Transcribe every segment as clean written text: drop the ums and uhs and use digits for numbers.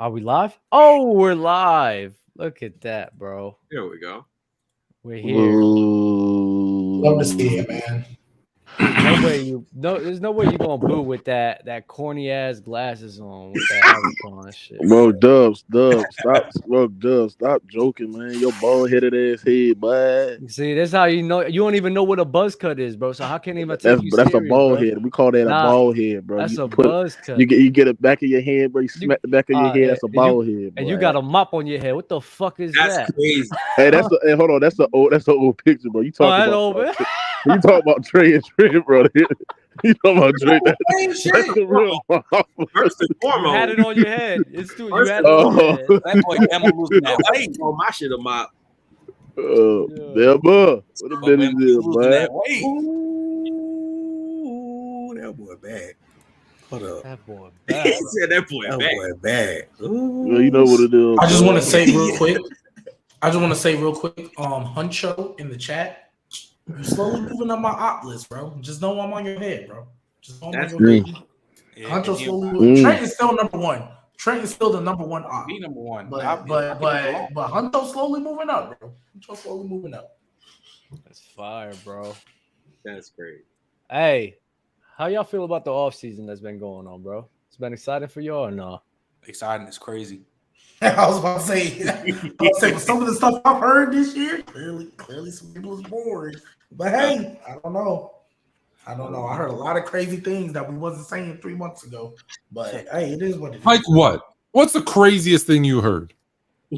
Are we live? Oh, we're live. Look at that, bro. There we go. We're here. Love to see it, man. There's no way you're gonna boo with that corny ass glasses on with that avatar and shit. Bro, Dubs, stop joking, man. Your bald headed ass head, boy. See, that's how you know you don't even know what a buzz cut is, bro. So how can even take you That's serious, a bald bro? head. We call that a bald head, bro. That's a buzz cut. You get it back of your head, bro. You smack the back of your head. That's a bald head, bro. And you got a mop on your head. What the fuck is That's that? crazy. Hey, hold on. That's an old picture, bro. You talking about old, man. You talking about Trey and Trent, bro. You talking about Trey? That's the real problem. First and foremost, You had it on your head. It's too. You had it Oh. on your head. That boy Emma losing that weight. on my shit a mop. There, bro. What a minute is, Losing man. that weight. Ooh, that boy bad. Hold up. That boy He bad. said that boy That bad. boy bad. Well, you know what it is. I just bro. want to say real quick. Huncho in the chat. You slowly moving up my op list, bro. Just know I'm on your head, bro. Just know I'm That's on your head. Yeah, Huncho he- slowly moving. Trent is still number one. Trent is still the number one op. He number one. But Huncho slowly moving up, bro. Huncho slowly moving up. That's fire, bro. That's great. Hey, how y'all feel about the offseason that's been going on, bro? It's been exciting for y'all or no? exciting. It's crazy. I was about to say, but some of the stuff I've heard this year, clearly some people is bored. But hey, I don't know. I heard a lot of crazy things that we wasn't saying 3 months ago. But hey, it is what it is. Like what? What's the craziest thing you heard?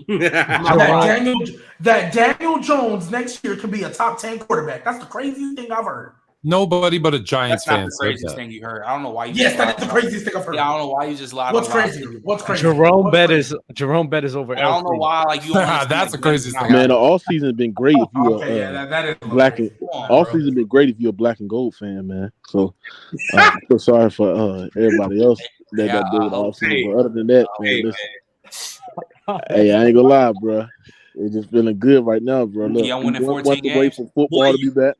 That Daniel Jones next year can be a top 10 quarterback. That's the craziest thing I've heard. Nobody but a Giants That's not fan the said craziest that. thing you heard. I don't know why you. Yes, that is the craziest thing I've heard. Yeah, I don't know why you just lied. What's crazy? What's crazy? Jerome What's bet crazy? is over. I don't know why. Like you. That's the craziest thing. Man, the all season has been great if you Okay, that is black and all season been great if you're a black and gold fan, man. So I'm so sorry for everybody else that did the all season. But other than that, man, hey, I ain't gonna lie, bro. It's just feeling good right now, bro. Look, Yeah, I'm winning 14 wait games. for football to be back.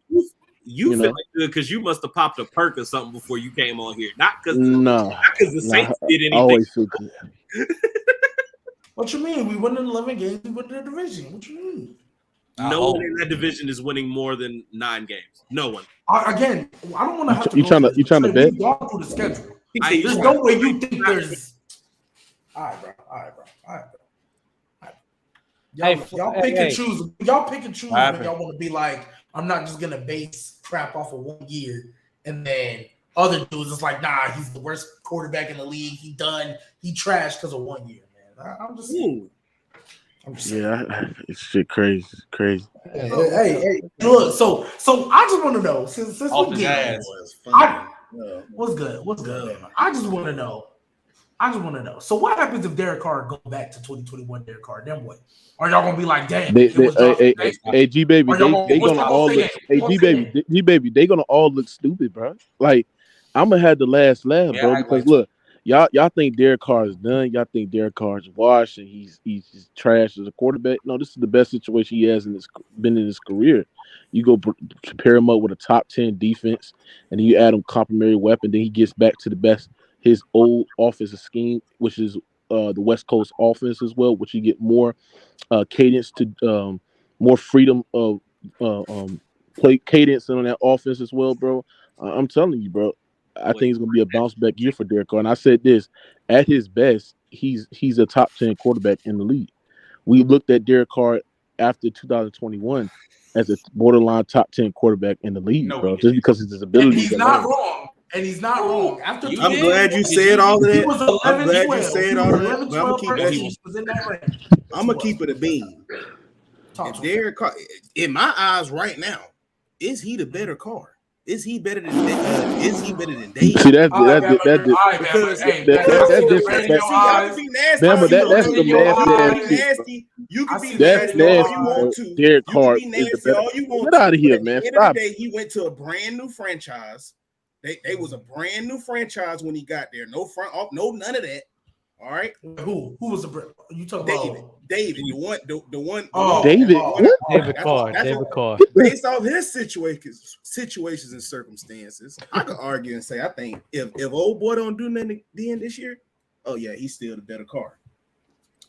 You know. feeling good because you must have popped a perk or something before you came on here. Not because No, the Saints did anything. I always feel good. What you mean? We won in 11 games. We won the division. What you mean? No one in that division is winning more than 9 games. No one. Again, I don't want to have to. You trying to bet? We've gone through the schedule. Hey, There's no way you think there's. All right, bro. Y'all pick and choose. Y'all pick and choose when y'all want to be like, I'm not just gonna base crap off of 1 year, and then other dudes it's like, nah, he's the worst quarterback in the league. He trashed because of 1 year, man. I'm just saying. Yeah, it's shit crazy. It's crazy. Hey, look. So I just want to know since we get what's good. I just want to know. So what happens if Derek Carr go back to 2021 Derek Carr? Then what? Are y'all gonna be like, damn? Hey, G baby, they gonna all look. Hey, G baby, they gonna all look stupid, bro. Like I'm gonna have the last laugh, bro. Because look, y'all think Derek Carr is done. Y'all think Derek Carr is washed and he's just trash as a quarterback. No, this is the best situation he has been in his career. You go pair him up with a top 10 defense, and then you add him complimentary weapon. Then he gets back to the best. His old offensive scheme, which is the West Coast offense as well, which you get more cadence to more freedom of play cadence on that offense as well, bro. I'm telling you, bro. I think it's gonna be a bounce back year for Derek Carr. And I said this: at his best, he's a top 10 quarterback in the league. We looked at Derek Carr after 2021 as a borderline top 10 quarterback in the league, bro. Just because of his ability. And he's not wrong. After I'm glad you said all of that. I'm glad you said all of that. I'm I'm gonna keep it a beam. If Derek Carr, in my eyes right now, is he the better Carr? Is he better than Davis? See, that's the nasty. You can be nasty all you want to. Derek Carr is the better. Get out of here, man. Stop. He went to a brand new franchise. They was a brand new franchise when he got there. No front off, no none of that. All right. Who was the you talking about? David, the one. David Carr. David Carr. Based off his situations and circumstances, I could argue and say I think if old boy don't do nothing again this year, oh yeah, he's still the better Carr.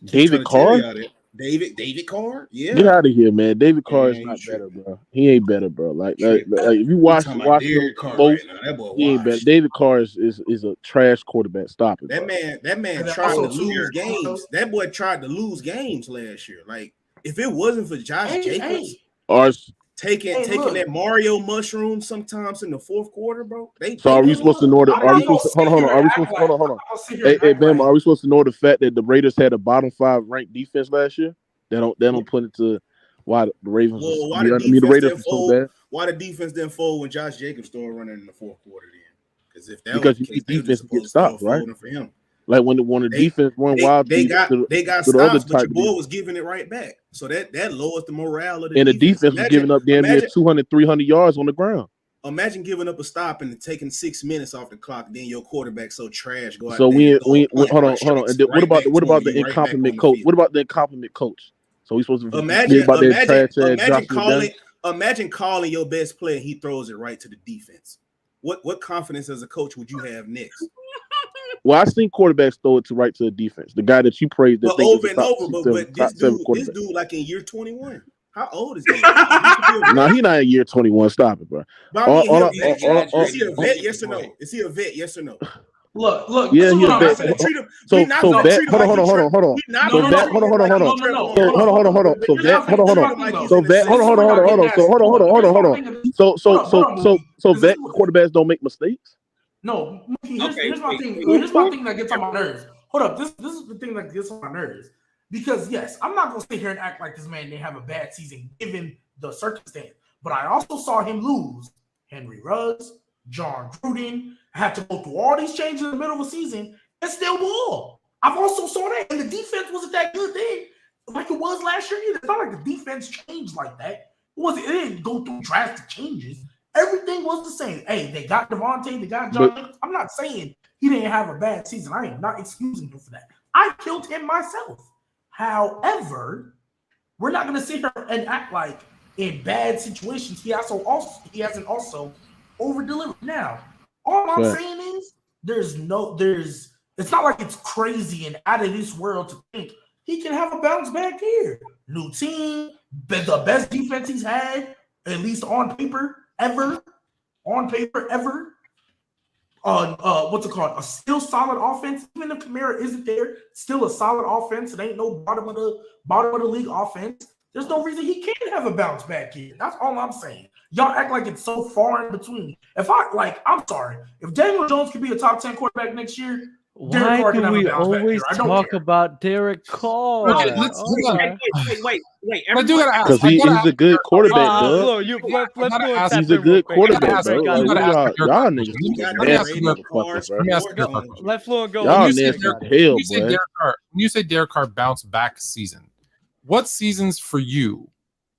David Carr? David Carr? Yeah. Get out of here, man. David Carr is not better, bro. He ain't better, bro. Like if you watch him both, he ain't better. David Carr is a trash quarterback. Stop it. That man tried to lose games. That boy tried to lose games last year. Like, if it wasn't for Josh Jacobs taking that Mario mushroom sometimes in the fourth quarter, bro. Are we supposed to know that? Hold on. Hey, Bama, are we supposed to know the fact that the Raiders had a bottom 5 ranked defense last year? They don't put it to why the Ravens. Well, why the defense didn't fold when Josh Jacobs started running in the fourth quarter? Then, because you need defense to get stopped, right? For him. Like when the defense went wild, they got stops, but your boy was giving it right back. So that lowers the morale of the defense. And the defense was giving up damn near 200, 300 yards on the ground. Imagine giving up a stop and taking 6 minutes off the clock. Then your quarterback so trash. Go out so there we hold on. And what about the incompetent coach? What about the incompetent coach? So we supposed to imagine calling your best player. He throws it right to the defense. What confidence as a coach would you have next? Well, I've seen quarterbacks throw it right to the defense. The guy that you praised, that over and over. But this dude, like in year 21. How old is he? No, he's not in year 21. Stop it, bro. Is he a vet? Yes or no? Is he a vet? Yes or no? Look. Yeah, he's a vet. So vet. Hold on. So vet. Hold on. So vet. Hold on. So vet. Hold on. So vet quarterbacks don't make mistakes. No, here's my thing. Here's my thing that gets on my nerves. Hold up. This is the thing that gets on my nerves. Because, yes, I'm not going to sit here and act like this man didn't have a bad season given the circumstance. But I also saw him lose Henry Ruggs, John Gruden. I had to go through all these changes in the middle of a season and still ball. I've also saw that. And the defense wasn't that good then like it was last year either. It's not like the defense changed like that. It didn't go through drastic changes. Everything was the same. Hey, they got Devontae, they got John. I'm not saying he didn't have a bad season. I am not excusing him for that. I killed him myself. However, we're not going to sit here and act like in bad situations he hasn't also over-delivered. Now, all I'm saying is it's not like it's crazy and out of this world to think he can have a bounce back here. New team, the best defense he's had, at least on paper ever. What's it called? A still solid offense. Even if Kamara isn't there, still a solid offense. It ain't no bottom of the league offense. There's no reason he can't have a bounce back here. That's all I'm saying. Y'all act like it's so far in between. I'm sorry. If Daniel Jones could be a top 10 quarterback next year, why do we always talk about Derek Carr? Wait. I do gotta ask because he's a good quarterback, bro. He's a good quarterback, bro. Y'all niggas. Let Fluent go. Y'all nasty hell, boy. When you say Derek Carr bounce back season, what seasons for you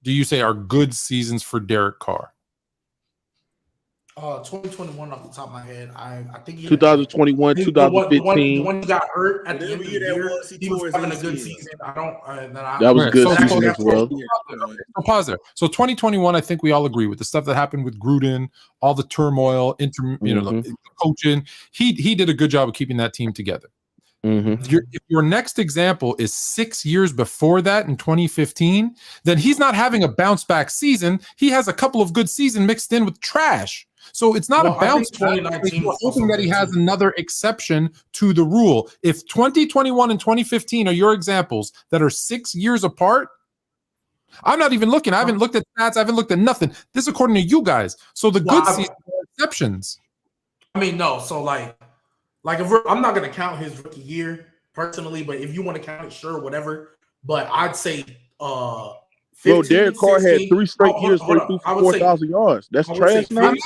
do you say are good seasons for Derek Carr? 2021 off the top of my head. I think 2021, 2015. The one he got hurt at the end of the year. He was having a good season. That was a good season as well. So pause there. So 2021, I think we all agree with the stuff that happened with Gruden, all the turmoil, the coaching. He did a good job of keeping that team together. If your next example is 6 years before that in 2015, then he's not having a bounce back season. He has a couple of good seasons mixed in with trash. So it's not a bounce back. We're hoping that he has another exception to the rule. If 2021 and 2015 are your examples that are 6 years apart, I'm not even looking. I haven't looked at stats. I haven't looked at nothing. This is according to you guys. So the good seasons are exceptions. I mean, no. So like if I'm not going to count his rookie year personally, but if you want to count it, sure, whatever. But I'd say 15, Derek Carr had 3 straight years where he threw for 4,000 yards. That's trash. I'm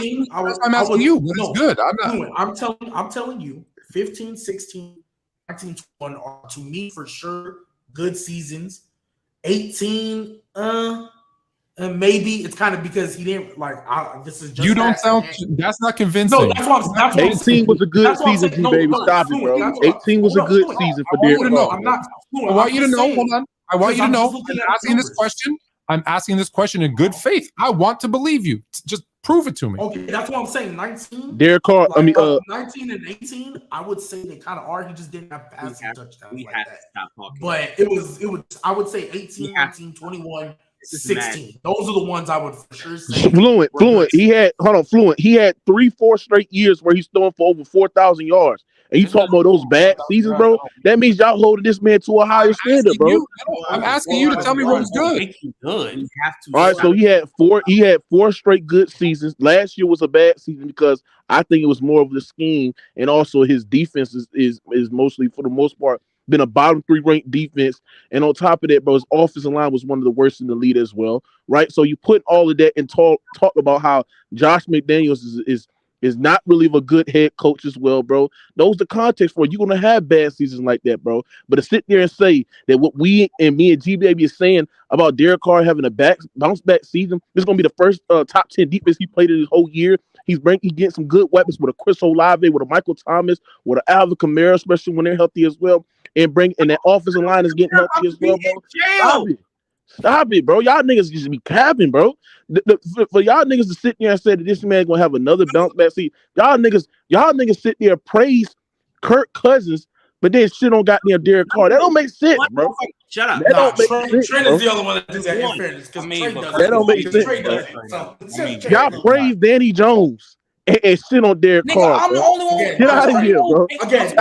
asking you, but it's good. I'm telling you, 15, 16, 19, 20 are to me for sure good seasons. 18, and maybe it's kind of because he didn't this is just you don't sound. That's not convincing. No, that's what I'm 18 was a good season, baby. Stop it, bro. 18 was a good season for Derek Carr. I want you to know. Hold on. I want you to know. I'm asking this question in good faith. I want to believe you. Just Prove it to me. Okay, that's what I'm saying. 19. Derek Carr. Like, 19 and 18. I would say they kind of are. He just didn't have passing touchdowns like that. Stop talking. But it was. I would say 18, 19, 21, 16. Those are the ones I would for sure say. Fluent. He had Fluent. He had 3-4 straight years where he's throwing for over 4,000 yards. And you talk about those bad seasons, bro. That means y'all holding this man to a higher standard, bro. I'm asking you to tell me what was good. Good. All right, so he had 4 straight good seasons. Last year was a bad season because I think it was more of the scheme, and also his defense is mostly, for the most part, been a bottom 3 ranked defense. And on top of that, bro, his offensive line was one of the worst in the league as well, right? So you put all of that and talk about how Josh McDaniels is not really a good head coach as well, bro. Those the context for it. You're gonna have bad seasons like that, bro. But to sit there and say that what me and G Baby is saying about Derek Carr having a bounce back season, this is gonna be the first top 10 defense he played in his whole year. He's getting some good weapons with a Chris Olave, with a Michael Thomas, with an Alvin Kamara, especially when they're healthy as well, and that offensive line is getting healthy as well, bro. Stop it, bro. Y'all niggas just be capping, bro. For y'all niggas to sit there and say that this man gonna have another bounce back season, y'all niggas sit there and praise Kirk Cousins, but then shit on goddamn Derek Carr. That don't make sense, bro. Shut up. That don't make sense, Trent bro. is the only one that does that in fairness. That don't make sense. Y'all praise Danny Jones and shit on Derek Carr. I'm the only one. Get out of here, bro. Again,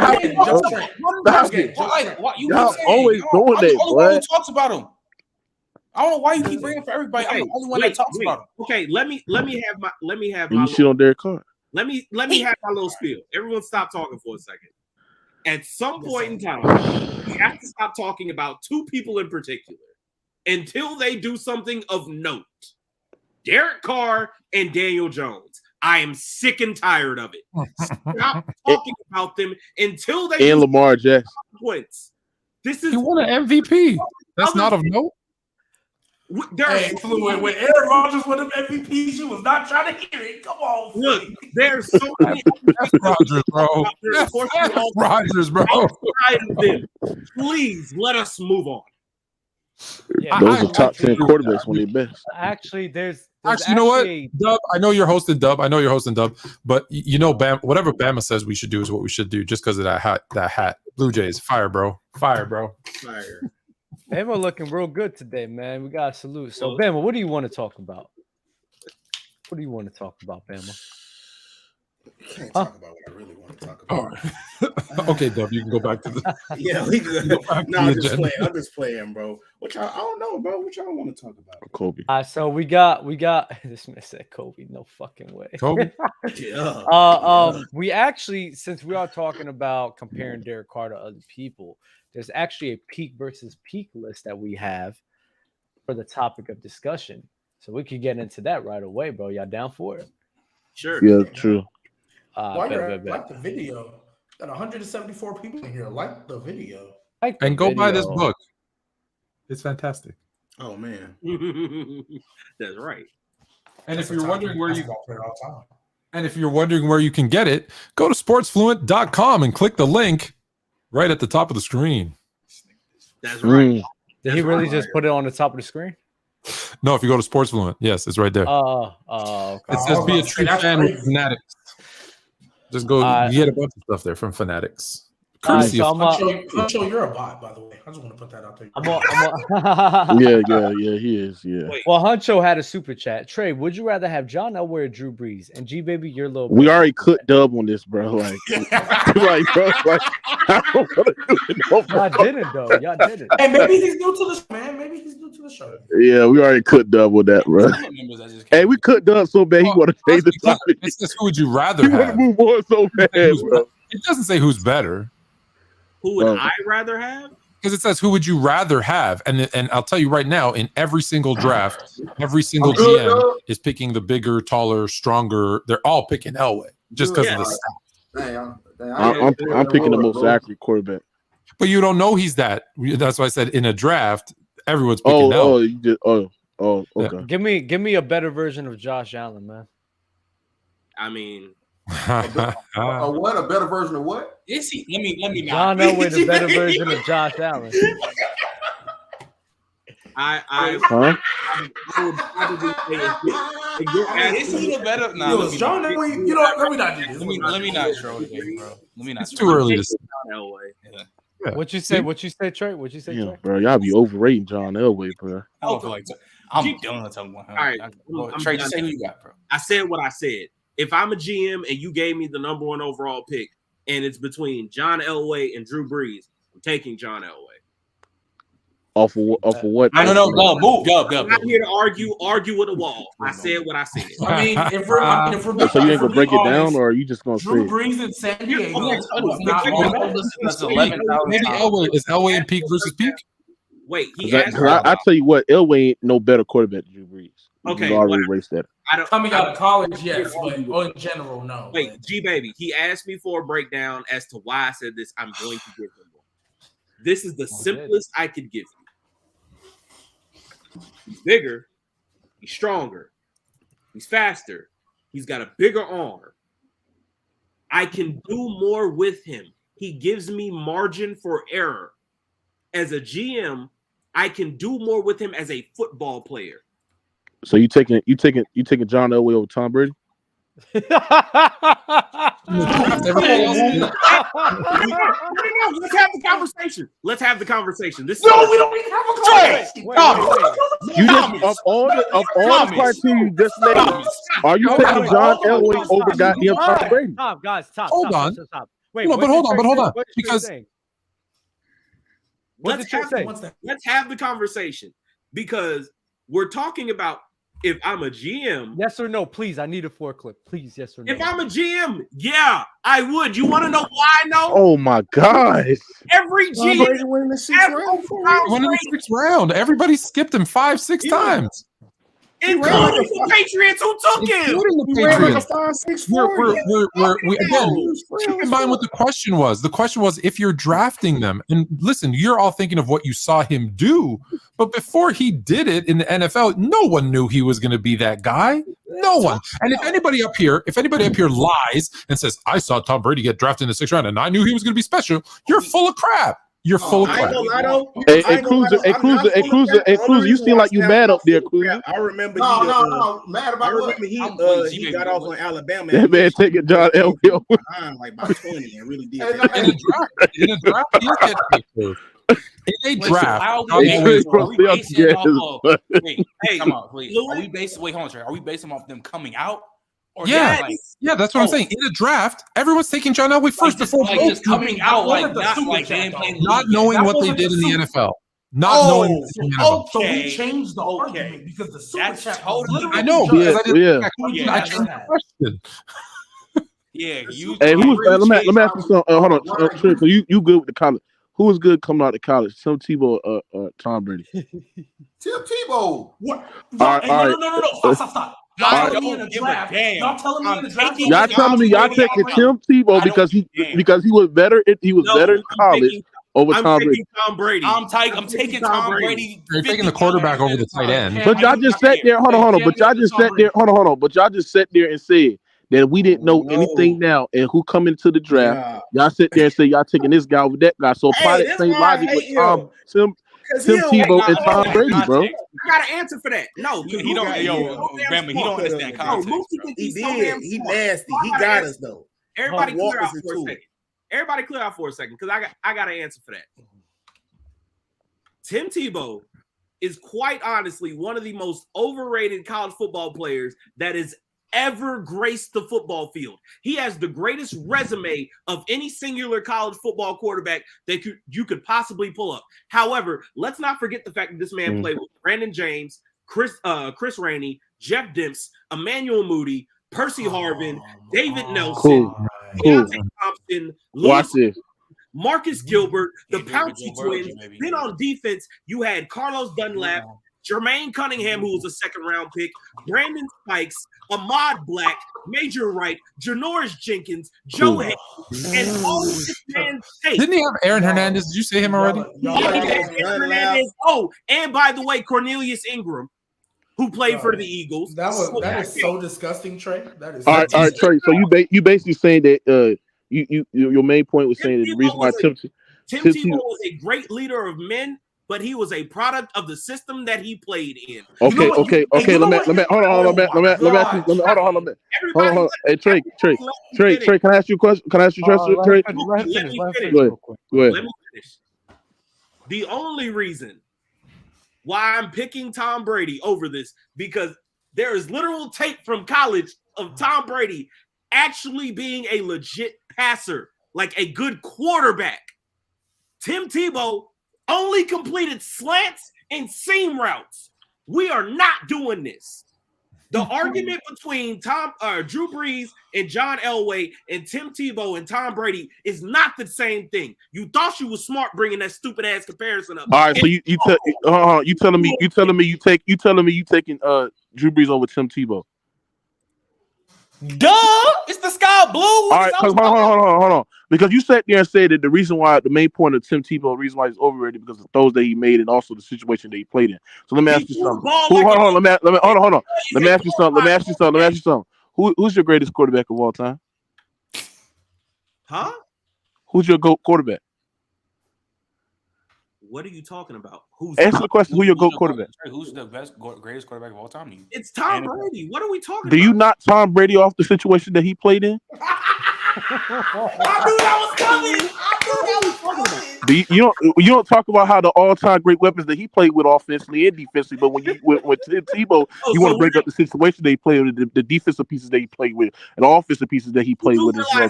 Y'all always doing that, bro. Who talks about him? I don't know why you keep bringing for everybody. I'm the only one that talks about him. Okay, let me have my You shit on Derek Carr. Let me have my little spiel. Everyone stop talking for a second. At some point in time, we have to stop talking about 2 people in particular until they do something of note. Derek Carr and Daniel Jones. I am sick and tired of it. Stop talking about them until they and Lamar Jackson points. This is He won an MVP. That's not of note. Hey, when Aaron Rodgers won an MVP, she was not trying to hear it. Come on, look, there's so many. Rodgers, bro. Rodgers, bro. Please let us move on. Yeah, those are top 10 quarterbacks when they best. Actually, there's you know what, Dub? I know you're hosting Dub. But you know, whatever Bama says we should do is what we should do, just because of that hat. Blue Jays, fire, bro. Fire. Bama looking real good today, man. We got to salute. So, Bama, what do you want to talk about? What do you want to talk about, Bama? You can't talk about what I really want to talk about. Right. Okay, Dub, you can go back to the. Yeah, we good. No, I'm just playing, bro. I don't know, bro. What y'all want to talk about? Kobe. So we got this man said Kobe. No fucking way. Kobe. Yeah. We actually, since we are talking about comparing Derek Carr to other people, there's actually a peak versus peak list that we have for the topic of discussion. So we could get into that right away, bro. Y'all down for it? Sure. Yeah, true. Like the video. Got 174 people in here. Like the video. And go buy this book. It's fantastic. Oh man. That's right. And if you're wondering where you can get it, go to sportsfluent.com and click the link right at the top of the screen. That's right. Did he really just put it on the top of the screen? No, if you go to SportsFluent, yes, it's right there. Okay. It says be a true fan with Fanatics. Just go get a bunch of stuff there from Fanatics. Huncho, you're a bot, by the way. I just want to put that out there. Yeah, he is. Yeah. Well, Huncho had a super chat. Trey, would you rather have John Elway or Drew Brees? And G Baby, your little. We already cooked Dub on this, bro. Like, bro, I don't want to do it. Y'all didn't though. Y'all didn't. Hey, maybe he's new to this, man. Maybe he's new to the show. Yeah, we already cooked Dub with that, bro. Hey, we cooked Dub so bad he want to change the topic. It says who would you rather have? Move on so bad, bro. It doesn't say who's better. Who would I rather have? Because it says who would you rather have, and I'll tell you right now, in every single draft, every single GM is picking the bigger, taller, stronger. They're all picking Elway just because of the stats. I'm picking the most accurate quarterback. But you don't know he's that. That's why I said in a draft, everyone's picking Elway. Okay. Yeah. Give me a better version of Josh Allen, man. I mean. What? A better version of what? Is he? Let me John Elway, the better version of Josh Allen. I would probably say Is he the better? Nah, let me not do this. Let me not troll today, bro. Let me not. It's too early to say. Elway. Yeah. What you say? What you say, Trey? What you say, Trey? Bro, y'all be overrating John Elway, bro. I don't feel like I'm done talking about him. All right, Trey, just say who you got, bro. I said what I said. If I'm a GM and you gave me the number 1 overall pick, and it's between John Elway and Drew Brees, I'm taking John Elway. Off of what? No, move. I'm not here to argue with a wall. I said what I said. I mean, if we're so you ain't gonna break it down, or are you just gonna Drew say Brees in San Diego? Maybe Elway in peak versus peak. Wait, I tell you what, Elway ain't no better quarterback than Drew Brees. Okay, you already erased that. Coming out of college, yes, but in general, no. Wait, G baby, he asked me for a breakdown as to why I said this. I'm going to give him one. This is the simplest I could give you. He's bigger, he's stronger, he's faster, he's got a bigger arm. I can do more with him. He gives me margin for error. As a GM, I can do more with him as a football player. So you taking John Elway over Tom Brady? Let's have the conversation. This we don't even have a conversation. You just of all the criteria you just named, are you taking John Elway over goddamn Tom Brady? Stop. Hold on. Wait, but hold on. Because let's have the conversation, because we're talking about if I'm a GM. Yes or no, please. I need a forklift. Please, yes or no. If I'm a GM, yeah, I would. You want to know why? No. Oh my gosh. Every GM won in the 6th round. Everybody skipped him 5-6 times. Including the Patriots who took him. Keep in mind what the question was. The question was if you're drafting them. And listen, you're all thinking of what you saw him do. But before he did it in the NFL, no one knew he was going to be that guy. No one. And if anybody up here lies and says, I saw Tom Brady get drafted in the 6th round and I knew he was going to be special, you're full of crap. You're full of crap. Hey, Cruiser, you seem like you mad up there, Cruiser. I remember mad about he got off on Alabama. That man taking John Elway over like by 20 and really did. In a draft, Are we basing off them coming out? Yeah, that's what I'm saying. In a draft, everyone's taking John Elway first before just coming out, not knowing what they did in the NFL. Not knowing. So we changed the argument because the super chat. I know. I changed the question. Yeah, Hey, let me ask you something. Hold on, so you good with the college? Who was good coming out of college? Tim Tebow or Tom Brady? Tim Tebow. What? No. Stop. Y'all telling me in the draft. Y'all telling me y'all taking Tim Tebow because he was better. He was better in college over Tom Brady. I'm taking Tom Brady. You're taking the quarterback over the tight end. But y'all just sat there. Hold on. But y'all just sat there. Hold on. But y'all just sat there and said that we didn't know anything now and who come into the draft. Y'all sit there and say y'all taking this guy over that guy. So apply that same logic with Tim Tebow and Tom Brady, bro. I got an answer for that. No, he don't. Bama, he don't understand context. He did. He nasty. He got us though. Everybody clear out for a second, because I got an answer for that. Tim Tebow is quite honestly one of the most overrated college football players that is ever graced the football field. He has the greatest resume of any singular college football quarterback that you could possibly pull up. However, let's not forget the fact that this man played with Brandon James, Chris Rainey, Jeff Demps, Emmanuel Moody, Percy Harvin, David Nelson, Deontay Thompson, Marcus Gilbert, the Pouncey twins. Then on defense, you had Carlos Dunlap, Jermaine Cunningham, who was a second-round pick, Brandon Spikes, Ahmad Black, Major Wright, Janoris Jenkins, Joe Hayes, and all of this man's tape. Didn't he have Aaron Hernandez? Did you say him already? Aaron Hernandez. Oh, and by the way, Cornelius Ingram, who played for the Eagles. That is so disgusting, Trey. That is all right, Trey. So you basically saying that your main point was saying that the reason why Tim Tebow was a great leader of men but he was a product of the system that he played in. Okay. Let me hold on. Hey, Trey, can I ask you a question? Trey? Let me finish. Go ahead. Let me finish. The only reason why I'm picking Tom Brady over this, because there is literal tape from college of Tom Brady actually being a legit passer, like a good quarterback. Tim Tebow only completed slants and seam routes. We are not doing this. The argument between Drew Brees and John Elway and Tim Tebow and Tom Brady is not the same thing. You thought you was smart bringing that stupid ass comparison up. All right, so you telling me you taking Drew Brees over Tim Tebow? Duh! It's the sky blue. All right, hold on. Because you sat there and said that the reason why the main point of Tim Tebow, the reason why he's overrated because of the throws that he made and also the situation that he played in. So let me ask you something. Hold on. Let me ask you something. Who's your greatest quarterback of all time? Huh? Who's your GOAT quarterback? What are you talking about? Answer the question. Who's your GOAT quarterback? Who's the greatest quarterback of all time? It's Tom Brady. What are we talking about? Do you not Tom Brady off the situation that he played in? I knew that was coming. You don't talk about how the all-time great weapons that he played with offensively and defensively, but when you with Tim Tebow, you want to break up the situation they played with, the defensive pieces that he played with, and the offensive pieces that he played with as well.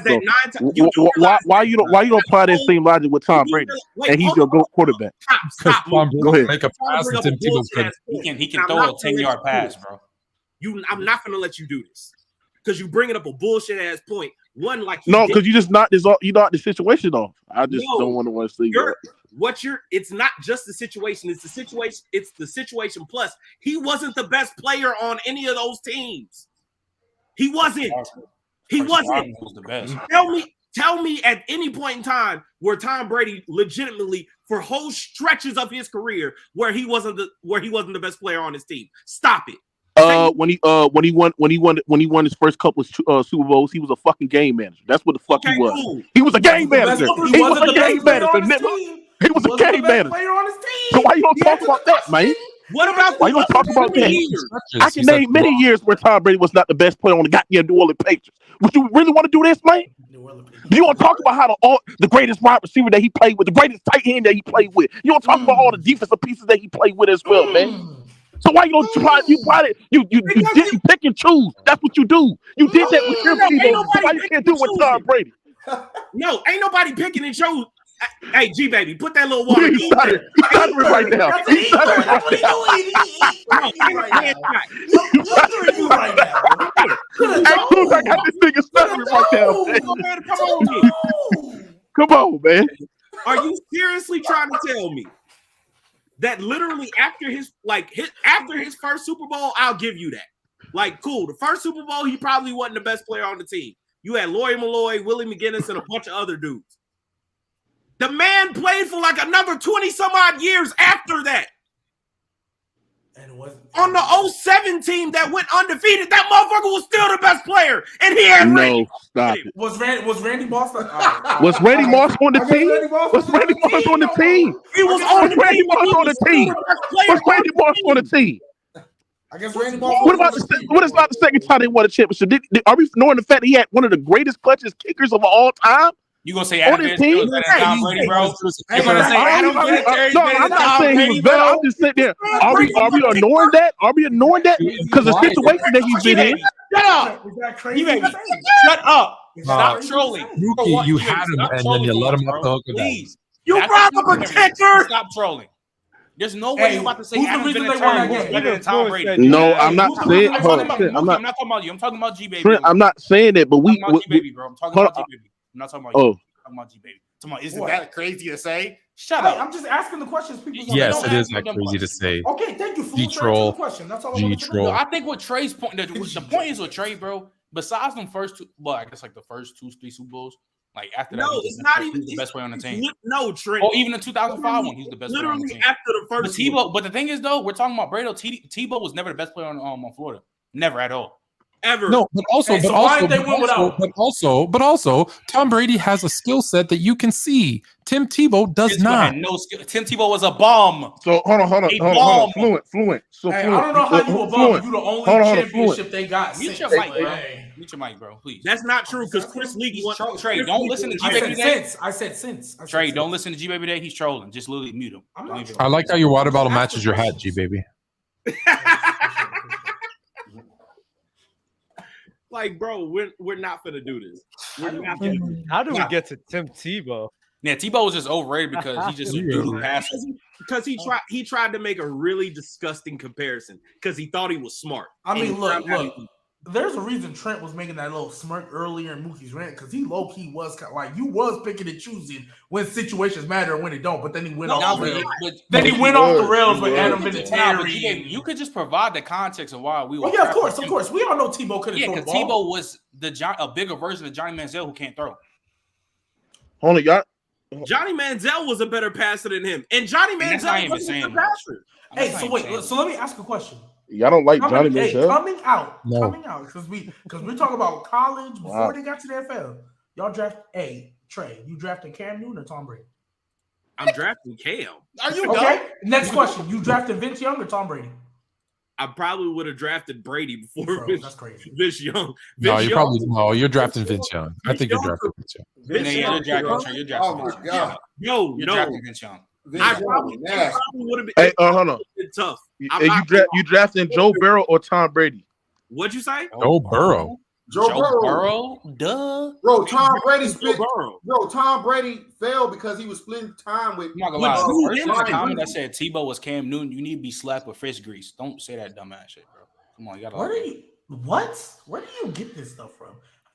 So why you don't apply that same logic with Tom Brady and he's your GOAT quarterback? Stop. Go ahead. Make a pass to Tim Tebow. He can throw a 10-yard pass, bro. I'm not gonna let you do this because you bringing up a bullshit ass point. One like because you just knocked the situation off. I just don't want to see it's not just the situation, it's the situation plus he wasn't the best player on any of those teams. He wasn't the best. Tell me at any point in time where Tom Brady legitimately for whole stretches of his career where he wasn't the best player on his team. Stop it. When he won his first couple of Super Bowls, he was a fucking game manager. That's what the fuck he was. Cool. He was a game manager. He was a game manager. He was a game manager. So why you don't talk about that, man? What about why you don't talk about that? I can name many years where Tom Brady was not the best player on the goddamn New Orleans Patriots. Would you really want to do this, man? Do you want to talk about how the greatest wide receiver that he played with, the greatest tight end that he played with? You want to talk about all the defensive pieces that he played with as well, man? So why you don't try? You didn't pick and choose. That's what you do. You did that with your people. So why you can't do it with Tom Brady? No, ain't nobody picking and choose. Hey, G baby, put that little water. He's stuttering right now. He's stuttering right now. I got this nigga stuttering right now. Come on, man. Are you seriously trying to tell me that literally after his first Super Bowl, I'll give you that. Like, cool. The first Super Bowl, he probably wasn't the best player on the team. You had Laurie Malloy, Willie McGinnis, and a bunch of other dudes. The man played for like another 20-some-odd years after that. And on the 07 team that went undefeated, that motherfucker was still the best player. And he had stop it. Was Randy Moss Was Randy Moss on the team? Was Randy Moss on the team? He was on Randy Moss on the team. Was Randy Moss on the team? I guess Randy Moss. What about the second time they won a championship? Are we ignoring the fact that he had one of the greatest clutches kickers of all time? You gonna say Adam Vinatieri better than Tom Brady, bro? You gonna say Adam Vinatieri better than Tom Brady, bro? I'm just sitting there. Are we ignoring that? Are we ignoring that? Because the situation that he's been in. Shut up! Shut up! Stop trolling. You had him and then you let him off the hook. Please. You brought up a kicker. Stop trolling. There's no way you're about to say Adam Vinatieri was better than Tom Brady. No, I'm not saying. I'm not talking about you. I'm talking about G baby. I'm not saying that, but we. I'm talking about G baby, bro. I'm talking about G baby. I'm not talking about you. I'm talking about G baby. Isn't that crazy to say? Shut up. I'm just asking the questions. People yes, it is that crazy to say. Okay, thank you. G-troll. That's all I want to know. I think what Trey's point, the point is with Trey, bro. Besides them first two, well, I guess like the first 2-3 Super Bowls. Like after that, it's not even the best player on the team. No, Trey. Or even the 2005 one, he's the best player on the team. After the first. But the thing is, though, we're talking about Brady. Tebow was never the best player on Florida. Never at all. ever. No, but also, but also, Tom Brady has a skill set that you can see. Tim Tebow does not. No skill. Tim Tebow was a bum. So hold on. Fluent. So hey, I don't know how you a bum. You the only championship they got. Mute your mic, bro. Mute your mic, bro. Please. That's not true because Chris Leaky won. Trey, don't listen to G Baby Day. I said since. Trey, don't listen to G Baby Day. He's trolling. Just literally mute him. I like how your water bottle matches your hat, G Baby. Like, bro, we're not gonna do this. How do we get to Tim Tebow? Yeah, Tebow was just overrated because he just passes. Because he tried to make a really disgusting comparison because he thought he was smart. I mean, look. There's a reason Trent was making that little smirk earlier in Mookie's rant because he low key was kind of like you was picking and choosing when situations matter and when they don't. But then he went off the rails. Then he went off the rails with Adam Vinatieri. You could just provide the context of why we were. Oh yeah, of course. We all know Tebow couldn't throw the ball. Tebow was a bigger version of Johnny Manziel who can't throw. Hold on, y'all. Johnny Manziel was a better passer than him, and Johnny Manziel was a better passer. Hey, so let me ask a question. Y'all don't like Johnny Manziel? Coming out, because we're talking about college before they got to the NFL. Y'all Trey, you drafted Cam Newton or Tom Brady? I'm drafting Cam. Are you okay? Next question: you drafted Vince Young or Tom Brady? I probably would have drafted Brady before that's crazy. Vince Young. You're drafting Vince Young. I think you're drafting Vince Young. You're drafting. Oh my god! You're drafting Vince Young. I probably would have been. Hey, hold on. Tough. You drafting Joe Burrow or Tom Brady? What'd you say? Joe Burrow. Joe Burrow. Duh. Bro, Tom Brady failed because he was splitting time with. I'm not gonna lie. The first comment that said Tebow was Cam Newton, you need to be slapped with fish grease. Don't say that dumbass shit, bro. Come on, you gotta. Where do you get this stuff from?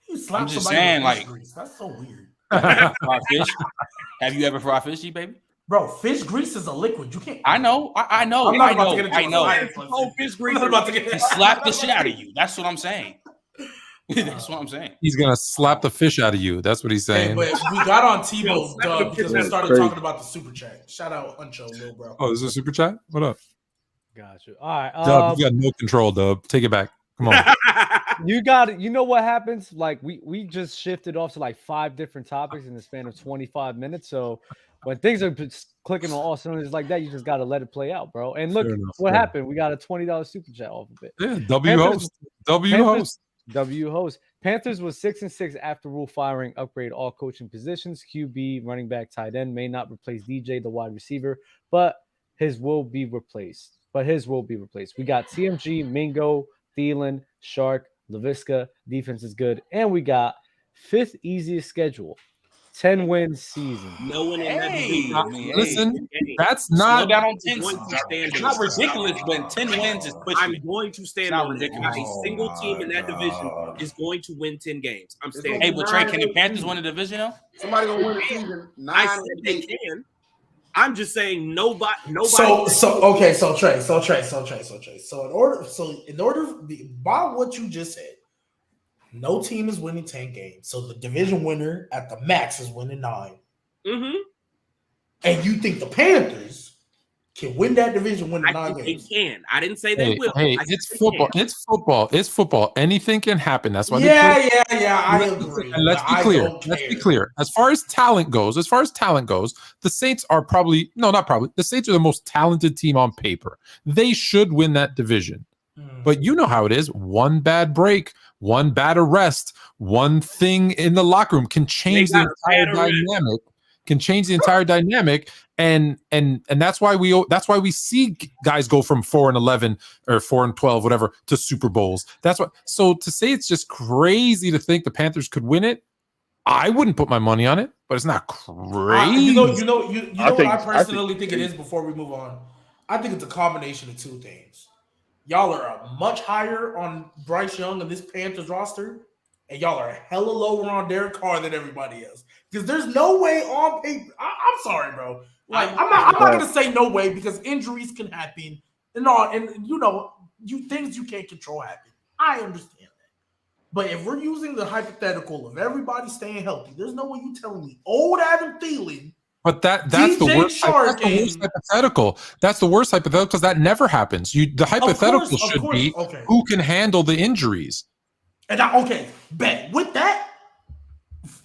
You slap I'm just somebody saying, with like, grease. That's so weird. Fried fish? Have you ever fried fish, G baby? Bro, fish grease is a liquid. You can't. I know. I'm not about to get into fish grease. He slapped the shit out of you. That's what I'm saying. That's what I'm saying. He's gonna slap the fish out of you. That's what he's saying. Hey, but we got on Tebow because we started talking about the super chat. Shout out Uncho, little bro. Oh, is this a super chat? What up? Got you. All right, Dub, you got no control, Dub. Take it back. Come on. You know what happens? Like we just shifted off to like 5 different topics in the span of 25 minutes. So when things are clicking on all cylinders like that, you just got to let it play out, bro. And look what happened. We got a $20 super chat off of it. Yeah, W host. Panthers was 6-6 after rule firing, upgrade all coaching positions. QB, running back, tight end may not replace DJ, the wide receiver, but his will be replaced. We got TMG, Mingo, Thielen, Shark, Laviska. Defense is good, and we got 5th easiest schedule. 10 win season. No one in that division. Listen, that's not. It's not ridiculous, but 10 wins is pushing. I'm going to stand on ridiculous. A single team in that division is going to win 10 games. I'm standing. Hey, but Trey, can the Panthers win the division now? Somebody gonna win the season. I said they can. I'm just saying nobody. So Trey. In order, by what you just said, no team is winning 10 games. So the division winner at the max is winning 9. Mm-hmm. And you think the Panthers can win that division, win the 9 games? They can. I didn't say they will. Hey, it's football. It's football. Anything can happen. That's why. I agree. And let's be clear. As far as talent goes, the Saints are probably the Saints are the most talented team on paper. They should win that division. But you know how it is. One bad break, one bad arrest, one thing in the locker room can change the entire dynamic. And that's why we see guys go from 4-11 or 4-12, whatever, to Super Bowls. That's what. So to say it's just crazy to think the Panthers could win it, I wouldn't put my money on it, but it's not crazy. You know what I personally think it is. Before we move on, I think it's a combination of 2 things. Y'all are much higher on Bryce Young and this Panthers roster, and y'all are hella lower on Derek Carr than everybody else. Because there's no way on paper. I'm sorry, bro. Like I'm not gonna say no way because injuries can happen and things you can't control happen. I understand that. But if we're using the hypothetical of everybody staying healthy, there's no way you telling me old Adam Thielen. But that's the worst hypothetical. That's the worst hypothetical because that never happens. The hypothetical should be who can handle the injuries. And bet with that,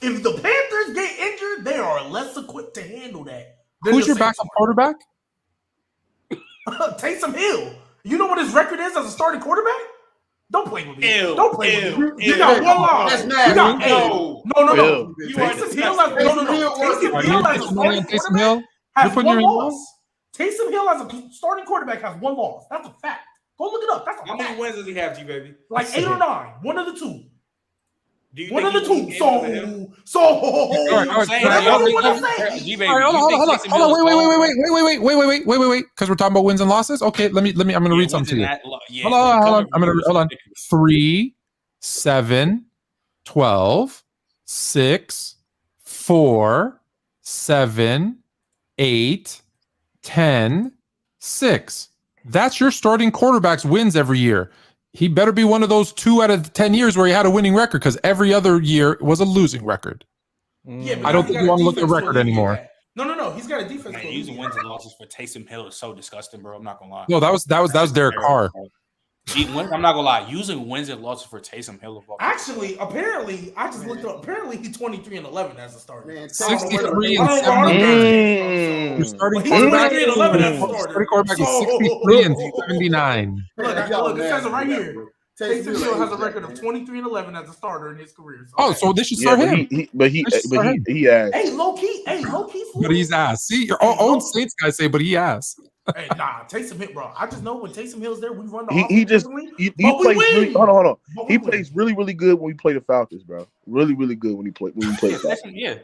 if the Panthers get injured, they are less equipped to handle that. Who's your backup quarterback? Taysom Hill. You know what his record is as a starting quarterback? Don't play with me. Don't play with me. You got one loss. That's nasty. No. Taysom Hill as Taysom Hill has one loss. Taysom Hill as a starting quarterback has one loss. That's a fact. Go look it up. That's a fact. How many wins does he have, G-Baby? Like 8 or 9. One of the two. One of the two. So Hold on. Wait. Because we're talking about wins and losses. Okay, let me. I'm going to read something to you. Hold on. Hold on. 3, 7, 12, 6, 4, 7, 8, 10, 6. That's your starting quarterback's wins every year. He better be one of those 2 out of 10 years where he had a winning record, because every other year was a losing record. Yeah, I don't think you want to look at the record anymore. No. He's got a defense. Man, using wins and losses for Taysom Hill is so disgusting, bro. I'm not gonna lie. No, that was Derek Carr. I'm not gonna lie. Using wins and losses for Taysom Hill. Actually, apparently, I just looked up. Apparently, he's 23-11 as a starter. Man, 63 and 79. Your starting quarterback is 63 and 79. Look, it says it right here. Taysom Hill has a record of 23-11 as a starter in his career. So this should start him. He asked. Hey, low key. But he's ass. See, your own Saints guys say, but he ass. Hey, Taysom Hill, bro. I just know when Taysom Hill's there, we run the he plays really, hold on. He plays really, really good when we play the Falcons, bro. Really, really good when we play the Falcons. Yeah.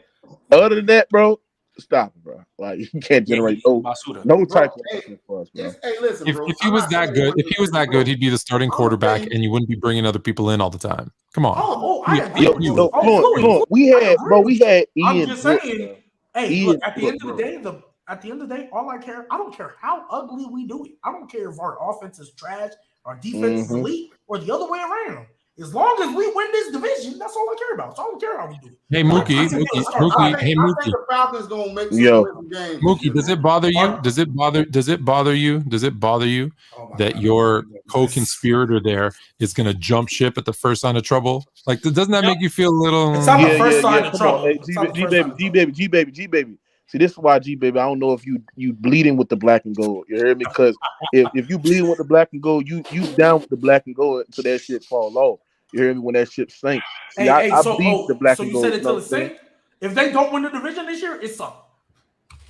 Other than that, bro, stop it, bro. Like, you can't generate no type of offense for us, bro. Hey, listen, bro. If he was that good, he'd be the starting quarterback, and you wouldn't be bringing other people in all the time. Come on. I agree. We had Ian. I'm just saying. Hey, look, at the end of the day, all I don't care how ugly we do it. I don't care if our offense is trash, our defense is elite, or the other way around. As long as we win this division, that's all I care about. So I don't care how we do it. Hey, Mookie. I think the Falcons gonna make some games. Mookie, does it bother you? Does it bother you that your co-conspirator there is going to jump ship at the first sign of trouble? Like, doesn't that make you feel a little? It's not the first sign of trouble. G baby. See, this is why, G baby, I don't know if you bleeding with the black and gold. You heard me? Because if you bleeding with the black and gold, you down with the black and gold until that shit fall off. You hear me? When that shit sinks. See, I bleed the black and gold. So you said until it sinks? If they don't win the division this year, it's up.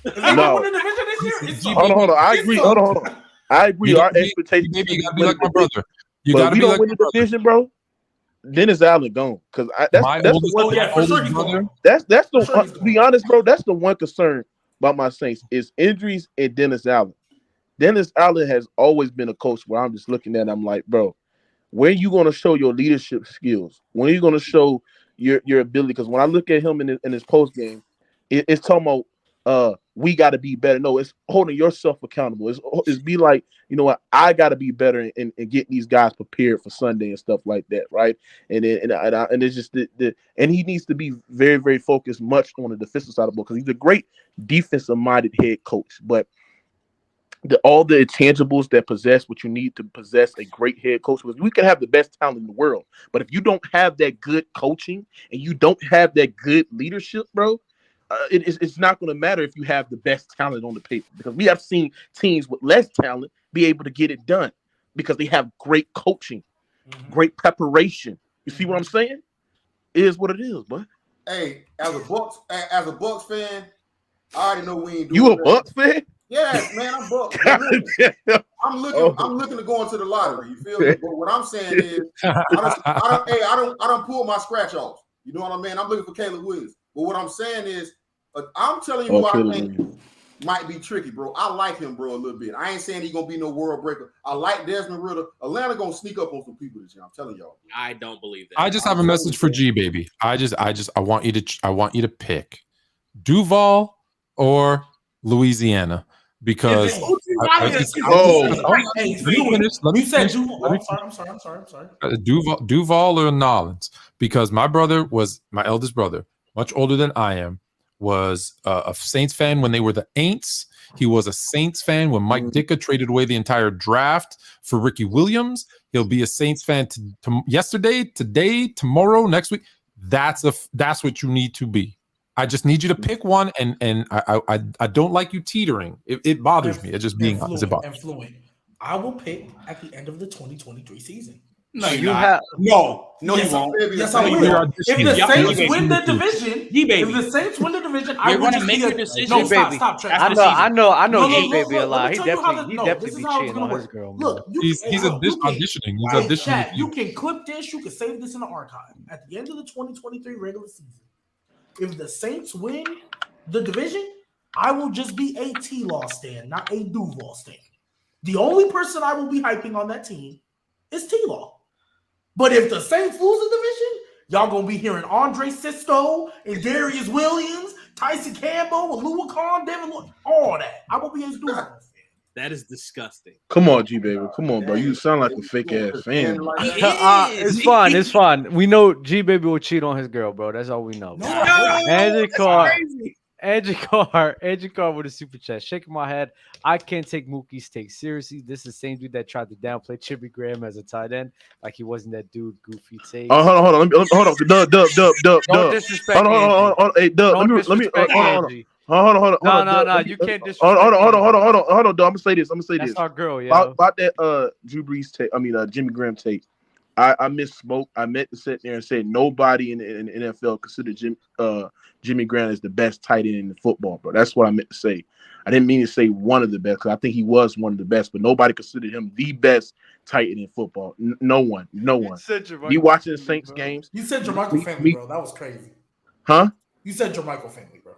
If they don't win the division this year, it's up. Hold on. I agree. Hold on. I agree. Our expectations. You gotta be like my brother. You gotta be like my brother. Division, bro. Dennis Allen gone, because that's the one. That's the to be honest, bro. That's the one concern about my Saints is injuries and Dennis Allen. Dennis Allen has always been a coach where I'm just looking at. I'm like, bro, when are you going to show your leadership skills? When are you going to show your ability? Because when I look at him in his post game, it's talking about we got to be better. No, it's holding yourself accountable. It's be like, you know what, I got to be better and getting these guys prepared for Sunday and stuff like that, right? And it's just and he needs to be very, very focused much on the defensive side of the ball, because he's a great defensive-minded head coach. But all the intangibles that possess what you need to possess a great head coach, because we can have the best talent in the world, but if you don't have that good coaching and you don't have that good leadership, bro, it's not going to matter if you have the best talent on the paper, because we have seen teams with less talent be able to get it done because they have great coaching, great preparation. You see what I'm saying? It is what it is, bud. Hey, as a Bucks fan, I already know we ain't doing You a Bucks fan? Yes, man, I'm Bucks. I'm looking to go into the lottery. You feel me? But what I'm saying is, I don't pull my scratch off. You know what I mean? I'm looking for Caleb Williams. But what I'm saying is, I'm telling you what I think might be tricky, bro. I like him, bro, a little bit. I ain't saying he's gonna be no world breaker. I like Desmond Ridder. Atlanta gonna sneak up on some people this year. I'm telling y'all. I don't believe that. I just have a message for G baby. I want you to pick Duval or Louisiana, because Duval or Nolens, because my brother was my eldest brother, much older than I am, was a Saints fan when they were the Aints. He was a Saints fan when Mike Ditka traded away the entire draft for Ricky Williams. He'll be a Saints fan yesterday, today, tomorrow, next week. That's what you need to be. I just need you to pick one, and I don't like you teetering. It bothers me. It's just being honest. Fluent. I will pick at the end of the 2023 season. No, you not. have no, yes, you won't. Yes, I will. If the Saints win the division, I will just make your decision. No, stop. I know G Baby a lot. He definitely be cheating on his girl. Look, he's auditioning. He's auditioning. You can clip this. You can save this in the archive. At the end of the 2023 regular season, if the Saints win the division, I will just be a T-Law stand, not a Duval stand. The only person I will be hyping on that team is T-Law. But if the Saints lose the division, y'all gonna be hearing Andre Sisto and Darius Williams, Tyson Campbell, Alua Khan, Devin Lloyd, all that. I will be his Duval fan. That is disgusting. Come on, G Baby. Come on, bro. You sound like a fake ass fan. It's fine. It's fine. We know G Baby will cheat on his girl, bro. That's all we know. Andrew Carr with a super chat. Shaking my head. I can't take Mookie's take seriously. This is the same dude that tried to downplay Jimmy Graham as a tight end, like he wasn't that dude. Goofy take. Oh, hold on. Hold on. Dub. Don't disrespect. Hold on. Hey, Dub. Let me. Hold on. No. You can't disrespect. Hold on, Dub. I'm gonna say this. That's our girl, yeah. About that Drew Brees take. Jimmy Graham take. I misspoke. I meant to sit there and say nobody in the NFL considered Jimmy Graham as the best tight end in football, bro. That's what I meant to say. I didn't mean to say one of the best, because I think he was one of the best, but nobody considered him the best tight end in football. No one. You watching the Saints games? You said Jermichael Family, bro. That was crazy. Huh? You said Jermichael Family, bro.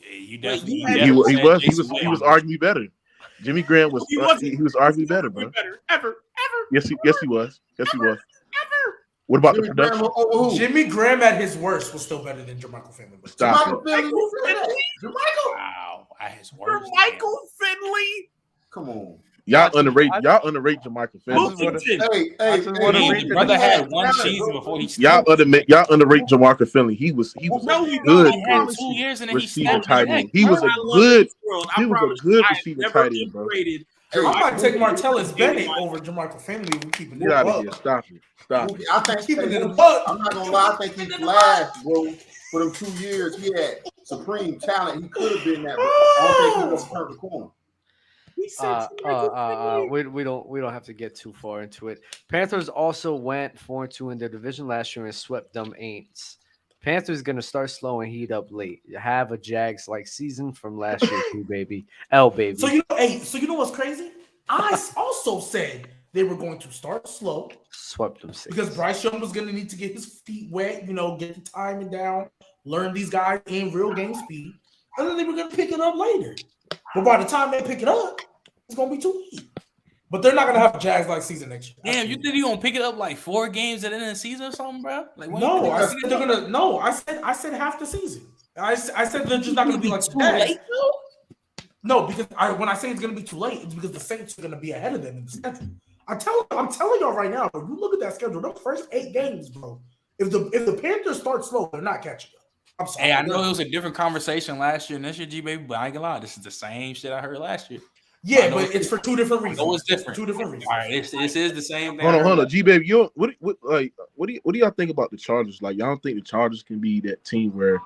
Yeah, you definitely. He was arguably better. Jimmy Graham was. He was arguably better, bro. Ever. Yes, he was. Ever. What about Jimmy the production? Jimmy Graham at his worst was still better than Jermichael Family. Stop Finley. Wow, at his worst. Michael Finley. Come on. Y'all underrate Jermichael Finley. Hey, brother had one season before he. Y'all underrate Jermichael Finley. He was good. He had 2 years and then he receiver snapped tight end. He was a good receiver tight end, bro. I might take Martellus Bennett over Jermichael Family. We keeping it out up. of here. Stop it. I think keeping it up. I'm not gonna lie. I think he flashed, bro. For them 2 years, he had supreme talent. He could have been that, but I don't think he was turned the corner. We don't have to get too far into it. Panthers also went 4-2 in their division last year and swept them Aints. Panthers gonna start slow and heat up late. Have a Jags like season from last year too, baby. Baby. So you know what's crazy? I also said they were going to start slow. Swept them 6. Because Bryce Young was gonna need to get his feet wet, get the timing down, learn these guys in real game speed, and then they were gonna pick it up later. But by the time they pick it up, it's gonna be too late. But they're not gonna have a Jags like season next year. Damn, you think you gonna pick it up like 4 games at the end of the season or something, bro? Like no, I said they're gonna. No, I said half the season. I said they're just not gonna be like too late. No, because when I say it's gonna be too late, it's because the Saints are gonna be ahead of them in the schedule. I'm telling y'all right now. If you look at that schedule, the first 8 games, bro. If the Panthers start slow, they're not catching up. I'm sorry. Hey, I know it was a different conversation last year and this year, G Baby, but I ain't gonna lie, this is the same shit I heard last year. Yeah, but it's for 2 different reasons. No, it's different. 2 different reasons. All right, this is the same thing. Hold on, G Baby. What do y'all think about the Chargers? Like, y'all don't think the Chargers can be that team where,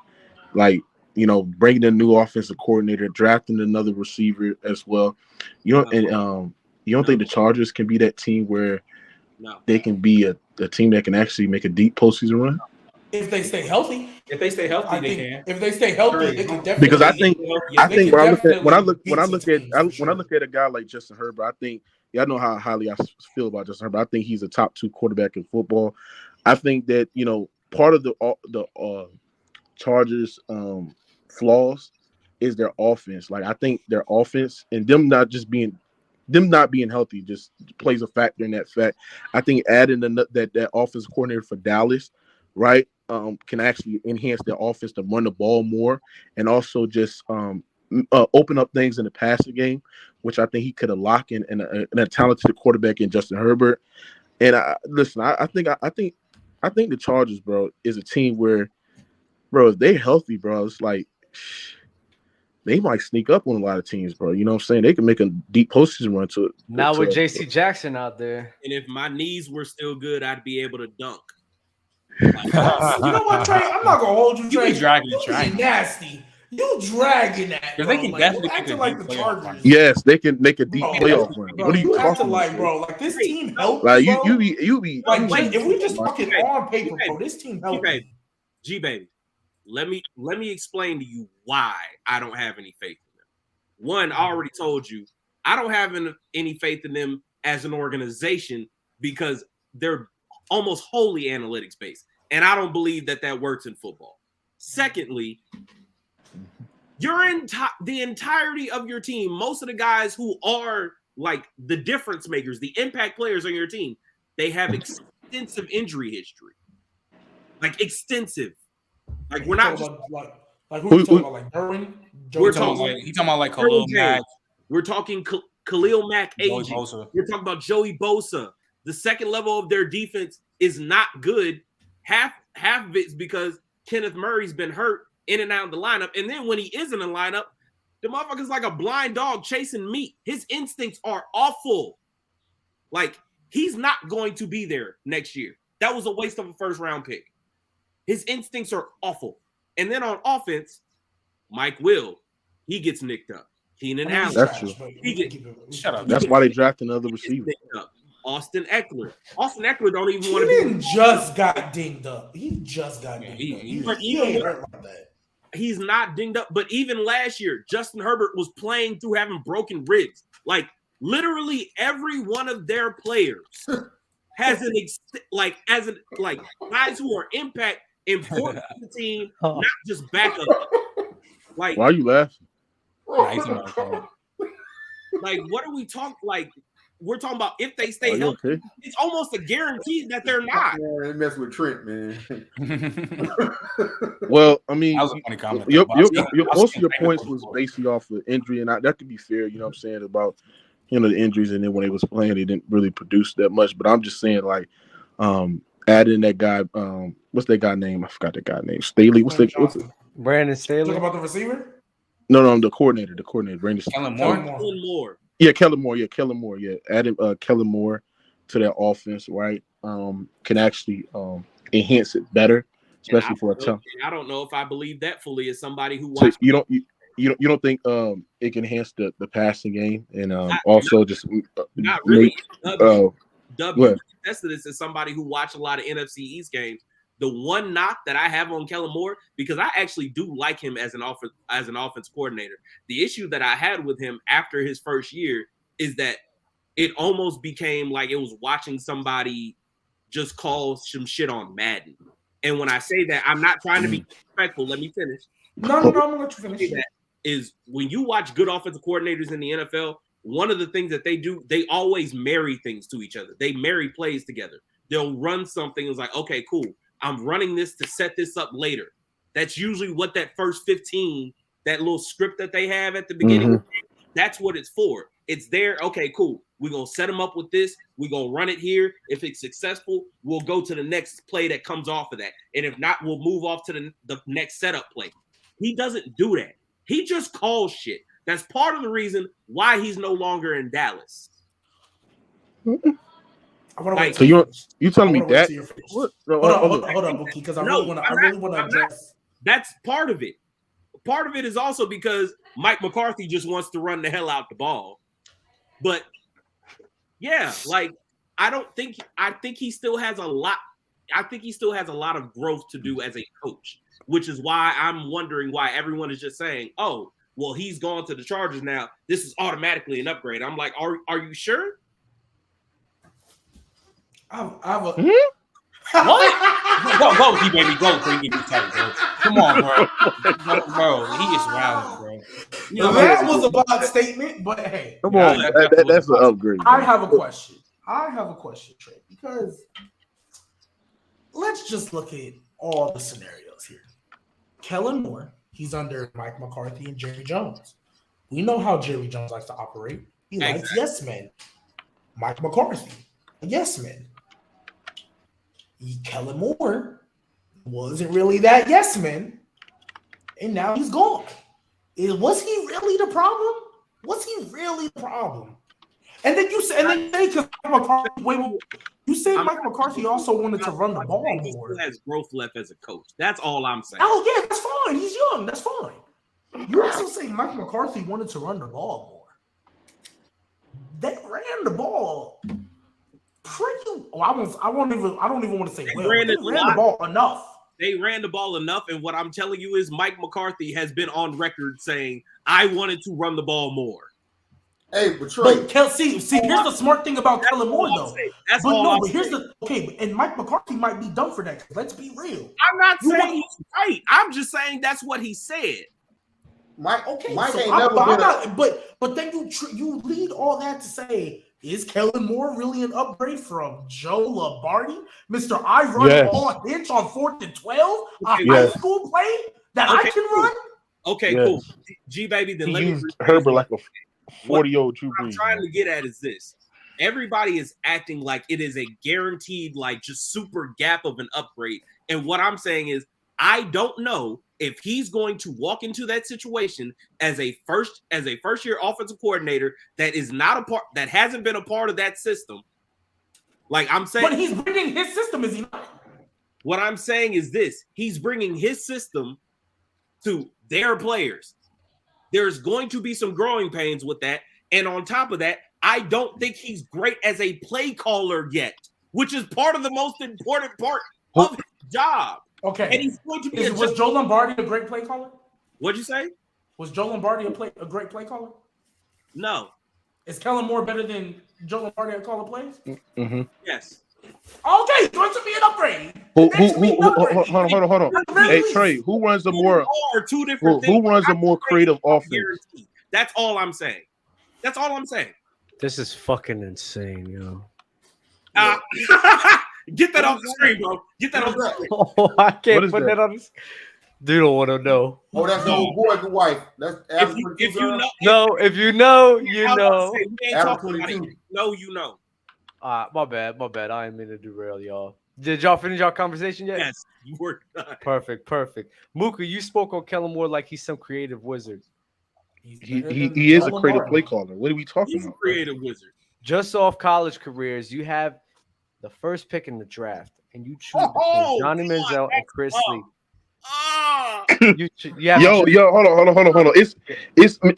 like, bringing a new offensive coordinator, drafting another receiver as well? You don't think the Chargers can be that team where they can be a team that can actually make a deep postseason run? If they stay healthy. If they stay healthy, they can. If they stay healthy, they can definitely. Because I think when I look at a guy like Justin Herbert, I think y'all know how highly I feel about Justin Herbert. I think he's a top 2 quarterback in football. I think that part of the Chargers flaws is their offense. Like, I think their offense and them not being healthy just plays a factor in that fact. I think adding that offensive coordinator for Dallas, right, can actually enhance their offense to run the ball more and also just open up things in the passing game, which I think he could have locked in a talented quarterback in Justin Herbert. And I think the Chargers, bro, is a team where, bro, if they're healthy, bro, it's like they might sneak up on a lot of teams, bro. You know what I'm saying? They can make a deep postseason run to it. Now with JC Jackson out there. And if my knees were still good, I'd be able to dunk. Like, you know what, Trey? I'm not gonna hold you, Trey. You dragging it, nasty. You dragging that? Because they can definitely acting like the Chargers. Yes, they can make a deep playoff run. What are you talking about, bro? Like this team helped. Like you be like if we just talking on paper, bro, this team helped. G baby, let me explain to you why I don't have any faith in them. One, I already told you I don't have any faith in them as an organization because they're almost wholly analytics based, and I don't believe that works in football. Secondly, the entirety of your team, most of the guys who are like the difference makers, the impact players on your team, they have extensive injury history. Like extensive. Like we're not just like who are you talking about? Like Derwin? He's talking about like Khalil Mack. We're talking Khalil Mack aging. We're talking about Joey Bosa. The second level of their defense is not good. Half of it's because Kenneth Murray's been hurt in and out of the lineup. And then when he is in the lineup, the motherfucker's like a blind dog chasing meat. His instincts are awful. Like, he's not going to be there next year. That was a waste of a first-round pick. His instincts are awful. And then on offense, Mike Will, he gets nicked up. Keenan Allen. That's true. Shut up. That's why they drafted another receiver. Austin Eckler. Austin Eckler don't even want to be. Just got dinged up. He just got dinged up. He ain't hurt like that. He's not dinged up. But even last year, Justin Herbert was playing through having broken ribs. Like, literally every one of their players has guys who are important to the team, not just backup. Like, why are you laughing? Like, what are we talking? Like, we're talking about if they stay healthy. Okay? It's almost a guarantee that they're not. Yeah, they mess with Trent, man. Well, I mean, that was a funny comment. Most of your points was basically off of injury, and that could be fair. You know what I'm saying about the injuries, and then when they was playing, they didn't really produce that much. But I'm just saying, like, adding that guy, what's that guy name? I forgot that guy name. Staley. What's it? Brandon Staley. Talking about the receiver? No, the coordinator. Brandon Kellen Moore. Yeah, Kellen Moore. Yeah, adding Kellen Moore to that offense, right? Can actually enhance it better, especially for a tough. I don't know if I believe that fully as somebody who so watched. You don't think it can enhance the passing game and also just not really. W tested this as somebody who watched a lot of NFC East games. The one knock that I have on Kellen Moore, because I actually do like him as an offense coordinator. The issue that I had with him after his first year is that it almost became like it was watching somebody just call some shit on Madden. And when I say that, I'm not trying to be disrespectful. Let me finish. No, I'm gonna let you finish. That is when you watch good offensive coordinators in the NFL, one of the things that they do, they always marry things to each other. They marry plays together. They'll run something. It's like, okay, cool. I'm running this to set this up later. That's usually what that first 15, that little script that they have at the beginning, that's what it's for. It's there. Okay, cool. We're going to set them up with this. We're going to run it here. If it's successful, we'll go to the next play that comes off of that. And if not, we'll move off to the next setup play. He doesn't do that. He just calls shit. That's part of the reason why he's no longer in Dallas. Like, so you telling me that? Hold on, Bookie, because I really want to address. That's part of it. Part of it is also because Mike McCarthy just wants to run the hell out the ball. But yeah, like I think he still has a lot. I think he still has a lot of growth to do as a coach, which is why I'm wondering why everyone is just saying, "Oh, well, he's gone to the Chargers now. This is automatically an upgrade." I'm like, are you sure? I have a what? Go, baby, go, bring me tight, bro. Come on, bro. He is wild, bro. That was a bad statement, but hey, come on, that's an upgrade. I have a question, Trey, because let's just look at all the scenarios here. Kellen Moore, he's under Mike McCarthy and Jerry Jones. We know how Jerry Jones likes to operate. He likes yes men. Mike McCarthy, a yes man. Kellen Moore wasn't really that yes man, and now he's gone. Was he really the problem? Was he really the problem? And then you say, because you say Mike McCarthy also wanted to run the ball more. He still has growth left as a coach. That's all I'm saying. Oh yeah, that's fine. He's young. That's fine. You also say Mike McCarthy wanted to run the ball more. They ran the ball pretty. I don't even want to say well. They ran the ball enough. They ran the ball enough, and what I'm telling you is Mike McCarthy has been on record saying, I wanted to run the ball more. Hey, but Trey. See, here's the smart thing about Kellen Moore, though. And Mike McCarthy might be dumb for that. Let's be real. I'm not saying he's right. I'm just saying that's what he said. Mike but then you lead all that to say, is Kellen Moore really an upgrade from Joe Lombardi, Mr. I run all bench on 4th and 12, high school play that I can run? Okay, cool. G baby, then let me Herbert like a 40-year-old Drew Brees. What I'm trying to get at is this. Everybody is acting like it is a guaranteed, like just super gap of an upgrade. And what I'm saying is, I don't know if he's going to walk into that situation as a first year offensive coordinator that is not a part, that hasn't been a part of that system. Like I'm saying, but he's bringing his system, is he not? What I'm saying is this: he's bringing his system to their players. There's going to be some growing pains with that, and on top of that, I don't think he's great as a play caller yet, which is part of the most important part of his job. Okay. And he's going to be was Joe Lombardi a great play caller? What'd you say? Was Joe Lombardi a great play caller? No. Is Kellen Moore better than Joe Lombardi at calling plays? Mm-hmm. Yes. Okay, going to be an upgrade. Hold on. Hey Trey, who runs the more? Two different who runs a more creative offense? That's all I'm saying. That's all I'm saying. This is fucking insane, yo. Get that off the screen, bro. Get that off the screen. Oh, I can't put that on the screen. Dude don't want to know. Oh, that's the old boy, the wife. That's if you know. No, if you know, you know. No, you know. My bad. I didn't mean to derail y'all. Did y'all finish our conversation yet? Yes, you were. Perfect. Mooka, you spoke on Kellen Moore like he's some creative wizard. He is a creative play caller. What are we talking about? He's a creative wizard. Just off college careers, you have the first pick in the draft, and you choose between Johnny Manziel and Chris Lee. Hold on.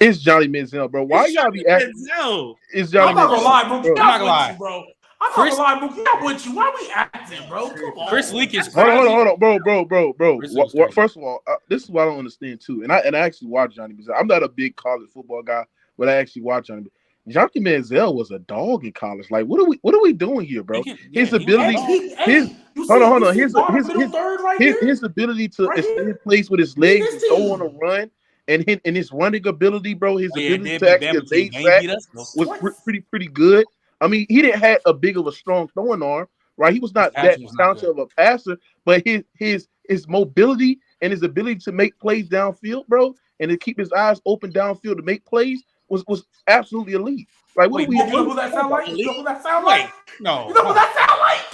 It's Johnny Manziel, bro. Why y'all be acting? It's Johnny I'm not gonna lie, bro. I'm not gonna lie, bro. I'm not gonna lie, bro. I'm with you. Why we acting, bro? Come on. Chris Leak is hold on, bro. First of all, this is what I don't understand too. And I actually watch Johnny Manziel. I'm not a big college football guy, but I actually watch Johnny. Johnny Manziel was a dog in college. Like, what are we doing here, bro? His ability, his ability to extend plays with his legs and go on a run, and his running ability, bro. His ability to actually evade sacks was pretty good. I mean, he didn't have a big of a strong throwing arm, right? He was not that talented of a passer, but his mobility and his ability to make plays downfield, bro, and to keep his eyes open downfield to make plays was absolutely elite. Like, what you know who that sound like? You know who that sound like? No. You know who that sound like?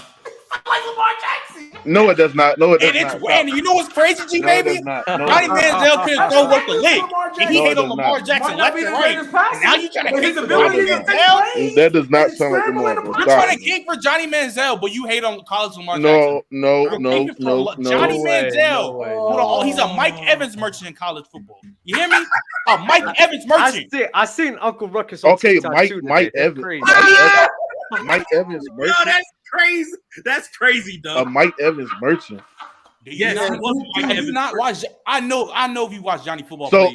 Like Lamar Jackson. No, it does not. No, it does not. And you know what's crazy, G baby? Johnny Manziel couldn't throw worth the lick, and he hit on Lamar Jackson left and right. And now you trying to kick for Johnny Manziel? That does not sound like Lamar. You're trying to kick for Johnny Manziel, but you hate on college Lamar Jackson. No. Johnny Manziel, he's a Mike Evans merchant in college football. You hear me? A Mike Evans merchant. I seen Uncle Ruckus. Okay, Mike Evans. Mike Evans merchant. No, that's crazy. That's crazy, Doug. A Mike Evans merchant. Yes, not watch. I know if you watch Johnny football. So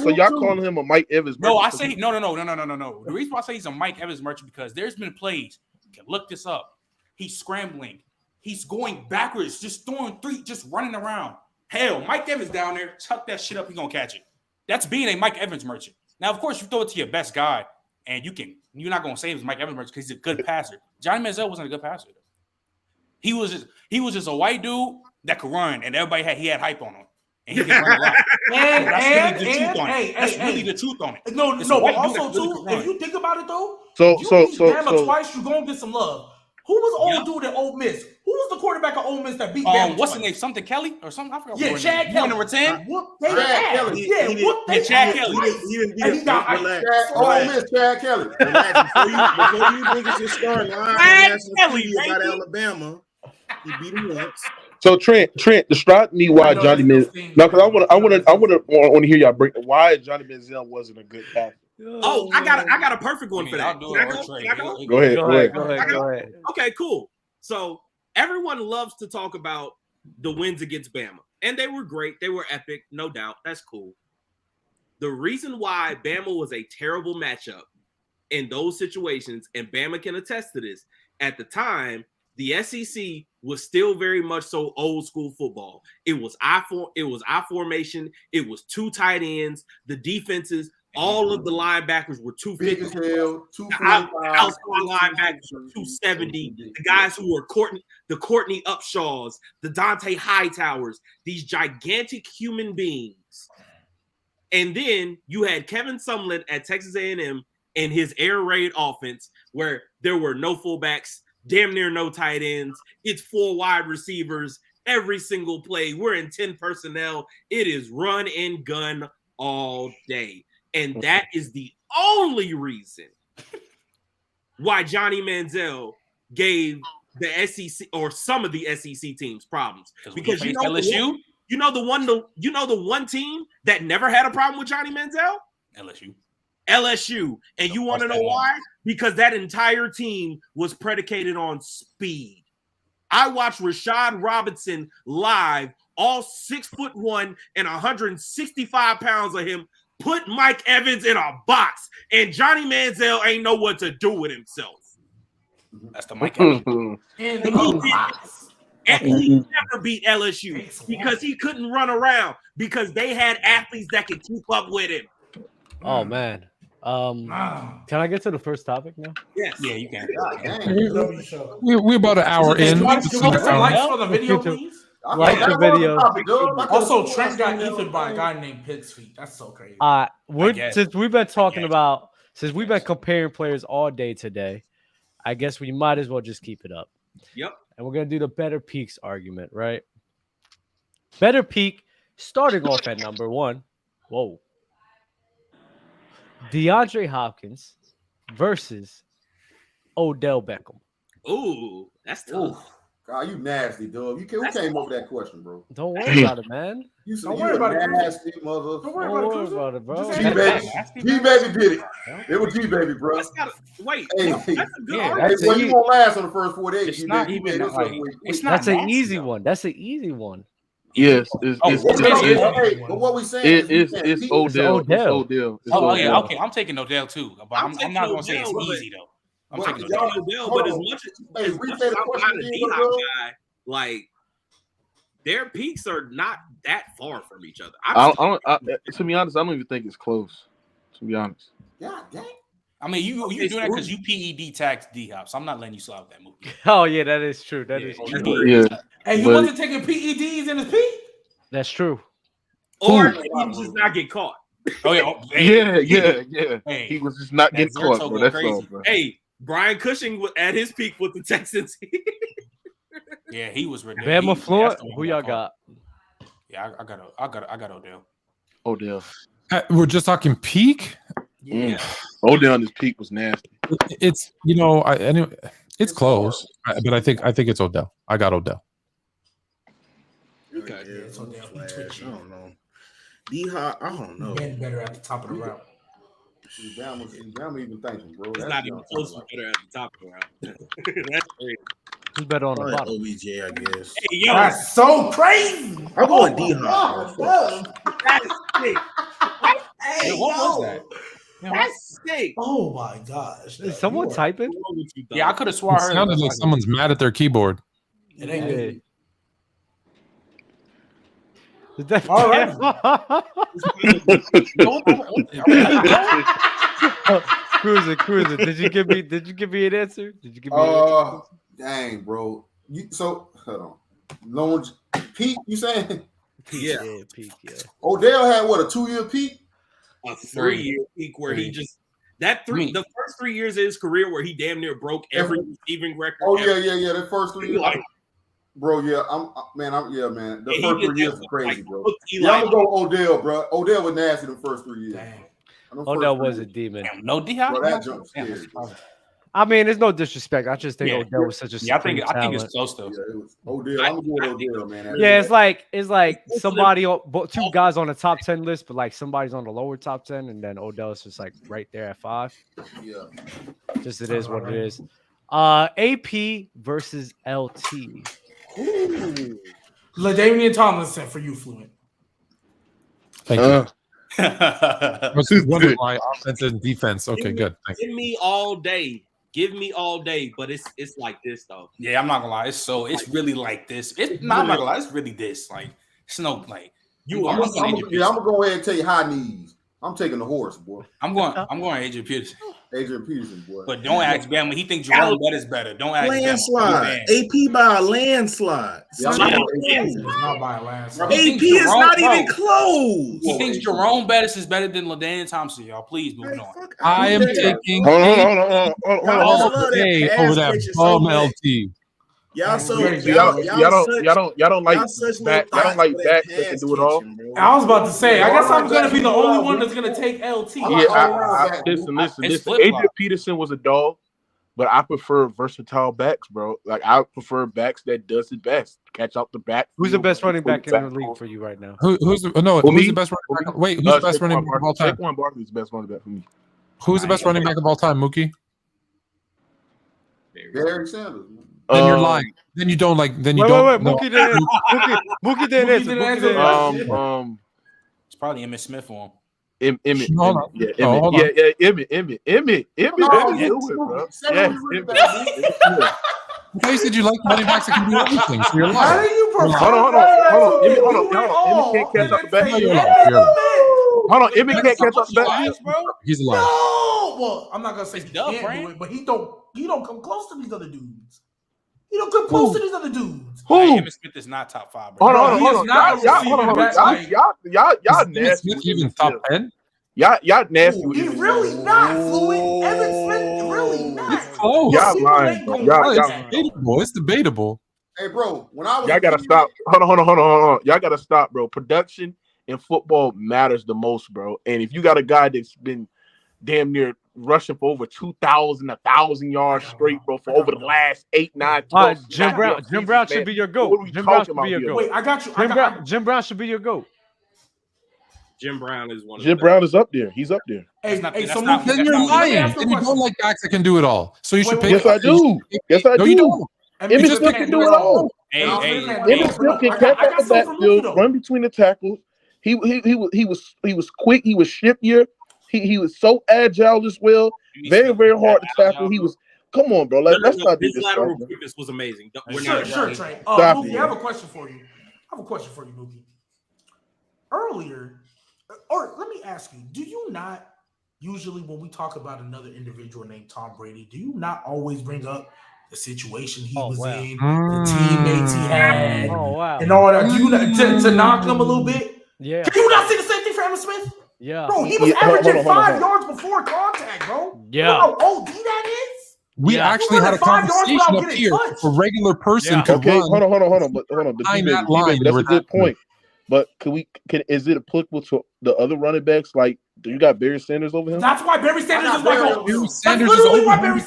y'all calling him a Mike Evans merchant? No, I say no. The reason why I say he's a Mike Evans merchant because there's been plays. You can look this up. He's scrambling. He's going backwards, just throwing three, just running around. Hell, Mike Evans down there, tuck that shit up. He's gonna catch it. That's being a Mike Evans merchant. Now, of course, you throw it to your best guy, and you're not gonna say it was Mike Evans merchant because he's a good passer. Johnny Manziel wasn't a good passer. He was just a white dude that could run, and he had hype on him, and he could run a lot. That's really the truth on it. No, but also too, if you think about it though, so twice you're gonna get some love. Who was old dude at Ole Miss? Who was the quarterback of Ole Miss that beat Bama? What's his name? Something Kelly or something? I forgot. Yeah, Chad Kelly. Number 10. Chad Kelly. Chad Kelly. He didn't beat him. Ole Miss, Chad Kelly. Relax. Before you niggas just start lying about Alabama, he beat him once. So Trent, describe me why Johnny Manziel. No, because I want to hear y'all break. Why Johnny Manziel wasn't a good passer. Oh, I got a perfect one for that. Can I go? Go ahead. Okay, cool. So everyone loves to talk about the wins against Bama, and they were great. They were epic, no doubt. That's cool. The reason why Bama was a terrible matchup in those situations, and Bama can attest to this, at the time, the SEC was still very much so old school football. It was I formation. It was 2 tight ends. The defenses, all of the linebackers were 250. Outside linebackers were 270. The guys who were the Courtney Upshaws, the Dante Hightowers, these gigantic human beings. And then you had Kevin Sumlin at Texas A&M and his air raid offense, where there were no fullbacks, damn near no tight ends. It's 4 wide receivers every single play. We're in 10 personnel. It is run and gun all day. And that is the only reason why Johnny Manziel gave the SEC or some of the SEC teams problems. Because LSU, the one team that never had a problem with Johnny Manziel? LSU. And you want to know why? Because that entire team was predicated on speed. I watched Rashad Robinson live, all 6'1" and 165 pounds of him, put Mike Evans in a box, and Johnny Manziel ain't know what to do with himself. That's the Mike Evans. And he never beat LSU because he couldn't run around because they had athletes that could keep up with him. Oh man. Can I get to the first topic now? Yes. Yeah, you can. We're about an hour in. Likes for the video, please. Like the video. Also, Trent got eaten by a guy named Pig's Feet. That's so crazy. Since we've been comparing players all day today, I guess we might as well just keep it up. Yep. And we're gonna do the better peaks argument, right? Better peak, starting off at number 1. Whoa. DeAndre Hopkins versus Odell Beckham. Ooh, that's tough. God, you nasty, dog. Who came up with that question, bro? Don't worry about it, man. Don't worry about it, nasty mother. Don't worry about it, bro. G-Baby did it. It was G-Baby, bro. Wait. That's a good argument. Well, you won't last on the first 4 days. It's not even That's an easy one. That's an easy one. Yes, but what we saying it's Odell. Okay. I'm taking Odell too, but I'm not gonna say it's easy though. I'm taking Odell, but as much as I'm a D-Hop guy, like their peaks are not that far from each other. To be honest, I don't even think it's close. To be honest. God dang. I mean, you doing that because you PED taxed D-Hop, so I'm not letting you slide with that movie. Oh yeah, that is true. That is true. Yeah. And he wasn't taking PEDs in his peak? That's true. Or he just not get caught. Yeah. Hey, he was just not getting caught, bro. That's all, bro. Hey, Brian Cushing was at his peak with the Texans. Yeah, he was ridiculous. Bama Fluent. Who y'all got? Yeah, I got Odell. Odell. We're just talking peak. Yeah. Odell on his peak was nasty. It's it's close, but I think it's Odell. I got Odell. Okay. It's Odell. I don't know. D-Hop, I don't know. Getting better at the top of the route. Bama even thinking, bro. It's not even close to better at the top of the route. That's crazy. Who's better on the bottom? OBJ, I guess. Hey, yo, that's so crazy. I'm going D-Hop. That's sick. Hey, what was that? That's sick. Oh my gosh. Is someone typing? Yeah, I could have sworn. It sounded like someone's mad at their keyboard. It ain't me. All right. Cruiser. Did you give me an answer? Did you give me an answer? Dang, bro. Hold on. Long peak, you saying? Yeah. Peak, yeah. Odell had what, a 2-year peak? A 3-year peak where he just The first 3 years of his career where he damn near broke every receiving record. Oh yeah. The first 3 years, bro. Yeah, man. The first 3 years were crazy, bro. Yeah, I'm gonna go Odell, bro. Odell was nasty the first 3 years. Odell was a demon. Damn, no D-Hop. That jump scared. I mean, there's no disrespect. I just think Odell was such a I think it's close to. Yeah, it was Odell. I'm gonna go with Odell, man. Yeah, it's like somebody, two guys on the top 10 list, but like somebody's on the lower top 10, and then Odell's just like right there at 5. Yeah, just it is what it is. AP versus LT. LaDainian Tomlinson for you, Fluent. Thank you. One of my offense and defense. Okay, good. Give me all day. But it's like this though. Yeah, I'm not gonna lie. It's really like this. I'm not gonna lie. It's really this. Like it's no like you. I'm gonna go ahead and tell you high knees. I'm taking the horse, boy. I'm going Adrian Peterson. Adrian Peterson, boy. But don't ask Bama. He thinks Jerome Bettis better. Don't ask landslide. AP by a landslide. Not by a landslide. AP is not even close. He thinks Jerome Bettis is better than LaDainian Thompson. Y'all, please moving on. I am taking hold on. over that bum LT. Y'all don't like backs that can do it all. I was about to say, I guess I'm gonna be the only one that's gonna take LT. Yeah, listen. Adrian Peterson was a dog, but I prefer versatile backs, bro. Like I prefer backs that does it best. Catch out the back. Who's the best running back in the league for you right now? Who's the best running back? Wait, who's the best running back of all time? Saquon Barkley's the best running back for me. Who's the best running back of all time, Mookie? Barry Sanders. Then you're lying. Then you don't like. Then you don't. Wait. Mookie didn't answer. It's probably Emmitt Smith for him. Emmett. You said you like running backs that can do everything. So you're lying. How do you Hold on. Emmett can't catch out the back. Hold on. Emmett can't catch out the back. He's a liar. No. Well, I'm not gonna say he can't do it, but he don't come close to these other dudes. He don't come close to these other dudes. Who? Emmitt Smith is not top 5. Bro. Hold on. Y'all nasty. Even top 10? Y'all nasty. He really not fluid. Emmitt Smith really not. It's close. Y'all lying. It's debatable. Hey, bro. When I was y'all gotta stop. Hold on. Y'all gotta stop, bro. Production in football matters the most, bro. And if you got a guy that's been damn near rushing for over 2,000, 1,000 yards straight, bro, for over the last 8, 9, 12. Jim Brown should be your GOAT. What are we talking about here? Wait, I got you. Jim Brown should be your GOAT. Jim Brown is one. Jim Brown is up there. He's up there. Then you're lying. And you don't like backs that can do it all. So you should pick. Yes, I do. No, you don't. Emmitt Smith can do it all. Emmitt Smith can catch out the backfield, run between the tackles. He was quick. He was shiftier. He was so agile as well. Very, very hard to tackle. He was. Come on, bro. Let's not do this. Lateral quickness was amazing. Sure, Trey. Mookie, I have a question for you. Mookie. Earlier, or let me ask you: do you not usually, when we talk about another individual named Tom Brady, do you not always bring up the situation he was in, the teammates he had, and all that? Do you not, to knock him a little bit? Yeah. Can you not say the same thing for Emmitt Smith? Yeah. Bro, he was averaging 5 yards before contact, bro. Yeah. You know how OD that is? We actually had a conversation up here. A regular person could run. Hold on. But that's a good point. But is it applicable to the other running backs? Like, do you got Barry Sanders over him? That's why Barry Sanders is like Barry Sanders is over him.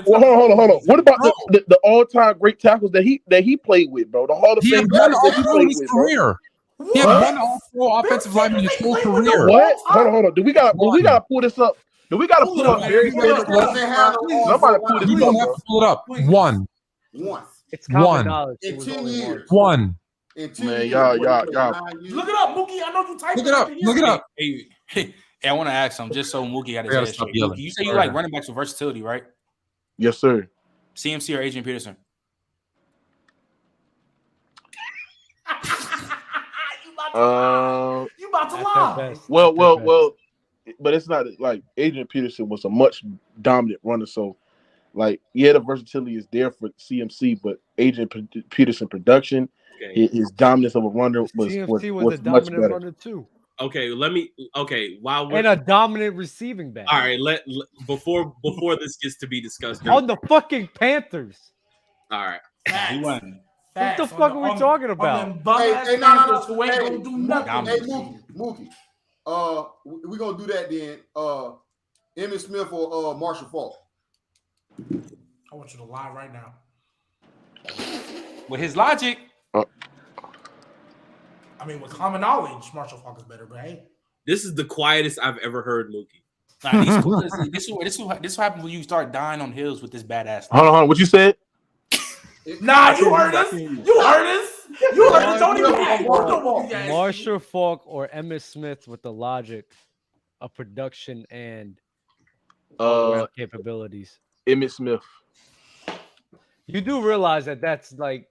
Hold on. What about the all-time great tackles that he played with, bro? The Hall of Fame tackles that he played with, career. He had one all-pro offensive lineman his whole career. What? Hold on. Do we gotta pull this up? Do we gotta pull up Barry Sanders? Somebody pull this up. You don't have to pull it up. One. It's common knowledge. In 10 years. One. Man, y'all. Look it up, Mookie. I know you typed it. Look it up. Hey, I want to ask him just so Mookie got his head straight. You say you like running backs with versatility, right? Yes, sir. CMC or Adrian Peterson? You about to lie. Well, but it's not like Adrian Peterson was a much dominant runner. So, like, yeah, the versatility is there for CMC, but Adrian Peterson production, his dominance of a runner was CMC was much a dominant better. runner too. Okay, while we're and a dominant receiving back. all right, before this gets to be discussed on the fucking Panthers. All right. What the fuck are we talking about? Hey, no. Who ain't gonna do nothing? Hey, Mookie. We're gonna do that then. Emmitt Smith or Marshall Faulk. I want you to lie right now. With his logic. I mean, with common knowledge, Marshall Faulk is better, but hey. This is the quietest I've ever heard Mookie. This what happens when you start dying on hills with this badass. Hold on. What you said? Nah, you heard us. You heard us. You heard us. Don't even Marshall Faulk or Emmitt Smith with the logic of production and capabilities. Emmitt Smith. You do realize that that's like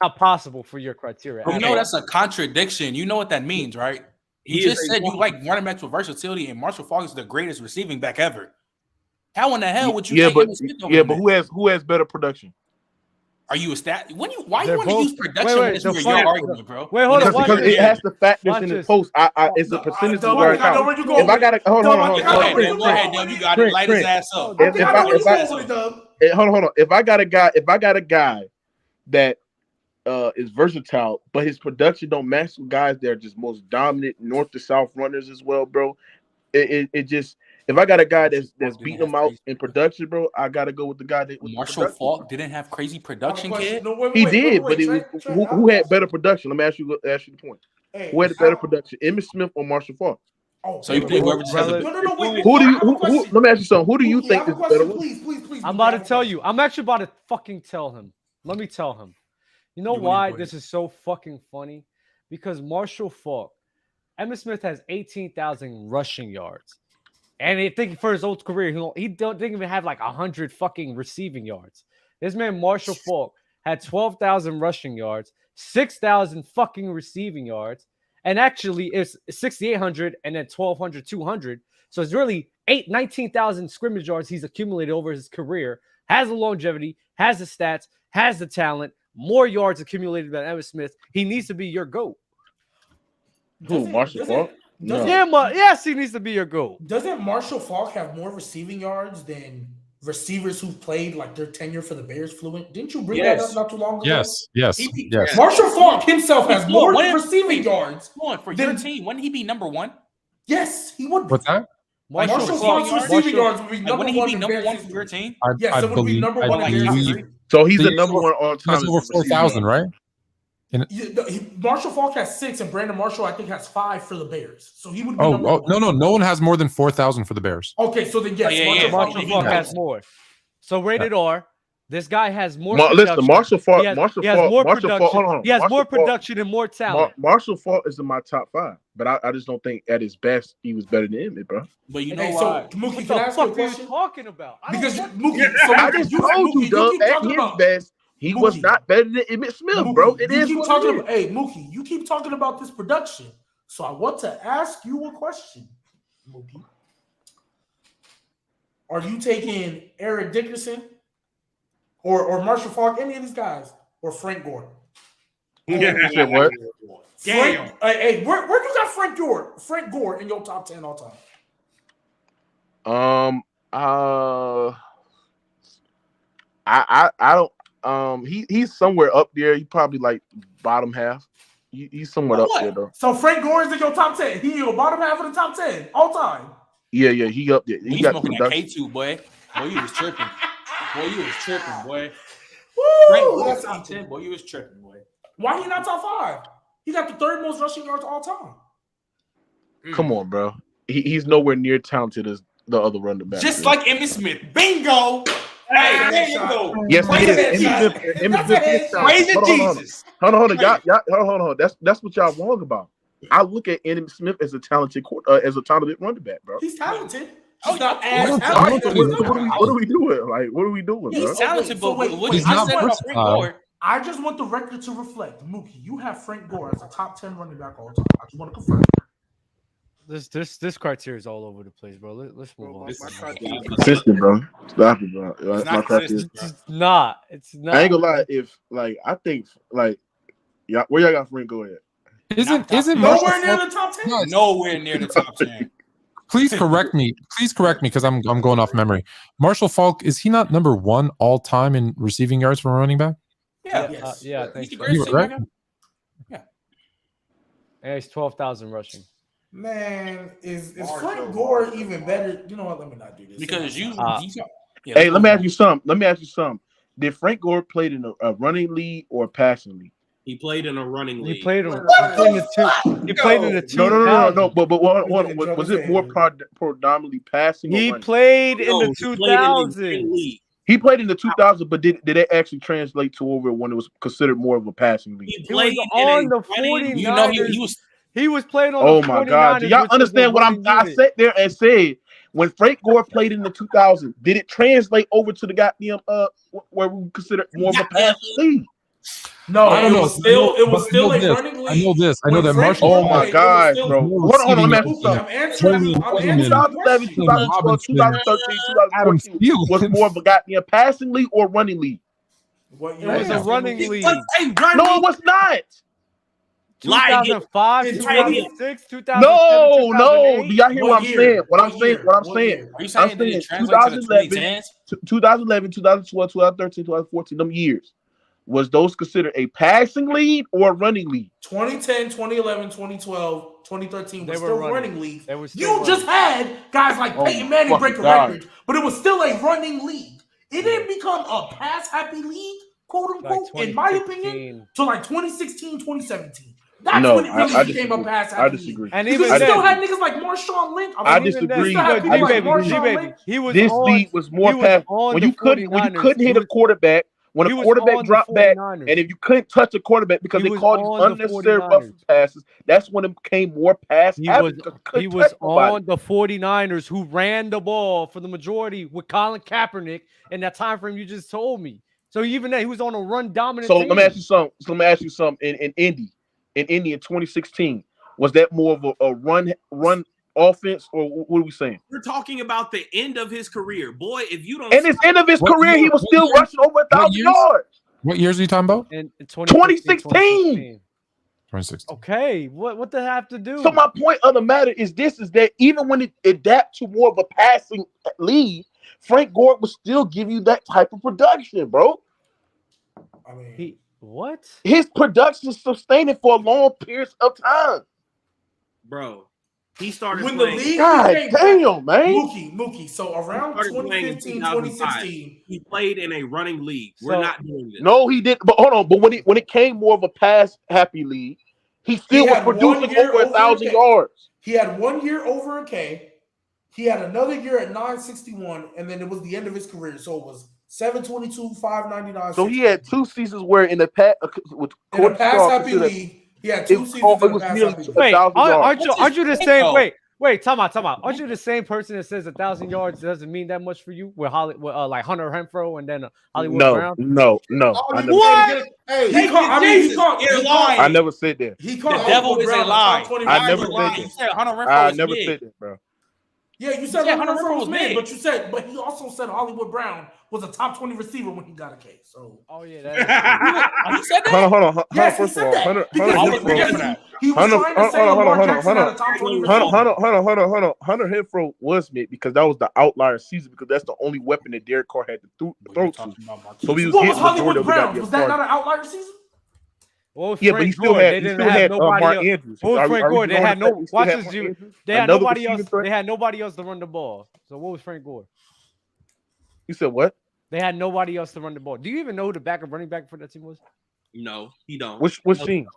not possible for your criteria. You know that's a contradiction. You know what that means, right? He just said you like running backs with versatility, and Marshall Faulk is the greatest receiving back ever. How in the hell would you take Emmitt Smith over but who has better production? Are you a stat? Why you want to use production when it's your argument, bro? Wait, hold on. Because it has to factor in the post. It's a percentage of where it counts. If I gotta hold on. Go ahead, Dub. You got it. Light his ass up. Hold on. If I got a guy that is versatile, but his production don't match with guys that are just most dominant north to south runners as well, bro. It just. If I got a guy that's beating them out in production, bro, I gotta go with the guy that Marshall Faulk didn't have crazy production, kid. He did, but it was who had better production. Let me ask you the point. Who had better production, Emmitt Smith or Marshall Faulk? So you think whoever just has a let me ask you something. Who do you think is better? Please. I'm about to tell you. I'm actually about to fucking tell him. Let me tell him. You know why this is so fucking funny? Because Marshall Faulk, Emmitt Smith has 18,000 rushing yards. And I think for his old career, he didn't even have like 100 fucking receiving yards. This man, Marshall Faulk, had 12,000 rushing yards, 6,000 fucking receiving yards, and actually it's 6,800 and then 1,200, 200. So it's really 19,000 scrimmage yards he's accumulated over his career, has the longevity, has the stats, has the talent, more yards accumulated than Emmitt Smith. He needs to be your GOAT. Who, Marshall Faulk? No. Yes, he needs to be your GOAT. Doesn't Marshall Faulk have more receiving yards than receivers who played like their tenure for the Bears fluent? Didn't you bring that up not too long ago? Yes. Marshall Faulk himself has more receiving yards. For your team, wouldn't he be number one? Yes, he would be. What's that? Marshall Faulk's receiving yards would be number one. Wouldn't he be number one for your team? Yes, it would be number one in Bears history. So he's the number one all time. That's over 4,000, right? Marshall Faulk has 6, and Brandon Marshall, I think, has 5 for the Bears. So he would be number one. No one has more than 4,000 for the Bears. Okay, so then yes, Marshall Faulk has more. So rated R, this guy has more. Listen, Marshall Faulk. He has more production. He has more production and more talent. Marshall Faulk is in my top 5, but I just don't think at his best he was better than Emmitt, bro. But you know why? So, Mookie, what the fuck are you talking about? Because Mookie, I just told you, Doug, at his best. He was not better than Emmitt Smith, Mookie, bro. It is what it is. Hey, Mookie, you keep talking about this production. So I want to ask you a question, Mookie. Are you taking Eric Dickerson or Marshall Faulk, any of these guys, or Frank Gore? You said what? Frank, hey, where you got Frank Gore in your top 10 all time? I don't. He's somewhere up there. He probably like bottom half. He's somewhere up there though. So Frank Gore is in your top 10. He your bottom half of the top 10 all time. Yeah, he up there. He got smoking that K2, boy. Boy, you was tripping. Boy. Woo! Frank Gore top 10. Boy, you was tripping, boy. Why he not top 5? He got the 3rd most rushing yards all time. Come on, bro. He's nowhere near talented as the other running back. Just like Emmitt Smith. Bingo. Hey, there you go. Yes, he is. Emmitt Smith is talented. Jesus. Hold on. Hold on. That's what y'all wrong about. I look at Emmitt Smith as a talented running back, bro. He's talented. What are we doing? Like, what are we doing, bro? He's talented, but he's not versatile. I just want the record to reflect. Mookie, you have Frank Gore as a top 10 running back all time. I just want to confirm. This criteria is all over the place, bro. Let's move on. Consistent, bro. Stop it, bro. It's not. I ain't gonna lie. If I think where y'all got Frank Gore at? Isn't nowhere near the top 10? Nowhere near the top 10. Please correct me. Please correct me because I'm going off memory. Marshall Faulk, is he not number 1 all time in receiving yards from a running back? Yeah, I think he's so. the greatest Right? Yeah. And he's 12,000 rushing. Man, is Frank Gore even better? You know what? Let me not do this. Because hey, let me ask you something. Did Frank Gore play in a running league or a passing league? He played in a running league. He played in the two. No. But was it more predominantly passing? He played in the 2000s. He played in the 2000s, but did it actually translate to over when it was considered more of a passing league? He was on the 49ers. You know, he was playing on the 49ers. My God. Do y'all understand what I sat there and said? When Frank Gore played in the 2000s, did it translate over to the goddamn where we consider more of a passing league? No, it was still a running league. I know this. I know that Marshall. Oh my God, bro! Hold on, let me ask you something. I'm answering 2011, 2012, 2013, 2014 was more of a goddamn passing league or running league? It was a running league. No, it was not. 2005, 2006, 2007, No. Do y'all hear what I'm saying? What I'm saying? Are you saying that it translates to the 2010s? 2011, 2012, 2013, 2014, them years. Was those considered a passing league or a running league? 2010, 2011, 2012, 2013 was still running leagues. You just had guys like Peyton Manning break a record, but it was still a running league. It didn't become a pass-happy league, quote unquote, in my opinion, till like 2016, 2017. That's when it really became a pass-happy league. I disagree. And even you still had niggas like Marshawn Lynch. I disagree. This league was more pass when you couldn't hit a quarterback. When a quarterback dropped back, and if you couldn't touch a quarterback because they called you unnecessary roughing passes, that's when it became more pass. He was on the 49ers who ran the ball for the majority with Colin Kaepernick in that time frame you just told me. So even then, he was on a run dominant. So let me ask you something. In Indy in 2016, was that more of a run offense, or what are we saying? We're talking about the end of his career, boy. If you don't, and his end of his career, he was still rushing over 1,000 yards. What years are you talking about? In 2016. 2016. Okay, what does that have to do? So my point of the matter is that even when it adapts to more of a passing lead, Frank Gore will still give you that type of production, bro. I mean, his production sustained it for a long period of time, bro. He started when playing. The league God damn, man. Mookie. So around 2015, 2016, he played in a running league. We're not doing this. No, he didn't. But hold on. But when it came more of a pass-happy league, he still was producing over 1,000 yards. He had 1 year over a K. He had another year at 961, and then it was the end of his career. So it was 722, 599. So he had 2 seasons where in the pass-happy league. Yeah, 2 seasons. It was nearly 1,000 yards. Aren't you the same? Wait, time out. Aren't you the same person that says 1,000 yards doesn't mean that much for you? With like Hunter Renfrow and then Hollywood Brown? No. What? Hey, I never said that. He called the devil is a lie. I never said that. I never said that, bro. Yeah, you said Hunter Renfrow was mid, but he also said Hollywood Brown was a top 20 receiver when he got a case. So, you said that? Hold on. Yes, he said that. He was trying to say Lamar Jackson had a top 20 receiver. Hunter Renfrow was mid because that was the outlier season because that's the only weapon that Derek Carr had to throw to. So he was what was Hollywood Brown? Was that not an outlier season? But he still had Mark Andrews. What was Frank Gore? They had no. Watch this, G. They had nobody else. They had nobody else to run the ball. So what was Frank Gore? You said what? They had nobody else to run the ball. Do you even know who the backup running back for that team was? No, he don't. Which team?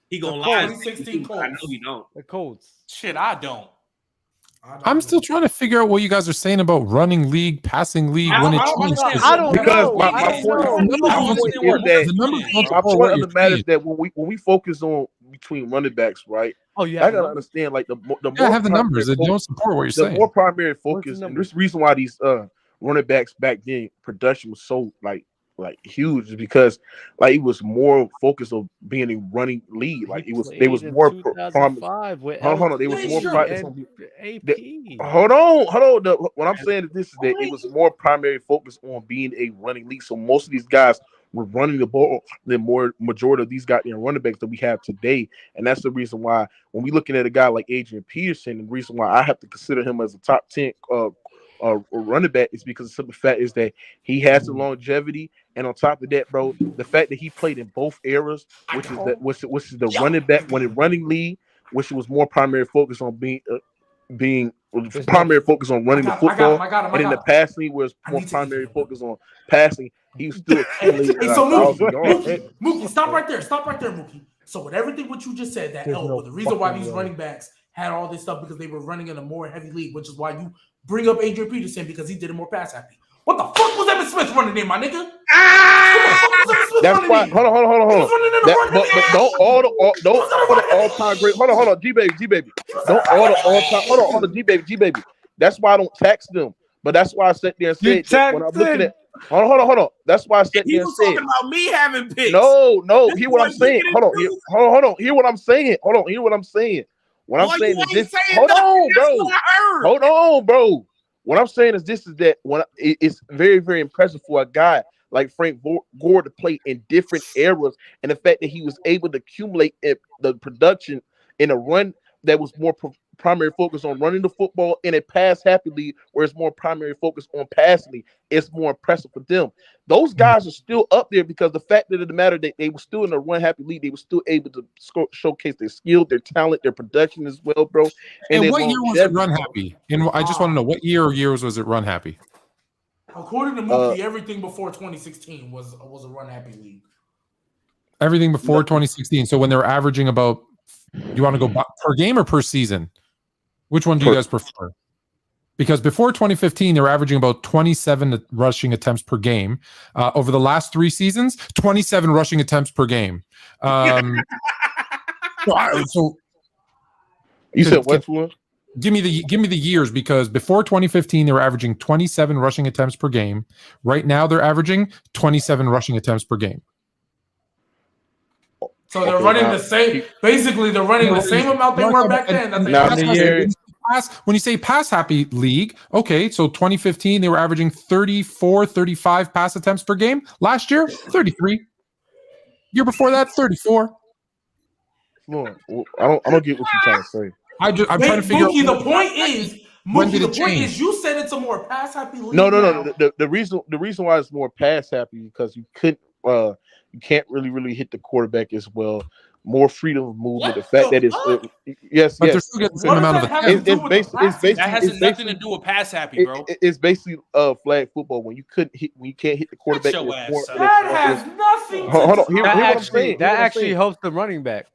He gonna lie. 2016 Colts. I know he don't. The Colts. Shit, I don't. I'm still trying to figure out what you guys are saying about running league, passing league when it changes. I don't know. Because my point of the matter is that when we focus on between running backs, right? Oh, yeah. I gotta understand like the more I have the numbers that don't support what you're saying. The more primary focus, and this reason why these running backs back then production was so like huge is because like it was more focused on being a running lead. Like they was more prominent. Hold on, they was more practice on AP. Hold on. What I'm saying is this is that it was more primary focus on being a running league. So most of these guys were running the ball than majority of these goddamn running backs that we have today. And that's the reason why when we looking at a guy like Adrian Peterson, and the reason why I have to consider him as a top 10 running back is because the simple fact is that he has the longevity, and on top of that, bro, the fact that he played in both eras, which is the running back when in running league, which was more primary focus on primary focus on running the football, and in the passing league was more primary focus on passing. He was still Mookie, stop right there, Mookie. So with everything what you just said, the reason why these running backs had all this stuff because they were running in a more heavy league, which is why you bring up Adrian Peterson because he did it more pass happy. What the fuck was Emmitt Smith running in, my nigga? That's why. Hold on. But don't all the all-time great. Hold on, G baby. Don't all the all-time. Hold on, G baby. That's why I don't tax them. But that's why I sat there and said that when I'm looking at. Hold on. That's why I sat there and said. He was talking about me having picks. No. Hear what I'm saying. Hold on. Hear what I'm saying. What I'm saying is this. Hold on, bro. What I'm saying is this: is that it's very, very impressive for a guy like Frank Gore to play in different eras, and the fact that he was able to accumulate the production in a run that was more primary focus on running the football in a pass happy league, where it's more primary focus on passing, it's more impressive for them. Those guys are still up there because the fact of the matter that they were still in a run happy league, they were still able to showcase their skill, their talent, their production as well, bro. And what year was it run happy? And I just want to know what year or years was it run happy? According to Mookie, everything before 2016 was a run happy league. Everything before 2016. So when they were averaging about, you want to go per game or per season? Which one do you guys prefer? Because before 2015, they were averaging about 27 rushing attempts per game. Over the last 3 seasons, 27 rushing attempts per game. So you said what? Give me the years, because before 2015 they were averaging 27 rushing attempts per game. Right now they're averaging 27 rushing attempts per game. So they're running the same. Basically, they're running the same amount they were back then. When you say pass happy league, okay, so 2015 they were averaging 34, 35 pass attempts per game. Last year, 33. Year before that, 34. Lord, I don't get what you're trying to say. I'm trying to figure Mookie, out. the point is, when did it change? Is you said it's a more pass happy league. No. The reason why it's more pass happy because you can't really hit the quarterback as well. More freedom of movement. The fact that it's yes, but they're still getting the same amount of attempts. That has nothing to do with pass happy, bro. It's basically flag football when you can't hit the quarterback. That has nothing. Hold on. Hear what I'm saying. That actually helps the running back.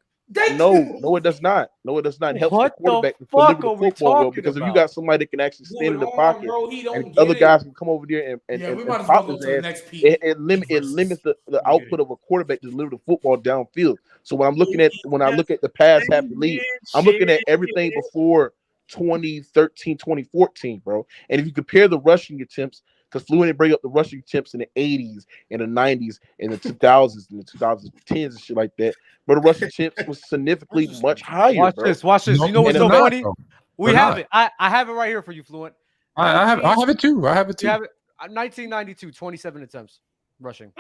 No, it does not. No, it does not help the quarterback to deliver the football, bro. Because if you got somebody that can actually stand in the pocket, and other guys can come over there and pop his ass, it limits the output of a quarterback to deliver the football downfield. So when I look at the pass happy league, I'm looking at everything before 2013, 2014, bro. And if you compare the rushing attempts, because Fluent didn't bring up the rushing attempts in the 80s, in the 90s, in the 2000s, in the 2010s and shit like that. But the rushing attempts was significally much higher. Watch this. You know what's so funny? We have it. I have it right here for you, Fluent. I have it too. You have it. 1992, 27 attempts rushing.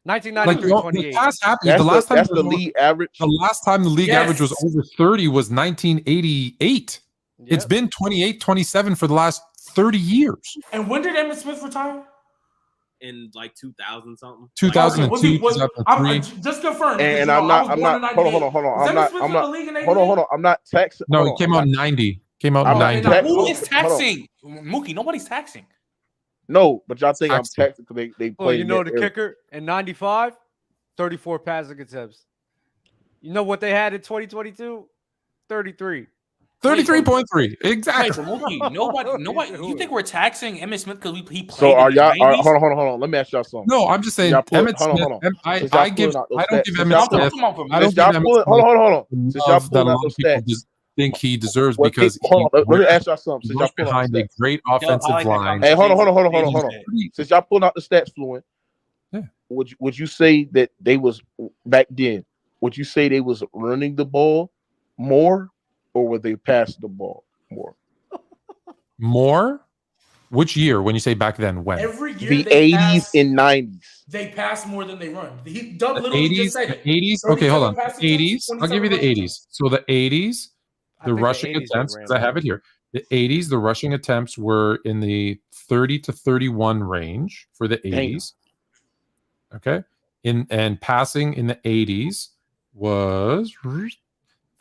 1993, 28. Pass happy. That's the league average. The last time the league average was over 30 was 1988. Yep. It's been 28, 27 for the last 30 years. And when did Emmitt Smith retire? In like 2000 something. 2002, 2003. Just confirm. And I'm not. Hold on. I'm not taxing. No, it came out in 90. Who is taxing? Mookie, nobody's taxing. No, but y'all think I'm taxing because they play. You know the kicker in 95, 34 passing attempts. You know what they had in 2022? 33. 33.3. Exactly. Mookie, nobody. You think we're taxing Emmitt Smith because he played? So are y'all? Hold on. Let me ask y'all something. No, I'm just saying. Emmitt Smith. I don't give Emmitt Smith. Hold on. Since y'all pulling out those stats, think he deserves because let me ask y'all something. Since y'all behind a great offensive line. Hey, hold on. Since y'all pulling out the stats, Fluent, would you say that they was back then? Would you say they was running the ball more, or would they pass the ball more? More? Which year? When you say back then, when? Every year, The 80s and 90s. They pass more than they run. Doug The literally 80s, just said it. the 80s. Okay, hold on. 80s. 27 I'll give you the rushing 80s. So the 80s, the rushing 80s attempts, because I have it here. The 80s, the rushing attempts were in the 30 to 31 range for the 80s. Okay. And passing in the 80s was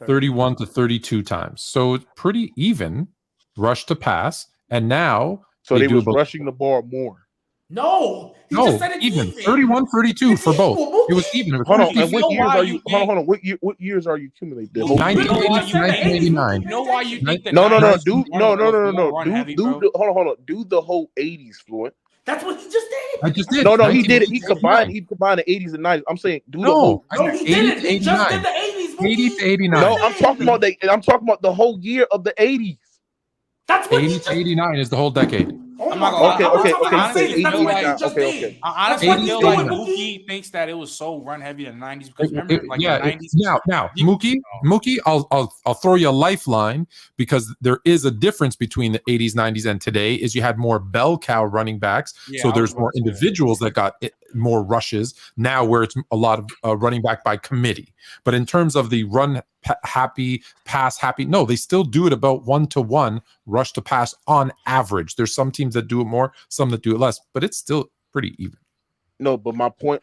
31 to 32 times. So pretty even rush to pass. And now so they was rushing the ball more. No, just said it even. even. 31, 32 for both. It was even. Hold on. And what years are you? Hold on. What years are you accumulating? 1989. You know why you think that? No. Do hold on. Do the whole 80s, Floyd. That's what he just did. I just did. No, he did it. He combined the 80s and 90s. I'm saying do the whole. No, he didn't. He just did the 80s. 80 to 89. No, I'm talking about the whole year of the 80s. That's what 80 to 89 is the whole decade. I'm not gonna Okay. Honestly, Okay. Honestly, I feel like Mookie thinks that it was so run heavy in the 90s because remember, like the 90s. Now, Mookie, I'll throw you a lifeline because there is a difference between the 80s, 90s, and today. Is you had more bell cow running backs, so there's more individuals that got more rushes now, where it's a lot of running back by committee. But in terms of the run happy, pass happy, no, they still do it about 1-to-1 rush to pass on average. There's some teams that do it more, some that do it less, but it's still pretty even. No, but my point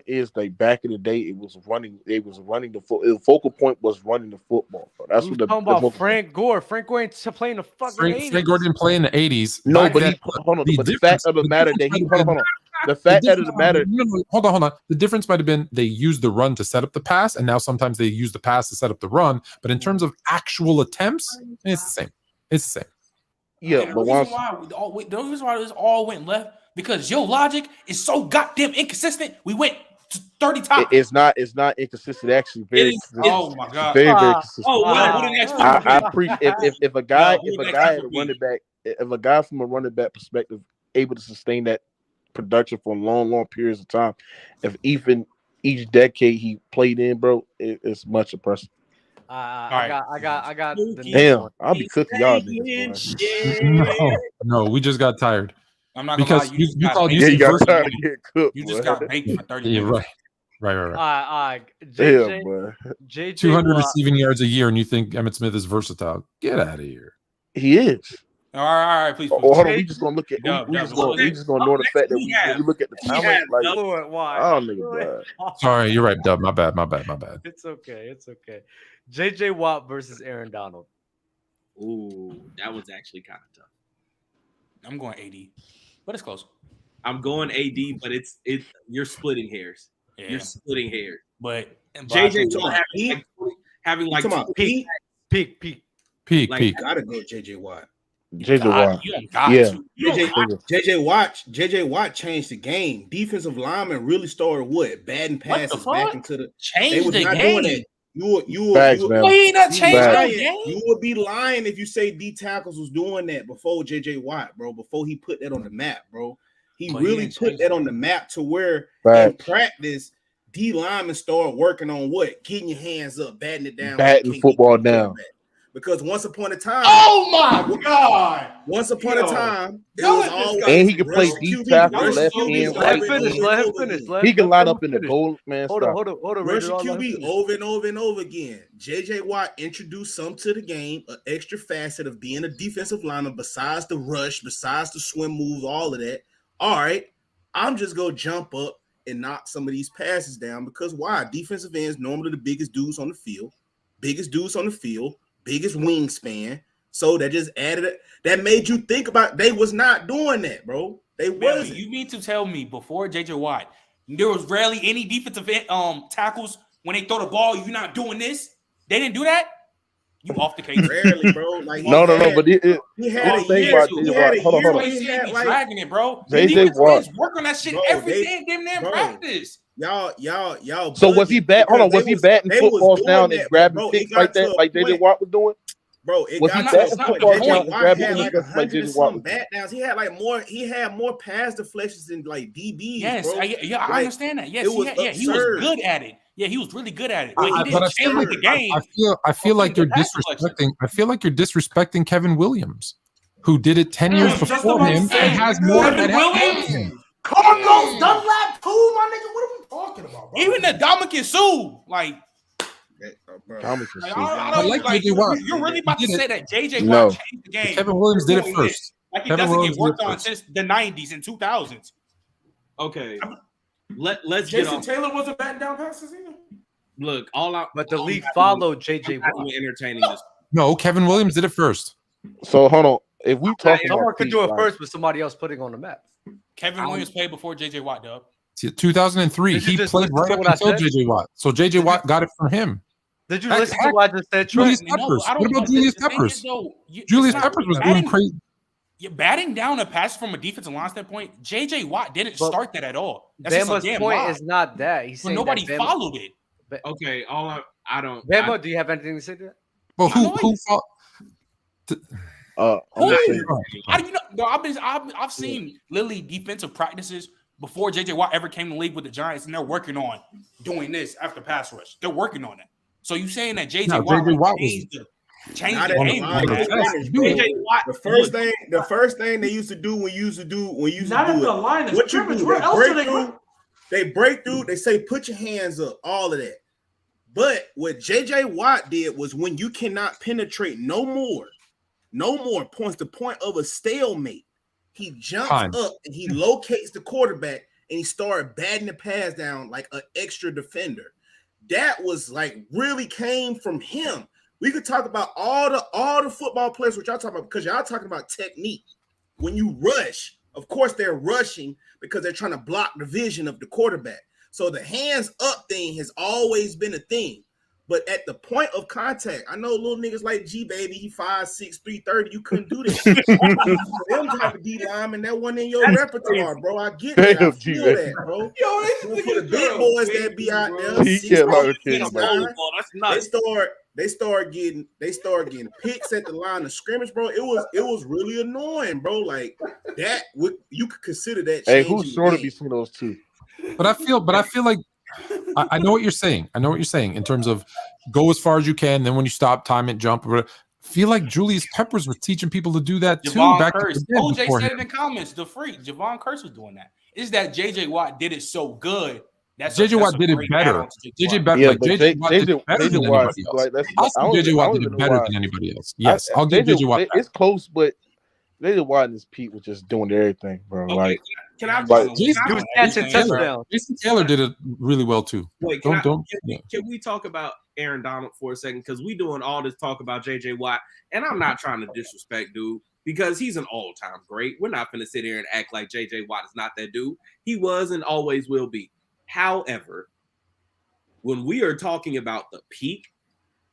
is, like, back in the day, it was running. They was running the focal point was running the football. Bro. That's what talking about. Frank Gore. Frank Gore ain't playing the fucking 80s. Frank Gore didn't play in the 80s. No, but the fact of the matter that he hold on. The fact that it matter. Hold on. The difference might have been they used the run to set up the pass, and now sometimes they use the pass to set up the run. But in terms of actual attempts, it's the same. It's the same. Yeah, but the reason why this all went left because your logic is so goddamn inconsistent. We went to 30 top. It's not inconsistent. Actually, very. Oh my god. Very consistent. What the next I appreciate if a guy from a running back perspective able to sustain that production for long periods of time, if even each decade he played in, bro, it's much impressive. I got the damn. I'll be cooking y'all niggas. No, we just got tired. I'm not because gonna you got tired of getting cooked. You just got baked for 30 minutes. Right. JJ 200 receiving yards a year, and you think Emmitt Smith is versatile? Get out of here. He is. All right, please. Hold on, we just gonna look at. We just gonna ignore the fact that we look at the talent. Like, oh, nigga, sorry, you're right, Dub. My bad. It's okay. JJ Watt versus Aaron Donald. Ooh, that was actually kind of tough. I'm going AD, but it's close. I'm going AD, but it's you're splitting hairs. Yeah. You're splitting hairs. But JJ having like peak. Like, gotta go JJ Watt. JJ Watt changed the game. Defensive linemen really started batting passes back into the. Changed the game. Doing it. You would be lying if you say D tackles was doing that before JJ Watt, bro. Before he put that on the map, bro. He really put that on the map to where in practice D linemen start working on getting your hands up, batting it down, batting football down. Because once upon a time, oh my god! Once upon a time, it was always and he can play deep tackle, left end, right end. Let him finish. He can line up in the goal, man. Hold on. Rushing QB over and over again. JJ Watt introduced some to the game, an extra facet of being a defensive lineman besides the rush, besides the swim moves, all of that. All right, I'm just gonna jump up and knock some of these passes down because why? Defensive ends normally the biggest dudes on the field, biggest wingspan. So that just added it. That made you think about they was not doing that, bro. They wasn't. You mean to tell me before JJ Watt, there was rarely any defensive tackles when they throw the ball, you're not doing this? They didn't do that? You off the case. Rarely, bro. Like no, but he had a year. Hold on. Dragging it, bro. JJ Watt work on that shit every day, damn near practice. Y'all. So was he bat? Hold on, was he batting footballs down and grabbing picks like that, like JJ Watt was doing? Bro, it got to a point. JJ Watt had like 100 some bat downs. He had like more. He had more pass deflections than like DBs. Yes, bro. I understand that. Yes, he was good at it. Yeah, he was really good at it. But he but didn't change the game. I feel like you're disrespecting. I feel like you're disrespecting Kevin Williams. who did it 10 years before him and has more than him. Cargo's Dunlap too, my nigga. What are we talking about, bro? Even the Dominican Sue, like. You're really about to say that JJ Watt changed the game? Kevin Williams did it first. Like he doesn't get worked on since the 90s and 2000s. Okay, let's Jason Taylor wasn't batting down passes either. Look, but the league followed JJ Watt. Entertaining this. No, Kevin Williams did it first. So hold on. If we talk, someone could do it first with somebody else putting on the map. Kevin Williams played before JJ Watt, Dub. 2003, he played right up until JJ Watt. So JJ Watt got it from him. Did you listen to what I just said, Julius Peppers? What about Julius Peppers? Julius Peppers was doing crazy. You're batting down a pass from a defensive line standpoint. JJ Watt didn't start that at all. That's Bama's point is not that. He's saying nobody followed it. Okay, I don't. Bama, do you have anything to say to that? Well, who fought? How do you know? No, I've seen Lilly defensive practices before JJ Watt ever came to the league with the Giants, and they're working on doing this after pass rush. They're working on it. So you saying that JJ Watt changed the game? JJ Watt. The first thing they used to do when you used to do line of scrimmage. They break through. They say put your hands up. All of that. But what JJ Watt did was when you cannot penetrate no more points, the point of a stalemate, he jumps up and he locates the quarterback and he started batting the pass down like an extra defender. That was like really came from him. We could talk about all the football players, which y'all talking about, because y'all talking about technique. When you rush, of course they're rushing because they're trying to block the vision of the quarterback. So the hands up thing has always been a thing. But at the point of contact, I know little niggas like G Baby, he 5'6", 330. You couldn't do that. Them type of D lineman, that one in your repertoire, bro. I get that. I feel that, bro. Yo, for the big boys that be out there, they start getting picks at the line of scrimmage, bro. It was really annoying, bro. Like that, you could consider that. Hey, who's short of between those two? But I feel like. I know what you're saying. I know what you're saying in terms of go as far as you can. Then when you stop, time it, jump. I feel like Julius Peppers was teaching people to do that too. Back OJ said in the comments, the freak Javon Curse was doing that. Is that JJ Watt did it so good? JJ Watt did it better. JJ Watt did it better than anybody else. JJ Watt did it better than anybody else. Yes, I'll give JJ Watt. It's close, but JJ Watt and his Pete was just doing everything, bro. Okay. Like, Jason Taylor did it really well too. Wait, can we talk about Aaron Donald for a second? Because we doing all this talk about JJ Watt, and I'm not trying to disrespect dude because he's an all-time great. We're not gonna sit here and act like JJ Watt is not that dude. He was and always will be. However, when we are talking about the peak,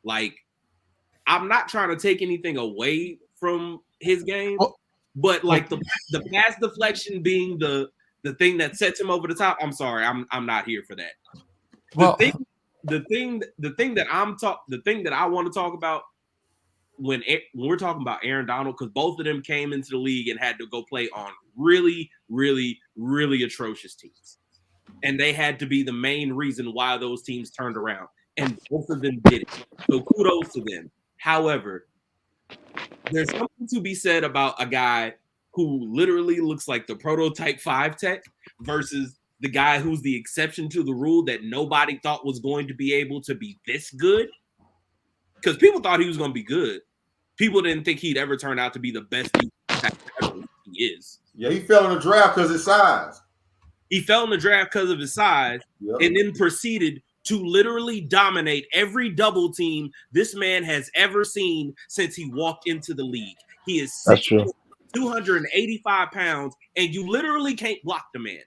like I'm not trying to take anything away from his game. But like the pass deflection being the thing that sets him over the top, I'm sorry, I'm not here for that. The thing that I want to talk about when we're talking about Aaron Donald, because both of them came into the league and had to go play on really, really, really atrocious teams, and they had to be the main reason why those teams turned around, and both of them did it. So kudos to them. However, there's something to be said about a guy who literally looks like the prototype 5 tech versus the guy who's the exception to the rule that nobody thought was going to be able to be this good. Because people thought he was going to be good. People didn't think he'd ever turn out to be the best ever he is. Yeah, he fell in the draft because of his size. He fell in the draft because of his size, and then proceeded to literally dominate every double team this man has ever seen since he walked into the league. He is 285 pounds, and you literally can't block the man.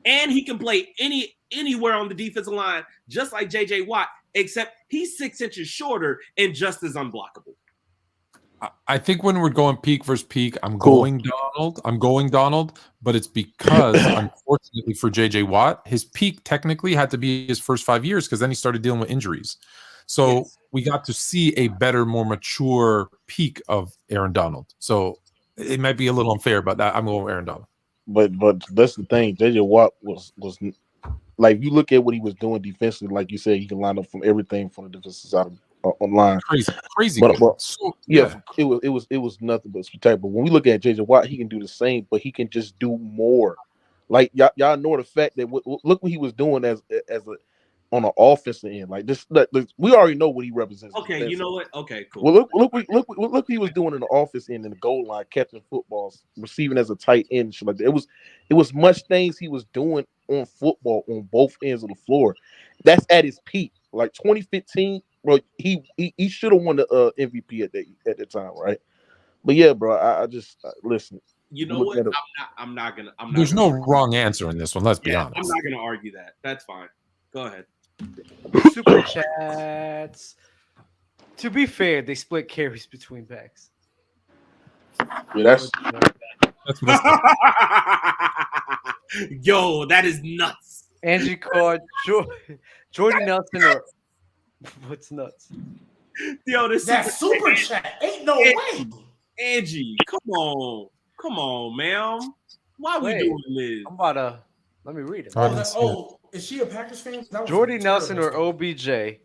And he can play anywhere on the defensive line, just like JJ Watt, except he's 6 inches shorter and just as unblockable. I think when we're going peak versus peak, I'm going Donald, but it's because, unfortunately for JJ Watt, his peak technically had to be his first 5 years because then he started dealing with injuries. So we got to see a better, more mature peak of Aaron Donald. So it might be a little unfair, but I'm going with Aaron Donald. But that's the thing. JJ Watt was like, if you look at what he was doing defensively, like you said, he can line up from everything from the defensive side online. Crazy. But it was nothing but spectacular. But when we look at JJ Watt, he can do the same, but he can just do more. Like y'all know the fact that look what he was doing as on an offensive end. Like this, we already know what he represents. Okay, you know what? Okay, cool. Well, look what he was doing in the offense end in the goal line, catching footballs, receiving as a tight end, and shit like that. It was much things he was doing on football on both ends of the floor. That's at his peak. Like 2015, bro. He should have won the MVP at that time, right? But yeah, bro. I just listen. You know what? I'm not gonna. There's no wrong answer in this one. Let's be honest. I'm not gonna argue that. That's fine. Go ahead. Super chats. To be fair, they split carries between backs. Yeah, that's Yo, that is nuts. Angie called Jordy Nelson or what's nuts? Yo, that super chat ain't no way. Angie, come on, man. Why we doing this? I'm about to let me read it. Is she a Packers fan? Jordy Nelson or OBJ? I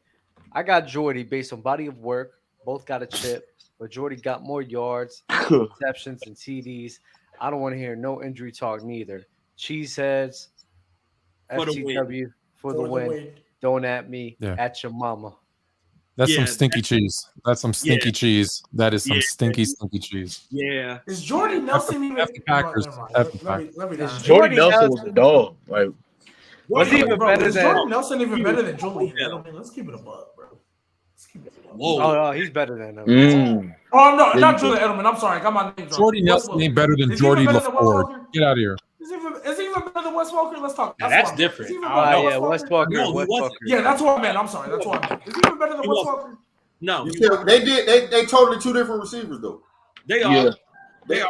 got Jordy based on body of work. Both got a chip, but Jordy got more yards, receptions, and TDs. I don't want to hear no injury talk neither. Cheeseheads, FTW for the win. Don't at me, at your mama. That's some stinky cheese. That's some stinky cheese. That is some stinky cheese. Yeah. Is Jordy Nelson even Packers? Jordy Nelson was a dog. Like, was he even better than Jordy Nelson? Even better than Julian Edelman? Let's keep it a buck, bro. Whoa. Oh, no, he's better than him. Oh no, not Julian Edelman. I'm sorry, I got my name. Jordy Nelson ain't better than Jordy LaFord. Get out of here. Is he even better than Wes Walker? Let's talk. That's different. Wes Walker. Yeah, that's what I meant. I'm sorry. That's what I meant. Is he even better than Wes Walker? No. They totally two different receivers though. They are. They are.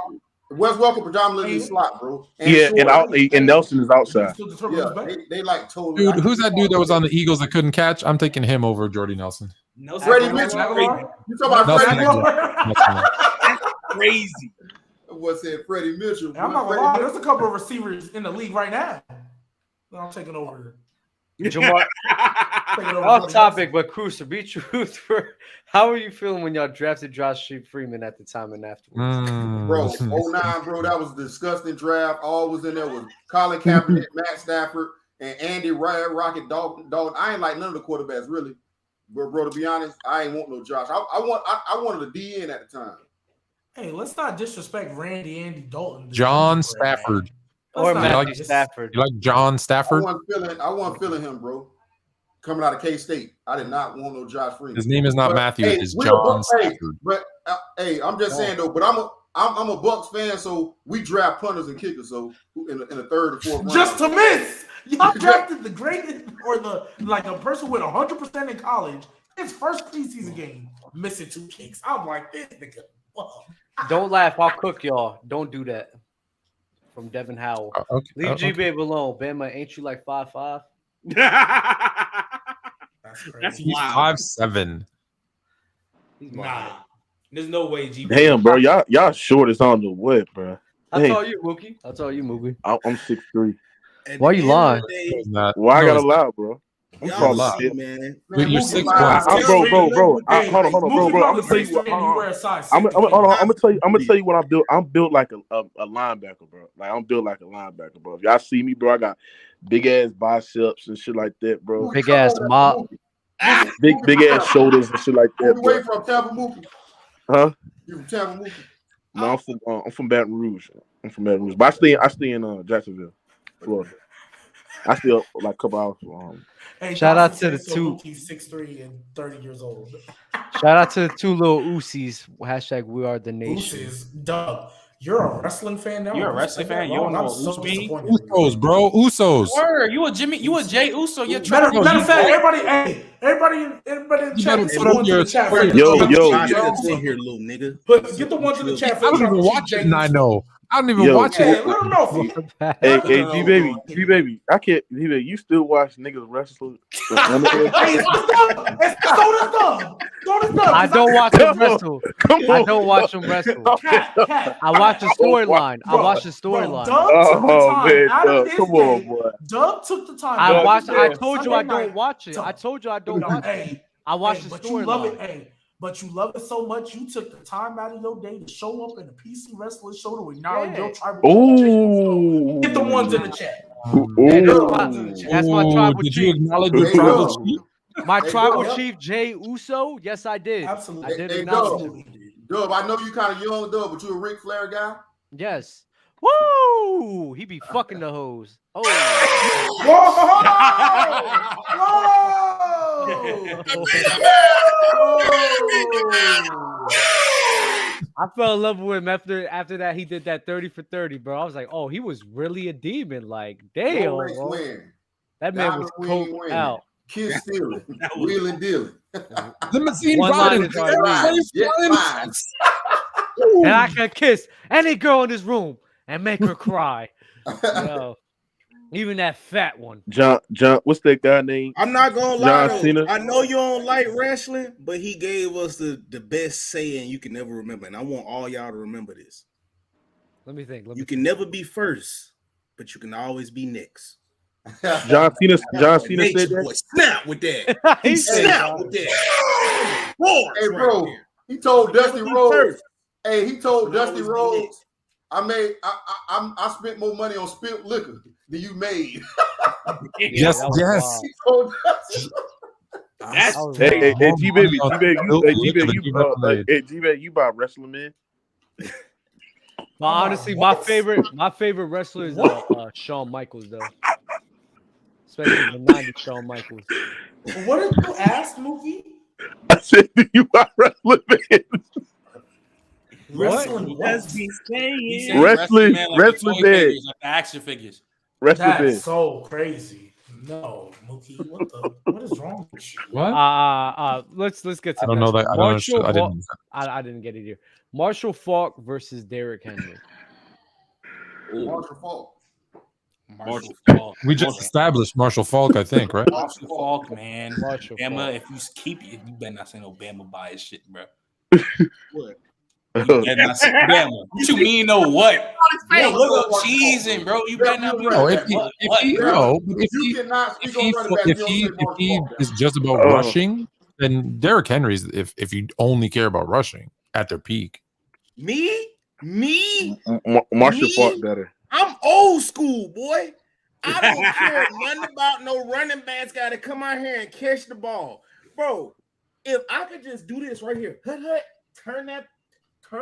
Wes Walker predominantly slot, bro. And Nelson is outside. Yeah, they like totally. Dude, who's that dude that was on the Eagles that couldn't catch? I'm taking him over Jordy Nelson. Freddie Mitchell. You talking about Freddie Mitchell? That's crazy. What said Freddie Mitchell? I'm not gonna lie. There's a couple of receivers in the league right now. I'm taking over. Jamar. Off topic, but Cruiser, be truth. How are you feeling when y'all drafted Josh Freeman at the time and afterwards? Bro, 09, bro, that was a disgusting draft. All was in there was Colin Kaepernick, Matt Stafford, and Andy Rocket Dalton. I ain't like none of the quarterbacks really. But bro, to be honest, I ain't want no Josh. I wanted a DN at the time. Hey, let's not disrespect Andy Dalton. John Stafford. Or Matthew Stafford. You like John Stafford? I wasn't feeling him, bro. Coming out of K-State, I did not want no Josh Freeman. His name is not Matthew. It's John Stafford. But I'm just saying though. But I'm a Bucs fan, so we draft punters and kickers. So in the third or fourth round, just to miss. Y'all drafted the greatest or a person with 100% in college. His first preseason game, missing 2 kicks. I'm like, this nigga. Don't laugh. I'll cook y'all. Don't do that. From Devin Howell. Okay. Leave G-Babe alone. Bama, ain't you like 5'5"? That's He's wild. 5'7". Nah. There's no way G-Babe. Damn, bro. Y'all short as on the what, bro? I'll tell you, Mookie. I'm 6'3". Why you lying? Why I gotta lie, bro? I'm talking lie, shit, man. You're 6'1". Bro. Hold on, bro. I'm gonna tell you what. I'm gonna tell you what I built. I'm built like a linebacker, bro. Like I'm built like a linebacker, bro. If y'all see me, bro, I got big ass biceps and shit like that, bro. Big ass mop. Big ass shoulders and shit like that. Where you from, Tampa Mookie? Huh? You from Tampa Mookie? No, I'm from Baton Rouge. But I stay in Jacksonville, Florida. I stay up like a couple hours from Hey, shout out to the two. He's 6'3" and 30 years old. Shout out to the 2 little Usis. Hashtag we are the nation. Usis, Doug. You're a wrestling fan now. You're a wrestling fan. You don't know what Usos mean? Usos, bro. Usos. Word. You a Jay Uso. You're matter of fact, everybody in the chat. Yo, here, little nigga. Get the ones in the chat. I don't even watch it, and I know. I don't even watch it. Let them know. Hey, G baby, I can't. G-Baby, you still watch niggas wrestle? Hey, I don't watch them wrestle. I don't watch them wrestle. I watch the storyline. Oh man, come on, boy. Doug took the time. I told you I don't watch it. I told you I don't watch it. I watched the but you love it. storyline. But you love it so much, you took the time out of your day to show up in a PC wrestling show to acknowledge your tribal chief. Get the ones in the chat. That's my tribal chief. Did you acknowledge your tribal chief? My tribal chief, Jay Uso? Yes, I did. Absolutely. I did acknowledge him. Dub, I know you kind of young, Dub, but you a Ric Flair guy? Yes. Woo! He be fucking the hoes. Oh. I fell in love with him after that. He did that 30 for 30, bro. I was like, oh, he was really a demon. Like, damn, bro. That man was coked out. Kiss stealing, wheeling dealing. Limousine riding. And I can kiss any girl in this room and make her cry. Yo, even that fat one. John, what's that guy name? I'm not gonna lie though. I know you don't like wrestling, but he gave us the best saying you can never remember, and I want all y'all to remember this. Let me think. You can never be first, but you can always be next. John Cena said that. Snap with that. He snapped with that. Hey, bro. He told Dusty Rhodes. Hey, he told Dusty Rhodes, I spent more money on spilled liquor than you made. Yes. He told Dusty. Hey, G-Baby, you about wrestling, man? But honestly, my favorite wrestler is Shawn Michaels, though. Especially the 90s Shawn Michaels. What did you ask, Mookie? I said, do you about wrestling, man? Wrestling, wrestling, man. Like the action figures. Wrestling, that's so crazy. No, Mookie, what is wrong with you? What? Let's get to. I don't know that. I didn't get it here. Marshall Faulk versus Derrick Henry. Marshall Faulk. We just established Marshall Faulk, I think, right? Marshall Faulk, man. Bama, if you keep it, you better not say no Bama bias shit, bro. What? You better not say Bama. What you mean, no what? Yo, look up cheesing, bro. You better not be if he is just about rushing, then Derrick Henry's if you only care about rushing at their peak. Me? Marshall Faulk better. I'm old school, boy. I don't care nothing about no running backs got to come out here and catch the ball. Bro, if I could just do this right here, turn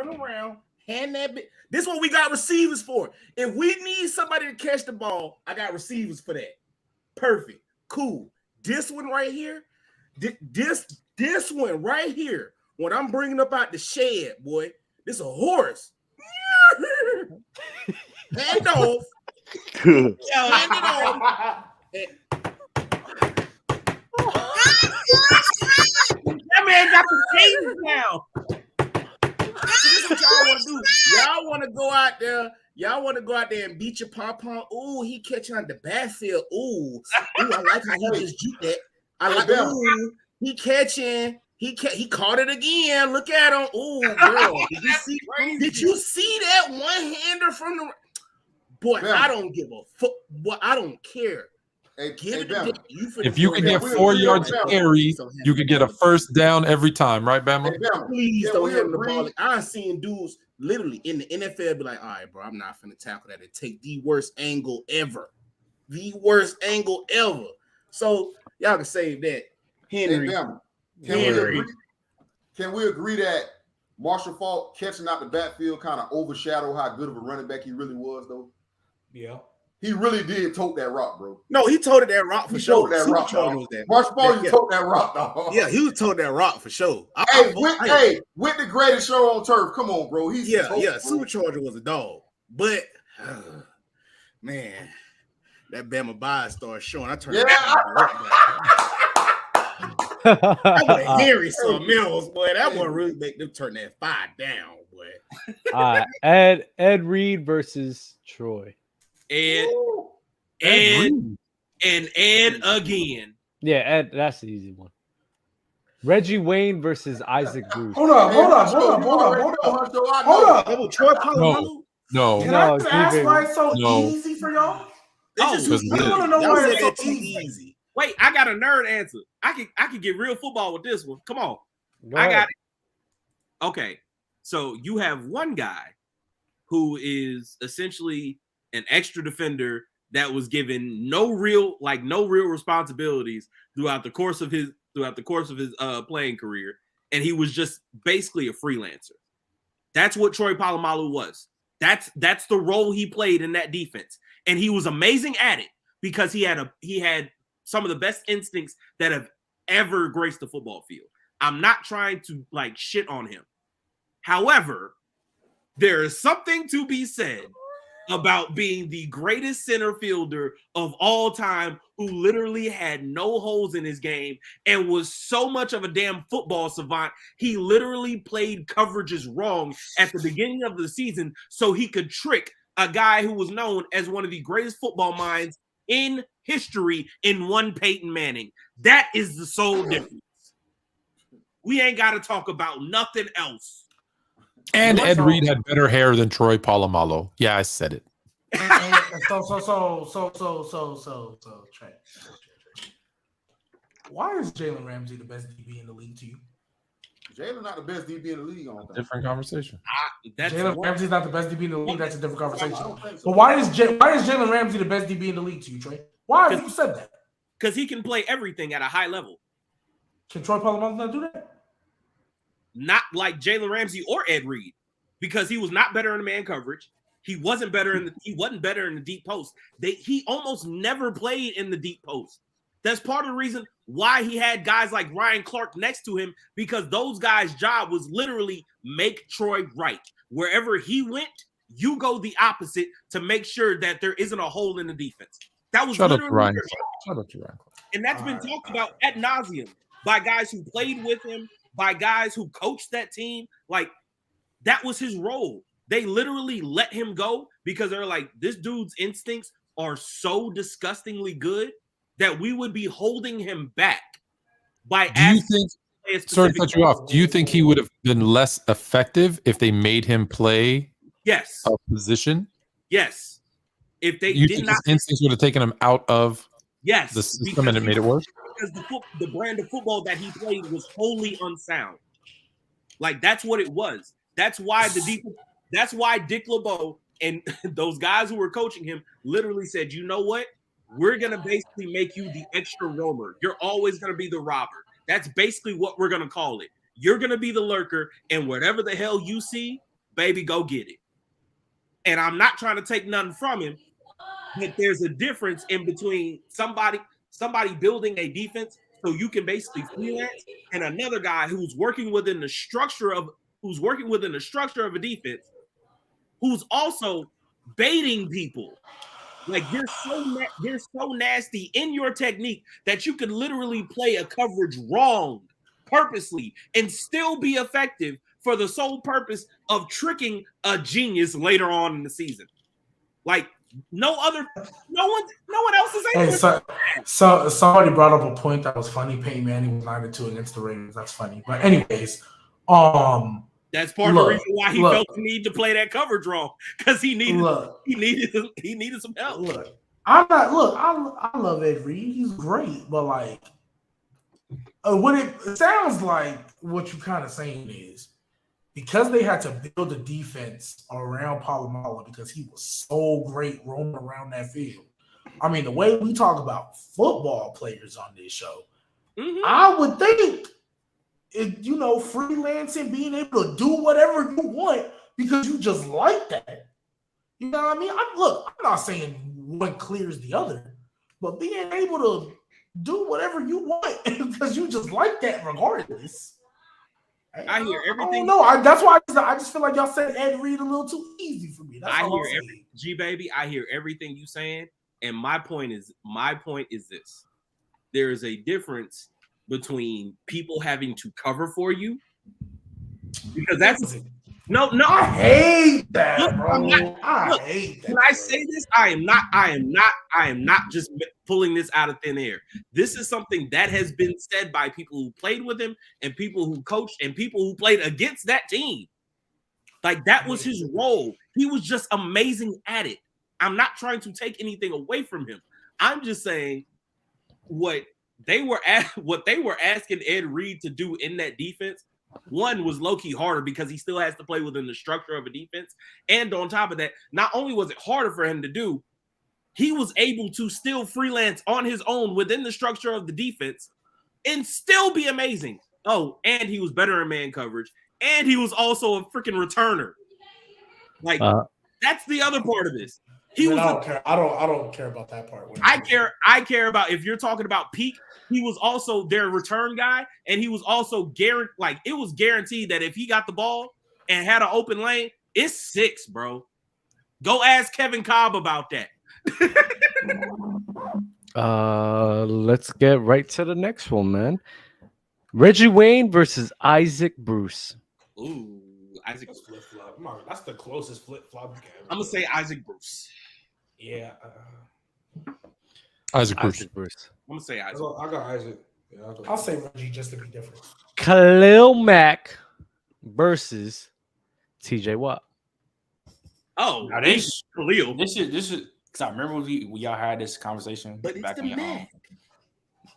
around, hand that bit. This is what we got receivers for. If we need somebody to catch the ball, I got receivers for that. Perfect. Cool. This one right here, this one right here, when I'm bringing up out the shed, boy, this a horse. Hand off. Hand it off. That man got the cases now. This is what y'all want to do. Y'all want to go out there. Y'all want to go out there and beat your pom-pom. Ooh, he catching on the backfield. Ooh, I like how he just juked that. I like ooh, he catching. He caught it again. Look at him. Ooh, girl. Did you see that one-hander from the boy? Bama. I don't give a fuck. Boy, I don't care. If you could get 4 yards of carry, you could get a first down every time, right, Bama? Please don't hit the ball. I've seen dudes literally in the NFL be like, all right, bro, I'm not finna tackle that and take the worst angle ever. The worst angle ever. So y'all can save that. Henry. Can we agree that Marshall Faulk catching out the backfield kind of overshadowed how good of a running back he really was, though? Yeah. He really did tote that rock, bro. No, he toted that rock for sure. Marshall Faulk, you tote that rock, dog. Yeah, he was toting that rock for sure. With the greatest show on turf. Come on, bro. Supercharger was a dog. But man, that Bama bias started showing. I turned that boy Harry some Mills, boy. That one really make them turn that 5 down, boy. Ed Reed versus Troy. Ed again. Yeah, Ed, that's the easy one. Reggie Wayne versus Isaac Bruce. Hold up. Troy Polamalu? No. Can I ask why it's so easy for y'all? I want to know why it's so easy. Wait, I got a nerd answer. I can get real football with this one. Come on. Go ahead. I got it. Okay. So you have one guy who is essentially an extra defender that was given no real responsibilities throughout the course of his playing career, and he was just basically a freelancer. That's what Troy Polamalu was. That's the role he played in that defense, and he was amazing at it because he had some of the best instincts that have ever graced the football field. I'm not trying to shit on him. However, there is something to be said about being the greatest center fielder of all time who literally had no holes in his game and was so much of a damn football savant. He literally played coverages wrong at the beginning of the season so he could trick a guy who was known as one of the greatest football minds in history in one Peyton Manning. That is the sole difference. We ain't got to talk about nothing else. And Ed Reed had better hair than Troy Polamalu. Yeah, I said it. So, Trey. Why is Jalen Ramsey the best DB in the league to you? Jalen not the best DB in the league. Different conversation. Jalen Ramsey's not the best DB in the league. That's a different conversation. But why is Jalen Ramsey the best DB in the league to you, Trey? Why have you said that? Because he can play everything at a high level. Can Troy Polamalu not do that? Not like Jalen Ramsey or Ed Reed, because he was not better in man coverage. He wasn't better in the deep post. He almost never played in the deep post. That's part of the reason why he had guys like Ryan Clark next to him, because those guys' job was literally make Troy right. Wherever he went, you go the opposite to make sure that there isn't a hole in the defense. That was literally Ryan Clark. And that's been talked about ad nauseum by guys who played with him, by guys who coached that team. That was his role. They literally let him go because they're like, this dude's instincts are so disgustingly good that we would be holding him back by sorry to cut you off. Do you think he would have been less effective if they made him play a position? Yes. If they did not, his instincts would have taken him out of the system and it made it worse? Because the brand of football that he played was wholly unsound. That's what it was. That's why Dick LeBeau and those guys who were coaching him literally said, you know what? We're going to basically make you the extra roamer. You're always going to be the robber. That's basically what we're going to call it. You're going to be the lurker, and whatever the hell you see, baby, go get it. And I'm not trying to take nothing from him, but there's a difference in between somebody building a defense so you can basically freelance, and another guy who's working within the structure of a defense, who's also baiting people. You're so nasty in your technique that you could literally play a coverage wrong purposely and still be effective for the sole purpose of tricking a genius later on in the season. No one else is able to. So somebody brought up a point that was funny. Peyton Manning was 9-2 against the Ravens. That's funny. But anyways, that's part of the reason why he felt the need to play that coverage wrong, because he needed some help. I love Ed Reed. He's great, but what it sounds like what you're kind of saying is, because they had to build a defense around Polamalu because he was so great roaming around that field. I mean, the way we talk about football players on this show, I would think, freelancing, being able to do whatever you want because you just like that. You know what I mean? I'm not saying one clears the other, but being able to do whatever you want because you just like that regardless. I hear everything. No, that's why I just feel like y'all said Ed Reed a little too easy for me. I hear everything you saying, and my point is this: there is a difference between people having to cover for you, because that's no. I hate that, bro. I hate that. Can I say this? I am not just pulling this out of thin air. This is something that has been said by people who played with him and people who coached and people who played against that team. That was his role. He was just amazing at it. I'm not trying to take anything away from him. I'm just saying what they were asking Ed Reed to do in that defense, one was low-key harder because he still has to play within the structure of a defense. And on top of that, not only was it harder for him to do, he was able to still freelance on his own within the structure of the defense and still be amazing. Oh, and he was better in man coverage, and he was also a freaking returner. Like, that's the other part of this. I don't care. I don't care about that part. I care about, if you're talking about peak, he was also their return guy, and he was also it was guaranteed that if he got the ball and had an open lane, it's 6, bro. Go ask Kevin Cobb about that. Let's get right to the next one, man. Reggie Wayne versus Isaac Bruce. Ooh, Isaac flip flop. That's the closest flip flop. I'm gonna say Isaac Bruce. Yeah, Isaac Bruce. I'm gonna say Isaac. I got Isaac. Yeah, I'll say Reggie just to be different. Khalil Mack versus TJ Watt. Oh, now this Khalil. This is because I remember when y'all had this conversation. But it's the Mack.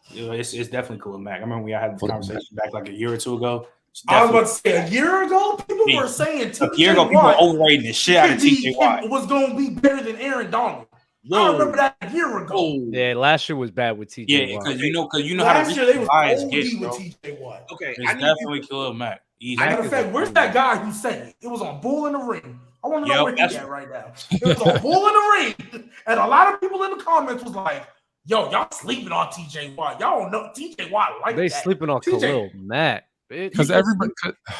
It's definitely Khalil Mack. I remember we had this conversation back like a year or two ago. I was about to say a year ago, people were saying a year ago people were overrating the shit out of TJ Watt. Was going to be better than Aaron Donald. I remember that a year ago. Yeah, last year was bad with TJ Watt. because you know how to reach the bias get, bro. With TJ Watt. Okay, it's definitely Khalil Mack. Matter of fact, where's that guy who said it? It was on Bull in the Ring. I want to know where he's at right now. It was on Bull in the Ring, and a lot of people in the comments was like, "Yo, y'all sleeping on TJ Watt? Y'all don't know TJ Watt like they that." sleeping on Khalil Mack. Because everybody,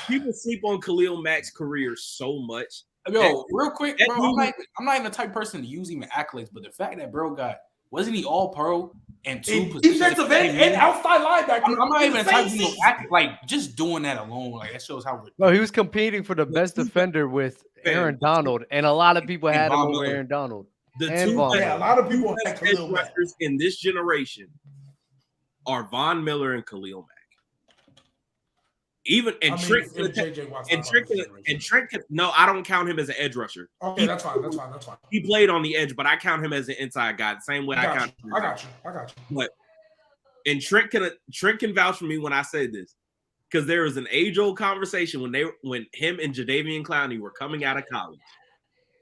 people sleep on Khalil Mack's career so much. Yo, real quick, bro, I'm not even the type of person to use even accolades, but the fact that bro wasn't he all pro and 2 positions, defensive end and outside linebacker. I'm not even the type of act like just doing that alone. Like that shows how. No, he was competing for the best defender with Aaron Donald, and a lot of people had him over Aaron Donald. A lot of people had Khalil Mack in this generation are Von Miller and Khalil Mack. Even and Trent, no, I don't count him as an edge rusher. Okay, that's fine. He played on the edge, but I count him as an inside guy. The same way I got you. But and Trent can vouch for me when I say this, because there was an age-old conversation when him and Jadeveon Clowney were coming out of college,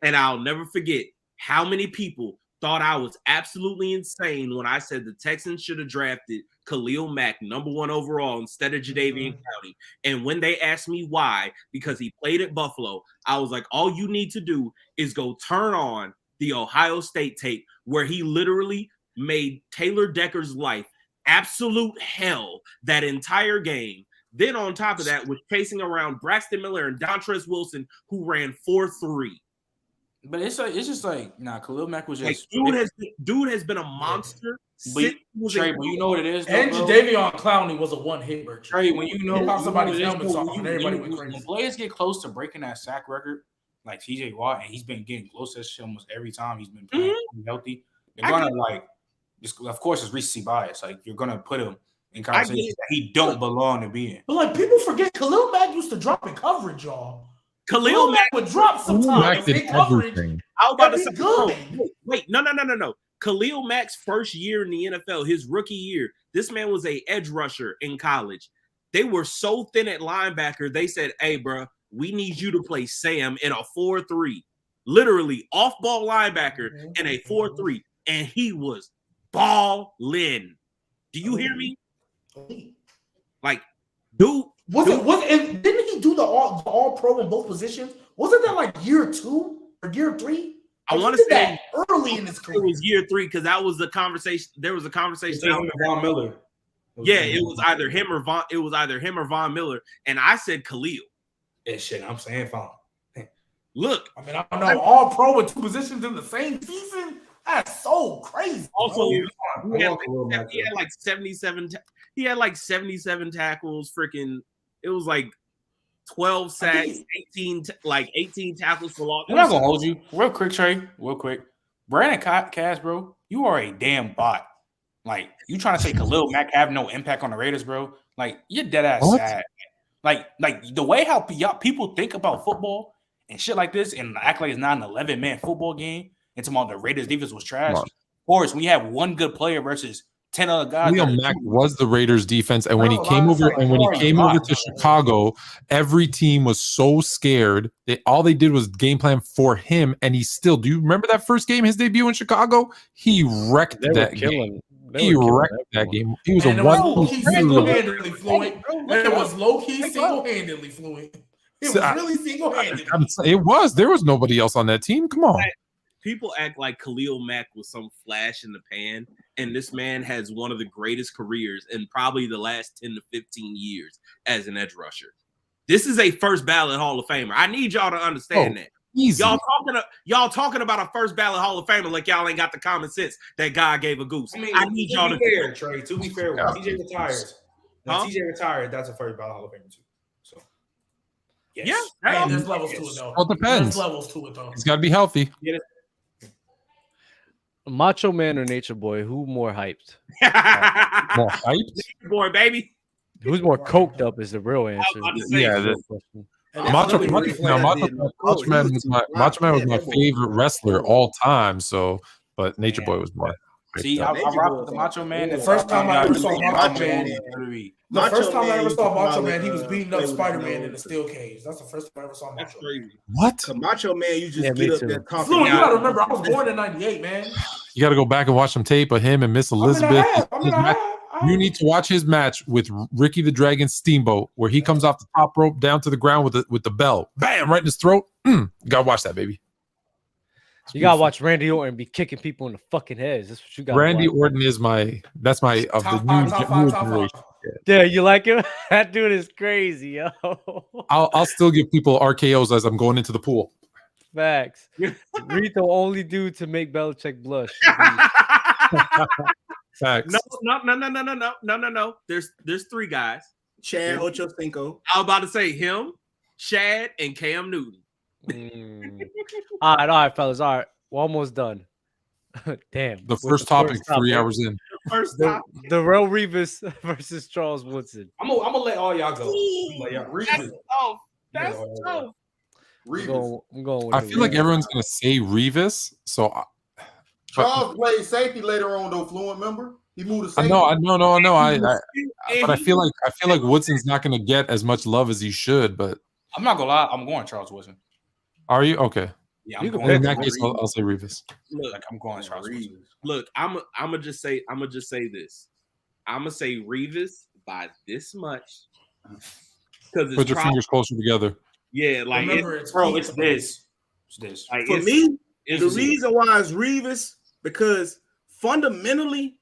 and I'll never forget how many people thought I was absolutely insane when I said the Texans should have drafted Khalil Mack #1 overall instead of Jadeveon Clowney. And when they asked me why, because he played at Buffalo, I was like, all you need to do is go turn on the Ohio State tape where he literally made Taylor Decker's life absolute hell that entire game. Then on top of that, was chasing around Braxton Miller and Dontrez Wilson, who ran 4.3. But it's just like Khalil Mack was just dude has been a monster. But Trey, when you know what it is, and Jadeveon Clowney was a one-hit merchant. Trey, when you know how somebody's helmet's off, and everybody went crazy. When players get close to breaking that sack record, like TJ Watt, and he's been getting close to that shit almost every time he's been playing healthy. They're gonna of course, it's recency bias. Like you're gonna put him in conversations that he don't belong to be in. But like people forget, Khalil Mack used to drop in coverage, y'all. Khalil Mack would drop sometimes. I was about to say, wait, no. Khalil Mack's first year in the NFL, his rookie year, this man was a edge rusher in college. They were so thin at linebacker, they said, "Hey, bro, we need you to play Sam in a 4-3." Literally, off-ball linebacker in a 4-3. And he was ballin'. Do you hear me? Like, dude. And didn't he do the all pro in both positions? Wasn't that like year 2 or year 3? I want to say that early in his career. It was year 3 because that was the conversation. There was a conversation. Von Miller. It was either him or Von Miller, and I said Khalil. And shit, I'm saying Von. Look, I mean, I don't know, all pro with 2 positions in the same season. That's so crazy. Also, he had like 77. He had like 77 tackles. Freaking, it was like 12 sacks, 18 tackles for loss. I'm not gonna hold you. Real quick, Trey. Real quick. Brandon Cass, bro, you are a damn bot. Like, you trying to say Khalil Mack have no impact on the Raiders, bro? Like, you're dead ass sad. Like the way how people think about football and shit like this and act like it's not an 11-man football game and talking about the Raiders defense was trash. Of course, when you have one good player versus 10 other guys. Khalil Mack was the Raiders defense, and when he came over to Chicago, every team was so scared. All they did was game plan for him, and he still. Do you remember that first game, his debut in Chicago? He wrecked that game. He wrecked that game. He was a low-key single-handedly fluent. It was low-key single-handedly fluent. It was really single-handed. It was. There was nobody else on that team. Come on. People act like Khalil Mack was some flash in the pan, and this man has one of the greatest careers in probably the last 10 to 15 years as an edge rusher. This is a first ballot Hall of Famer. I need y'all to understand that. Easy. Y'all talking about a first ballot Hall of Famer like y'all ain't got the common sense that God gave a goose. I need y'all to be fair, Trey. To be fair, when TJ retires, that's a first ballot Hall of Famer too. So yes. Yeah, there's levels to it though. Well, it depends. There's levels to it though. He's got to be healthy. Macho Man or Nature Boy? Who more hyped? More hyped? Nature Boy, baby. Who's more coked up is the real answer. Yeah. Macho Man was my favorite wrestler all time. So, but Nature Boy was more. See, I rock with the Macho Man. The first time I ever saw Macho Man, he was beating up Spider-Man in a steel cage. That's the first time I ever saw Macho Man. What? Macho Man, you just get up there talking. You gotta remember, I was born in '98, man. You got to go back and watch some tape of him and Miss Elizabeth. You need to watch his match with Ricky the Dragon Steamboat, where he comes off the top rope down to the ground with the bell, bam, right in his throat. You gotta watch that, baby. You gotta watch Randy Orton be kicking people in the fucking heads. That's what you got. Randy Orton is my of the new generation. Yeah, you like him? That dude is crazy, yo. I'll still give people RKOs as I'm going into the pool. Facts. Reed the only dude to make Belichick blush. Facts. No. There's three guys. Chad Ochocinco. I was about to say him, Shad, and Cam Newton. All right, fellas. All right, we're almost done. Damn. The first topic, 3 hours in. The real Revis versus Charles Woodson. I'm gonna let all y'all go. That's tough. I'm going with I feel like everyone's gonna say Revis, so. Charles played safety later on, though. Fluent member, he moved to safety. No. But I feel like Woodson's not gonna get as much love as he should. But I'm not gonna lie, I'm going Charles Woodson. Are you okay? Yeah, in that case, I'll say Revis. Look, I'm going Charles Woodson. Look, I'm gonna just say this. I'm gonna say Revis by this much. Because put your fingers closer together. Yeah, like it's this. Like, for me, the reason why it's Revis because fundamentally,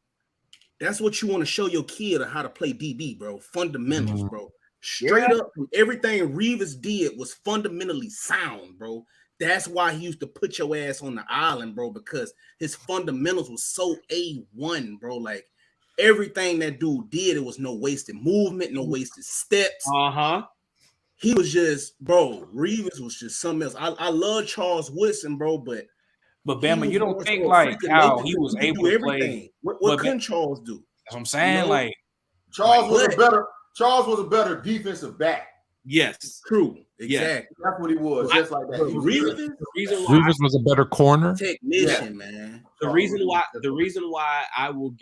that's what you want to show your kid how to play DB, bro. Fundamentals, bro. Straight up, everything Revis did was fundamentally sound, bro. That's why he used to put your ass on the island, bro, because his fundamentals was so A1, bro. Like everything that dude did, it was no wasted movement, no wasted steps. He was just, bro, Revis was just something else. I love Charles Woodson, bro, but Bama, you don't think like how he was able to play. What can Charles do? That's what I'm saying. Like Charles was a better defensive back. Yes, true. Exactly. That's what he was. Just like that. Revis was a better corner. Technician, man. The reason why I will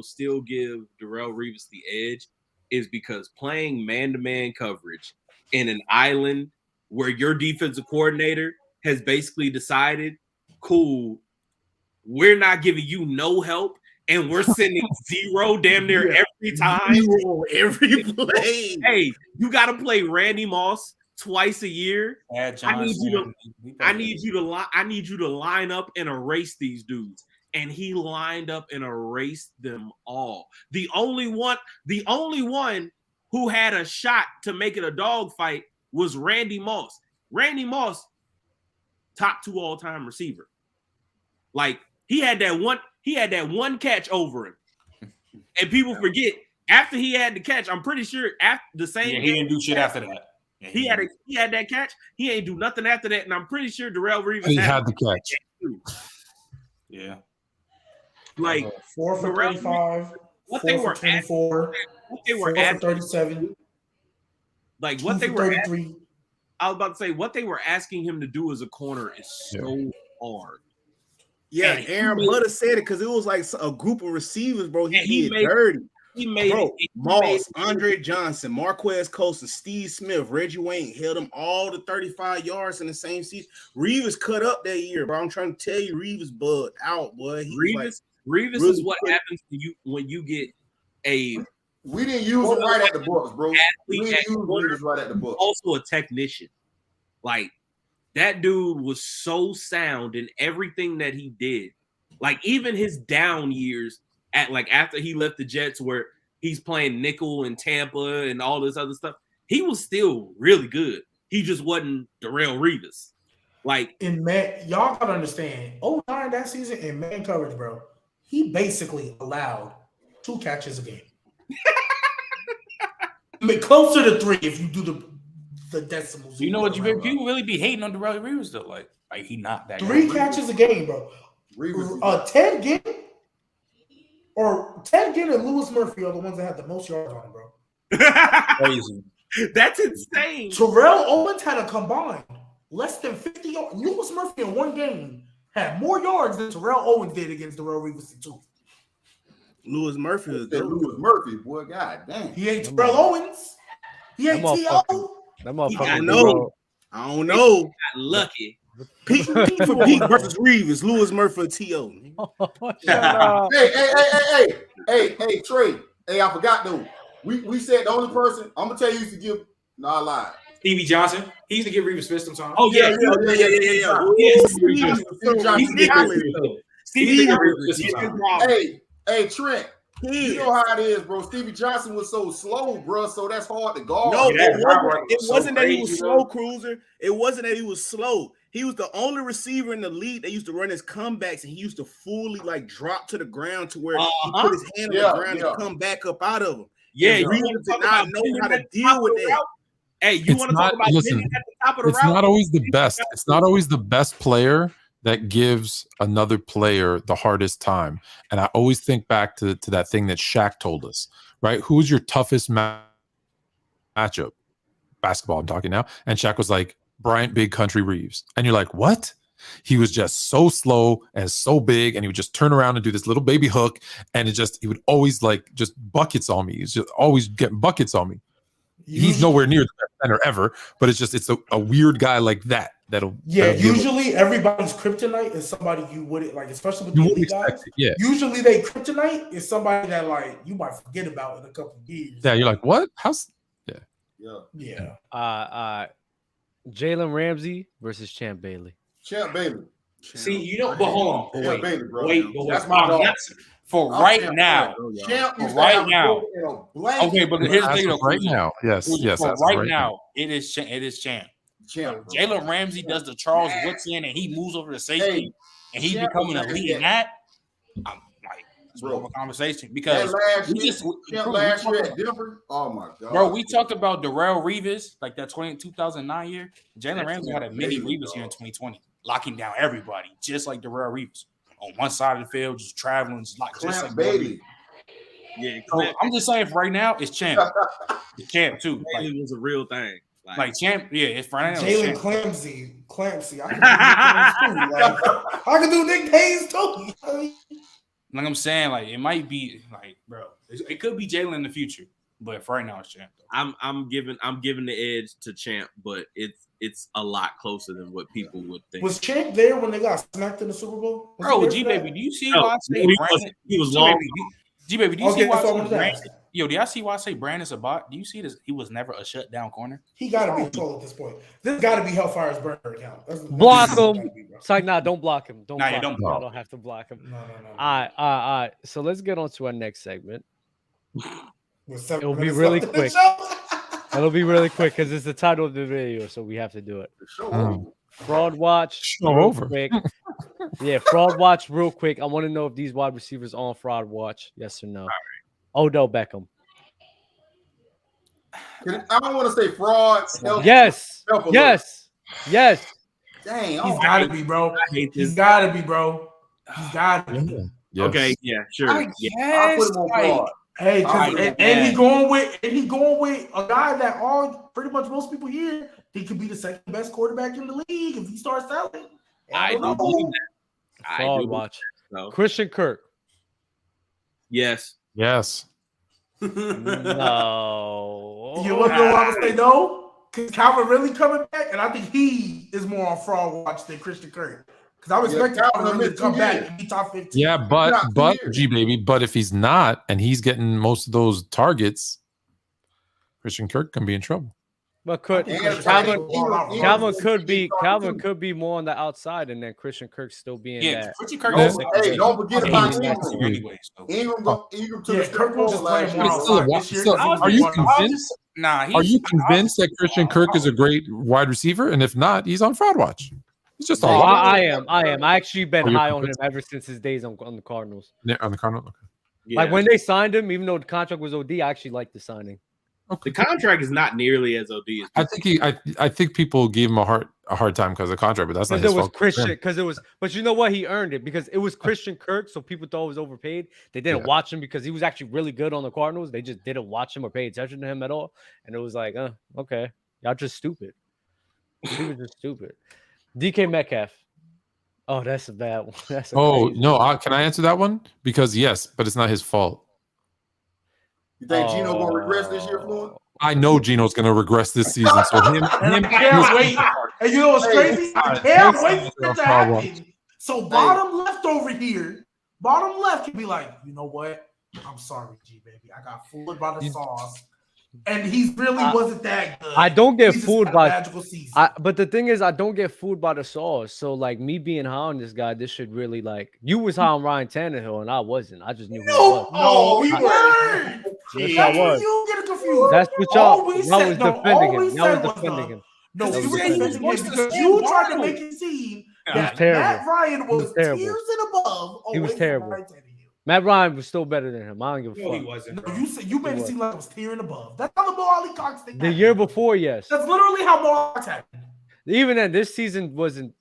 still give Darrelle Revis the edge is because playing man-to-man coverage in an island where your defensive coordinator has basically decided, cool, we're not giving you no help, and we're sending zero damn near every time. Zero every play. Hey, you got to play Randy Moss twice a year. I need you to line up and erase these dudes. And he lined up and erased them all. The only one who had a shot to make it a dogfight was Randy Moss. Randy Moss, top 2 all-time receiver. Like he had that one catch over him. And people forget after he had the catch, I'm pretty sure after the same game, he didn't do shit after that. He had that catch. He ain't do nothing after that. And I'm pretty sure Darrelle Revis had the catch. Yeah. Like 4 for 35. What they were 24. What they were 4 for 37. Like what they were I was about to say what they were asking him to do as a corner is so hard. Yeah, Aaron Butter said it because it was like a group of receivers, bro. He did dirty. He made bro, Moss, Andre Johnson, Marquez Costa, Steve Smith, Reggie Wayne held them all to 35 yards in the same season. Revis cut up that year, bro. I'm trying to tell you, Revis bugged out, boy. Revis is what happens when you get a. We didn't use him right at the books, bro. We didn't use Revis right at the books. Also a technician, like that dude was so sound in everything that he did. Like even his down years. At like after he left the Jets, where he's playing nickel in Tampa and all this other stuff, he was still really good. He just wasn't Darrelle Revis. Like in man, y'all gotta understand. 09 that season in man coverage, bro. He basically allowed 2 catches a game. I mean, closer to 3 if you do the decimals. You know what? People really be hating on Darrelle Revis though. Like he not that. 3 catches a game, bro. Ted Ginn. Or Ted Ginn and Lewis Murphy are the ones that had the most yards on him, bro. Crazy. That's insane. Terrell Owens had a combined less than 50 yards. Lewis Murphy in one game had more yards than Terrell Owens did against Darrelle Revis in 2. Lewis Murphy is good. Lewis Murphy, boy, god damn. He ain't Terrell Owens. He ain't T.O. That motherfucker. I don't know. Got lucky. Pete for Pete versus Revis, Lewis Murphy T.O. Hey, Trey. Hey, I forgot though. We said the only person I'm gonna tell you to give. No, I lied. Stevie Johnson. He used to give Revis fist sometimes. Oh yeah. Hey, Trent. You know how it is, bro. Stevie Johnson was so slow, bro. So that's hard to guard. No, it wasn't that he was slow, Cruiser. It wasn't that he was slow. He was the only receiver in the league that used to run his comebacks, and he used to fully like drop to the ground to where he put his hand on the ground and come back up out of him. Yeah, you did not know how to deal with that. Hey, you want to talk about listen, at the top of the route? It's not always the best. It's not always the best player that gives another player the hardest time. And I always think back to that thing that Shaq told us, right? Who's your toughest matchup? Basketball, I'm talking now. And Shaq was like, Bryant Big Country Reeves. And you're like, what? He was just so slow and so big, and he would just turn around and do this little baby hook, and he would always like just buckets on me. He's just always getting buckets on me. He's nowhere near the best center ever, but it's a weird guy like that. Usually everybody's kryptonite is somebody you wouldn't like, especially with the elite guys. Yeah. Usually they kryptonite is somebody that like you might forget about in a couple of years. Yeah, you're like, what? Yeah. Jalen Ramsey versus Champ Bailey. Champ Bailey. See, you know, but hold on. Champ Bailey, bro. Wait. That's my dog. For right now. Champ right now. Okay, but here's the thing. Right now. Yes. For right now, it is Champ. Champ. Jalen Ramsey does the Charles Woodson, and he moves over to safety, and he's becoming a lead in that. I'm like, it's more of a conversation because last year at Denver. Oh my god, bro, we talked about Darrelle Revis, like that 2009 year. Jalen Ramsey had a mini Revis here in 2020, locking down everybody, just like Darrelle Revis on one side of the field, just traveling, just like Bailey. Yeah, so I'm just saying, for right now, it's Champ. It's Champ too. Bailey was a real thing. Like Champ, yeah, it's right now. Jalen Clancy. I can do nicknames too. Like I'm saying, like it might be like, bro, it could be Jalen in the future, but for right now, it's Champ. Though. I'm giving the edge to Champ, but it's a lot closer than what people would think. Was Champ there when they got smacked in the Super Bowl? Bro, G baby, do you see why I say Brandon? He was long. G baby, do you see why I say Brandon? Yo, do y'all see why I say Brandon Sabat? Do you see this? He was never a shutdown corner. He got to be tall at this point. This got to be Hellfire's burner account. Block him. It's like, don't block him. Don't block him. Don't. I don't have to block him. No. All right. So let's get on to our next segment. It'll be really quick. It'll be really quick because it's the title of the video, so we have to do it. Fraud Watch. Show over. Quick. Yeah, Fraud Watch real quick. I want to know if these wide receivers on Fraud Watch. Yes or no? Odell Beckham. I don't want to say fraud. Yes. Dang. He's got to be, bro. He's got to be, bro. He's got to be. Yes. Okay, yeah, sure. I guess, hey, and he going with a guy that pretty much most people here, he could be the second best quarterback in the league if he starts selling. I don't believe that. Fraud watch. So. Christian Kirk. Yes. Yes. No. You want to know why I say no? Because Calvin really coming back, and I think he is more on fraud watch than Christian Kirk. Because I was expecting Calvin really to come back and be top 15. Yeah, but G baby, but if he's not and he's getting most of those targets, Christian Kirk can be in trouble. But Calvin could be more on the outside, and then Christian Kirk still being that. Christian Kirk. Hey, don't forget about Ingram. Ingram to the Kirk was last year. Are you convinced? Are you convinced that Christian Kirk is a great wide receiver? And if not, he's on fraud watch. He's just all. I am. I actually been high on him ever since his days on the Cardinals. On the Cardinals, okay. Yeah. Like when they signed him, even though the contract was OD, I actually liked the signing. Okay. The contract is not nearly as OD as I think people gave him a hard time because of the contract, but that's not his fault. But you know what? He earned it because it was Christian Kirk, so people thought it was overpaid. They didn't watch him because he was actually really good on the Cardinals. They just didn't watch him or pay attention to him at all. And it was like, okay, y'all just stupid. He was just stupid. DK Metcalf. Oh, that's a bad one. No, can I answer that one? Because yes, but it's not his fault. You think Gino gonna regress this year, Fluent? I know Gino's gonna regress this season. So him can't wait. And you know what's crazy? I can't wait for it to happen. So bottom left over here, bottom left can be like, you know what? I'm sorry, G baby. I got fooled by the sauce. And he really wasn't that good. I don't get fooled by magical season. But the thing is, I don't get fooled by the sauce. So like me being high on this guy, this should really you was high on Ryan Tannehill and I wasn't. I just knew who he was. No, we weren't. Yes, I was. You get confused. That's what y'all was defending him. Y'all was defending him. No, you were defending him because you tried to make it seem that Matt Ryan was tears and above. He was terrible. Matt Ryan was still better than him. I don't give a fuck. He wasn't. No, you made it seem like it was tearing above. That's how the Mo Cox thing happened. The year before, yes. That's literally how Mo Cox happened. Even then, this season wasn't.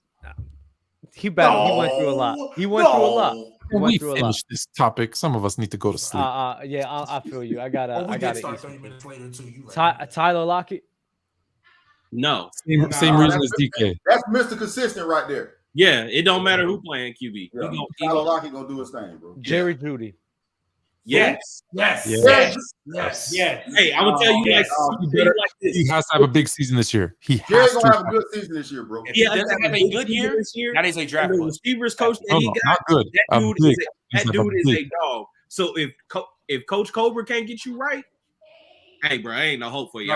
He battled. He went through a lot. He went through a lot. We finished this topic. Some of us need to go to sleep. Yeah, I feel you. I gotta start 30 minutes later too. Tyler Lockett. No. Same reason as DK. That's Mr. Consistent right there. Yeah, it don't matter who playing QB. Yeah. Tyler Lockett gonna do his thing, bro. Jerry Jeudy. Yes. Hey, I'm gonna tell you he has to have a big season this year. Jerry's gonna have a good season this year, bro. If he doesn't have a good year this year, that is a draft. The receivers coach that he got, that dude is a dog. So if Coach Cobra can't get you right, hey, bro, ain't no hope for you.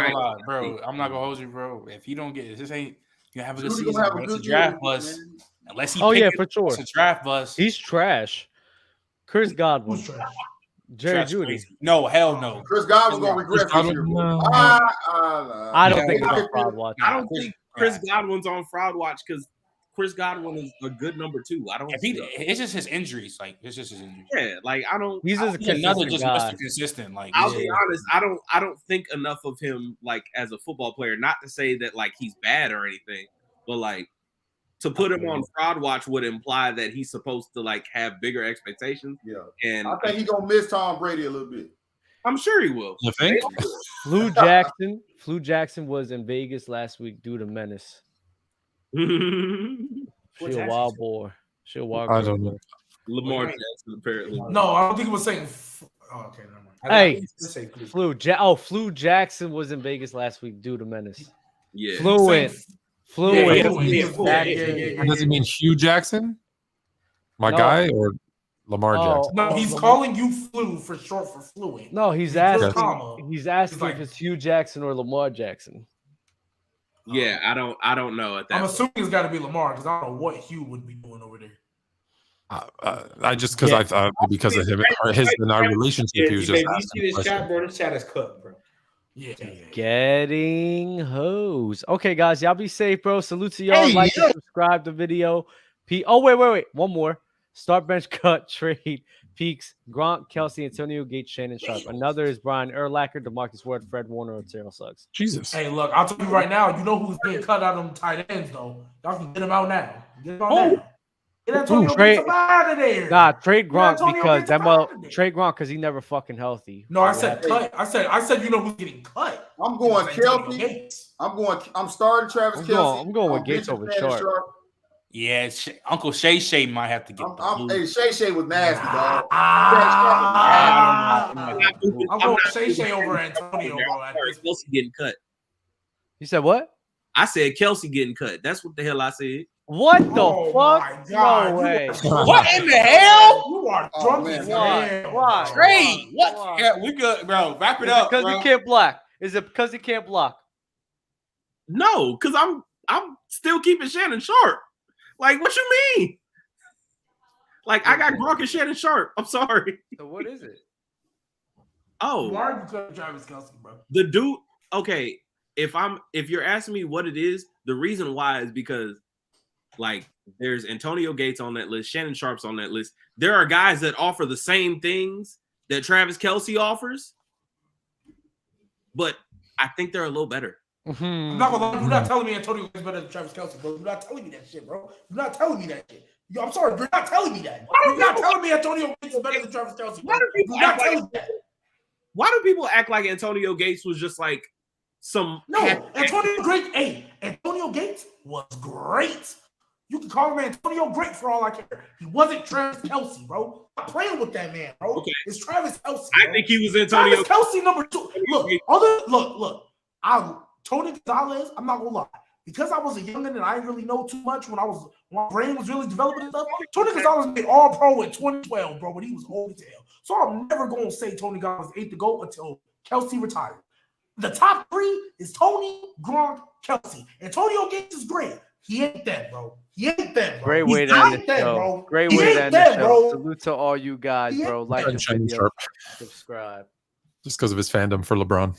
Bro, I'm not gonna hold you, bro. If you don't get this, ain't you have a good season. It's a draft bust. Unless he for sure. It's a draft bust. He's trash. Chris Godwin. Jerry Jeudy. No, hell no. Chris Godwin's gonna regress this year. I don't think he's on fraud watch. I don't think Chris Godwin's on fraud watch because Chris Godwin is a good number 2. I don't. It's just his injuries. Like it's just his injuries. Yeah, like I don't. He's just another just guy. Mr. Consistent. Like I'll be honest. I don't think enough of him like as a football player. Not to say that like he's bad or anything, but like. To put him on fraud watch would imply that he's supposed to like have bigger expectations. Yeah, and I think he's gonna miss Tom Brady a little bit. I'm sure he will. You think? Flu Jackson was in Vegas last week due to menace. She a wild boy. She a wild. I don't know. Lamar Jackson apparently. No, I don't think it was saying. Okay, never Hey, mind. Flu Jackson was in Vegas last week due to menace. Yeah, Fluent. Does he mean Hugh Jackson? My guy or Lamar Jackson? No, he's calling you Flu for short for fluent. No, he's asking if it's Hugh Jackson or Lamar Jackson. Yeah, I don't know at that. I'm assuming it's got to be Lamar because I don't know what Hugh would be doing over there. I just because I thought because of him, his and our relationship, he was just. You see this chat, bro? This chat is cooked, bro. Yeah. Getting hosed. Okay, guys, y'all be safe, bro. Salute to y'all. Like and subscribe to the video. Wait. One more. Start bench cut trade. Peaks. Gronk, Kelsey, Antonio Gates, Shannon Sharp. Another is Brian Urlacher, DeMarcus Ward, Fred Warner, or Terrell Suggs. Jesus. Hey, look, I'll tell you right now. You know who's being cut out of them tight ends, though. Y'all can get him out now. Get him out now. Get Antonio Gates out of there. Nah, trade Gronk because he never fucking healthy. No, I said cut. I said you know who's getting cut. I'm going Kelsey. I'm starting Travis Kelsey. I'm going with Gates over Sharp. Yeah, Uncle Shay might have to get. Hey, Shay was nasty, dog. I'm going Shay over Antonio, bro. Kelsey getting cut. You said what? I said Kelsey getting cut. That's what the hell I said. What the fuck? No way. What in the hell? You are drunk as hell. Why? Great. What? Yeah, we good, bro. Wrap it up. Because he can't block. Is it because he can't block? No, because I'm still keeping Shannon Sharp. Like, what you mean? Like, I got Gronk and Shannon Sharp. I'm sorry. So what is it? Oh, Why are you cutting Travis Kelce, bro? The dude. Okay, if you're asking me what it is, the reason why is because, like, there's Antonio Gates on that list, Shannon Sharp's on that list. There are guys that offer the same things that Travis Kelce offers, but I think they're a little better. I'm not gonna lie, you're not telling me Antonio is better than Travis Kelce, bro. You're not telling me that shit, bro. You're not telling me that shit. I'm sorry, you're not telling me that. You're not telling me Antonio is better than Travis Kelce. You're not telling me that. Why do people act like Antonio Gates was just like some? No, Antonio Gates was great. You can call him Antonio Great for all I care. He wasn't Travis Kelce, bro. I'm playing with that man, bro. Okay. It's Travis Kelce. I think he was Antonio. Travis Kelce number 2. Look. Tony Gonzalez, I'm not gonna lie. Because I was a youngin' and I didn't really know too much when my brain was really developing and stuff. Tony Gonzalez made all pro in 2012, bro, when he was old as hell. So I'm never gonna say Tony Gonzalez ain't the GOAT until Kelce retired. The top 3 is Tony, Gronk, Kelce. Antonio Gates is great. He ain't that, bro. He ain't that, bro. Great way to end the show. Great way to end the show. Salute to all you guys, bro. Like the video, subscribe. Just because of his fandom for LeBron.